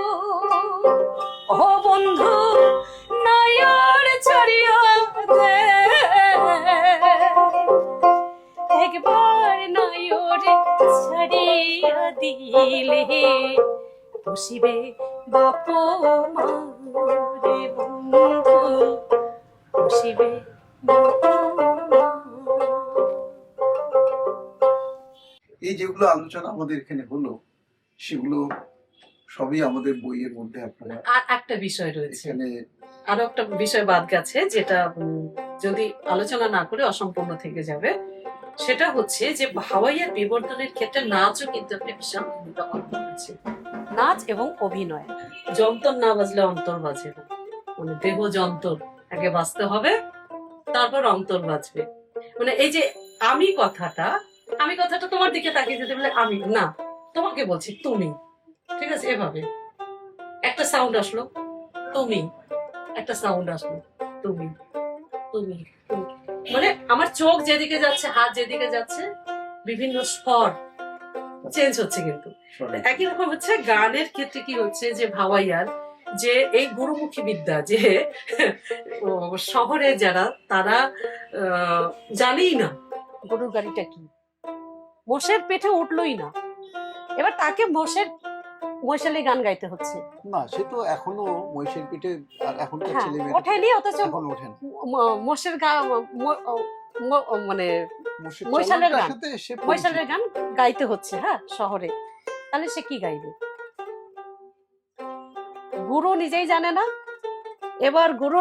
ও বন্ধু নায়র ছাড়িয়া দে, একবার নায়র ছাড়িয়া গাইলে বসিবে বাপ মারে বন্ধু, বসিবে বাপ মা। এই যেগুলো আলোচনা আমাদের এখানে হলো সেগুলো সবই আমাদের বইয়ের মধ্যে আপনারা আর একটা বিষয় রয়েছে, এখানে আরো একটা বিষয় বাদ গেছে, যেটা যদি আলোচনা না করে অসম্পূর্ণ থেকে যাবে। সেটা হচ্ছে যে ভাওয়াইয়ার বিবর্তনের ক্ষেত্রে নাচও কিন্তু একটা বিশাল ভূমিকা পালন করেছে। নাচ এবং অভিনয়। যন্তর না বাজলে অন্তর বাজে না, মানে দেহ যন্তর আগে বাজতে হবে, তারপর অন্তর বাজবে। মানে এই যে আমি কথাটা তোমার দিকে তাকিয়ে যেতে বলে আমি না, তোমাকে বলছি তুমি, ঠিক আছে? এভাবে একটা সাউন্ড আসলো তুমি, একটা সাউন্ড আসলো তুমি, তুমি তুমি। মানে আমার চোখ যেদিকে যাচ্ছে, হাত যেদিকে যাচ্ছে, বিভিন্ন স্বর চেঞ্জ হচ্ছে। কিন্তু একই রকম হচ্ছে গানের ক্ষেত্রে কি হচ্ছে যে ভাওয়াইয়ার যে এই গুরুমুখী বিদ্যা, যে শহরে যারা তারা জানেই না গরুর গাড়িটা কি, মোষের পেটে উঠলোই না, এবার তাকে মশালি গান গাইতে হচ্ছে। না, সে তো এখনো মহিষের পিঠে, আর এখনকার হ্যাঁ, ছেলে ওঠেনি, অথচ এখন ওঠেন মোষের মানে মোষের মহিষালের চলনটার গান, সাথে সে মহিষালের গান গাইতে হচ্ছে। হ্যাঁ, শহরে, তাহলে সে কি গাইবে? গুরু নিজেই জানে না, এবার গুরু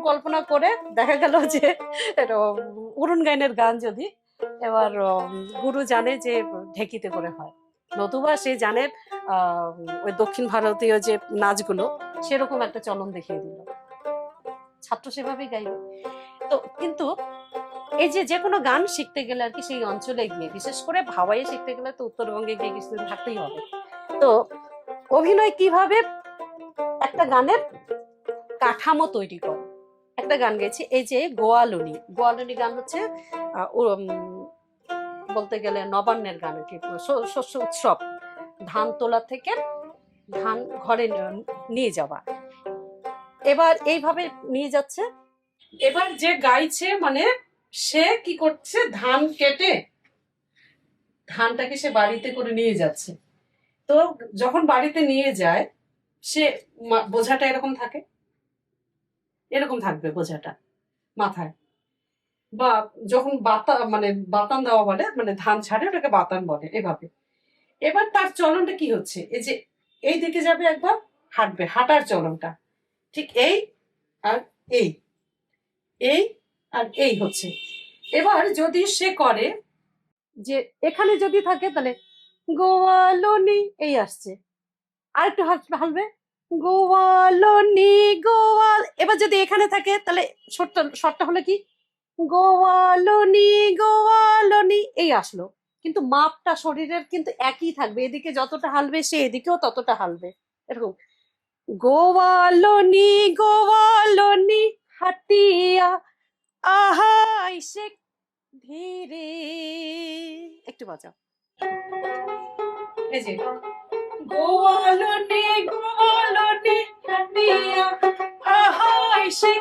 কল্পনা করে দেখা গেল যে অরুণ গাইনের গান যদি এবার গুরু জানে যে ঢেকিতে করে হয়, নতুবা সে জানে ওই দক্ষিণ ভারতীয় যে নাচগুলো সেরকম একটা চলন দেখিয়ে দিল, ছাত্র সেভাবেই গাইবে। তো কিন্তু এই যে কোনো গান শিখতে গেলে আর কি সেই অঞ্চলে গিয়ে, বিশেষ করে ভাওয়াইয়ে শিখতে গেলে তো উত্তরবঙ্গে গিয়ে কিছুদিন থাকতেই হবে। তো অভিনয় কিভাবে একটা গানের কাঠামো তৈরি করে। একটা গান গেছি, এই যে গোয়ালনি গান হচ্ছে বলতে গেলে নবান্নের গান, শস্য উৎসব, ধান তোলা থেকে ধান ঘরে নিয়ে যাওয়া। এবার এইভাবে নিয়ে যাচ্ছে, এবার যে গাইছে মানে সে কি করছে, ধান কেটে ধানটাকে সে বাড়িতে করে নিয়ে যাচ্ছে। তো যখন বাড়িতে নিয়ে যায়, সে বোঝাটা এরকম থাকে, এরকম থাকবে বোঝাটা মাথায়, বা যখন বাতান দেওয়া বলে, মানে ধান ছাড়ে ওটাকে বাতান বলে, এভাবে। এবার তার চলনটা কি হচ্ছে, এই যে এই দিকে যাবে, একবার হাঁটবে, হাঁটার চলনটা ঠিক এই আর এই, এই আর এই হচ্ছে। এবার যদি সে করে যে এখানে যদি থাকে তাহলে গোয়ালনি এই আসছে, আর একটু হালবে গোয়ালনি গোয়াল। এবার যদি এখানে থাকে তাহলে শর্টটা হলো কি গোয়ালনি এই আসলো, কিন্তু মাপটা শরীরের কিন্তু একই থাকবে, এদিকে যতটা হালবে সে এদিকেও ততটা হালবে, এরকম গোয়ালনি হাতিয়া আহাই সে ধীরে। একটু বাজাও, এই যে গোয়ালনি হাতিয়া আহাই সে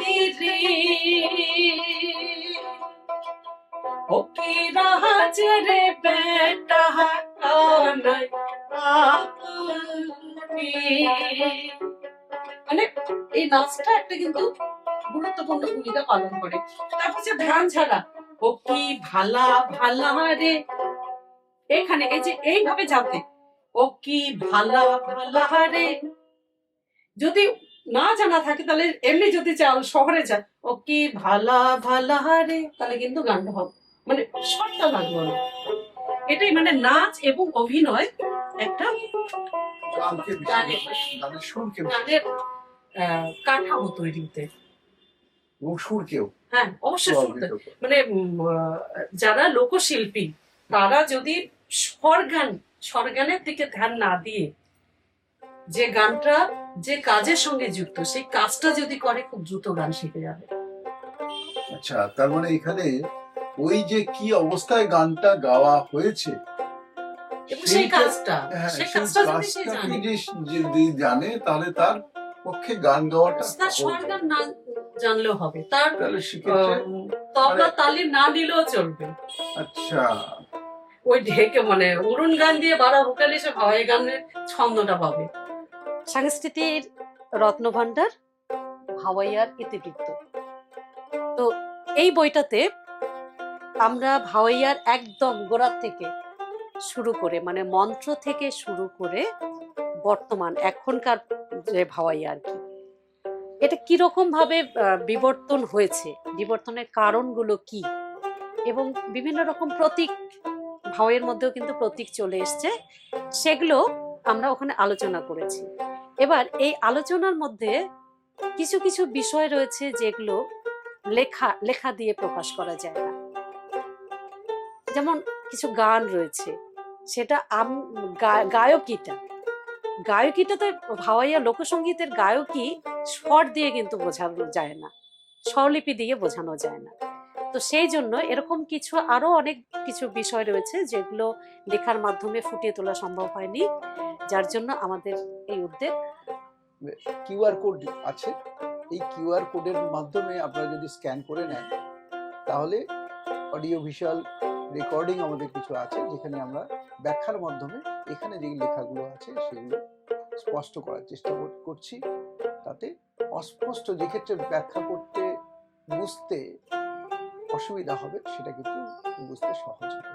ধীরে, ও কি রাজ রে বেটা কানাই আপনি। মানে এই নাচটা একটা কিন্তু গুরুত্বপূর্ণ ভূমিকা পালন করে। তারপর যে ধান ছাড়া, ও কি ভালা রে, এখানে এই যে এইভাবে যাতে, ও কি ভালা রে, যদি না জানা থাকে তাহলে এমনি যদি শহরে যায়, ও কি ভালা রে, তাহলে কিন্তু গানটা হবে, মানে শর্টটা লাগবে না। এটাই মানে নাচ এবং অভিনয় একটা গানের কাঠামো তৈরিতে, হ্যাঁ অবশ্যই শুনতে। মানে যারা লোকশিল্পী তারা যদি স্বরগানের দিকে ধ্যান না দিয়ে যে গানটা যে কাজের সঙ্গে যুক্ত সেই কাজটা যদি করে, খুব দ্রুত গান শিখে যাবে। আচ্ছা, তার মানে এখানে ওই যে কি অবস্থায় গানটা গাওয়া হয়েছে সেই কাজটা যদি জানে তাহলে তার পক্ষে গান গাওয়াটা স্বরগান না জানলেও হবে, তার তাহলে সেক্ষেত্রে তবলা তালি না দিলেও চলবে। আচ্ছা, ওই ঢেকে মানে অরুণ গান দিয়ে বাড়া ভোকালি সে ভাওয়াই গানের ছন্দটা পাবে। সংস্কৃতির রত্নভাণ্ডার, ভাওয়াইয়ার ইতিবৃত্ত। তো এই বইটাতে আমরা ভাওয়াইয়ার একদম গোড়ার থেকে শুরু করে, মানে মন্ত্র থেকে শুরু করে বর্তমান এখনকার যে ভাওয়াইয়া আর কি, এটা কিরকম ভাবে বিবর্তন হয়েছে, বিবর্তনের কারণগুলো কি, এবং বিভিন্ন রকম প্রতীক, ভাওয়ের মধ্যেও কিন্তু প্রতীক চলে এসছে, সেগুলো আমরা ওখানে আলোচনা করেছি। এবার এই আলোচনার মধ্যে কিছু কিছু বিষয় রয়েছে যেগুলো লেখা দিয়ে প্রকাশ করা যায় না। যেমন কিছু গান রয়েছে, সেটা গায়কিটা তো ভাওয়াইয়া লোকসঙ্গীতের গায়কী স্বর দিয়ে কিন্তু বোঝানো যায় না, স্বরলিপি দিয়ে বোঝানো যায় না। তো সেই জন্য এরকম কিছু আরো অনেক কিছু বিষয় রয়েছে যেগুলো লেখার মাধ্যমে ফুটিয়ে তোলা সম্ভব হয়নি, যার জন্য আমাদের এই উদ্যোগ। কিউআর কোড আছে, এই কিউআর কোডের মাধ্যমে আপনারা যদি স্ক্যান করে নেন তাহলে অডিও ভিজুয়াল রেকর্ডিং আমাদের কিছু আছে, যেখানে আমরা ব্যাখ্যার মাধ্যমে এখানে যে লেখাগুলো আছে সেগুলো স্পষ্ট করার চেষ্টা করছি, তাতে অস্পষ্ট যে ক্ষেত্রে ব্যাখ্যা করতে বুঝতে অসুবিধা হবে সেটা কিন্তু বুঝতে সহজ হবে।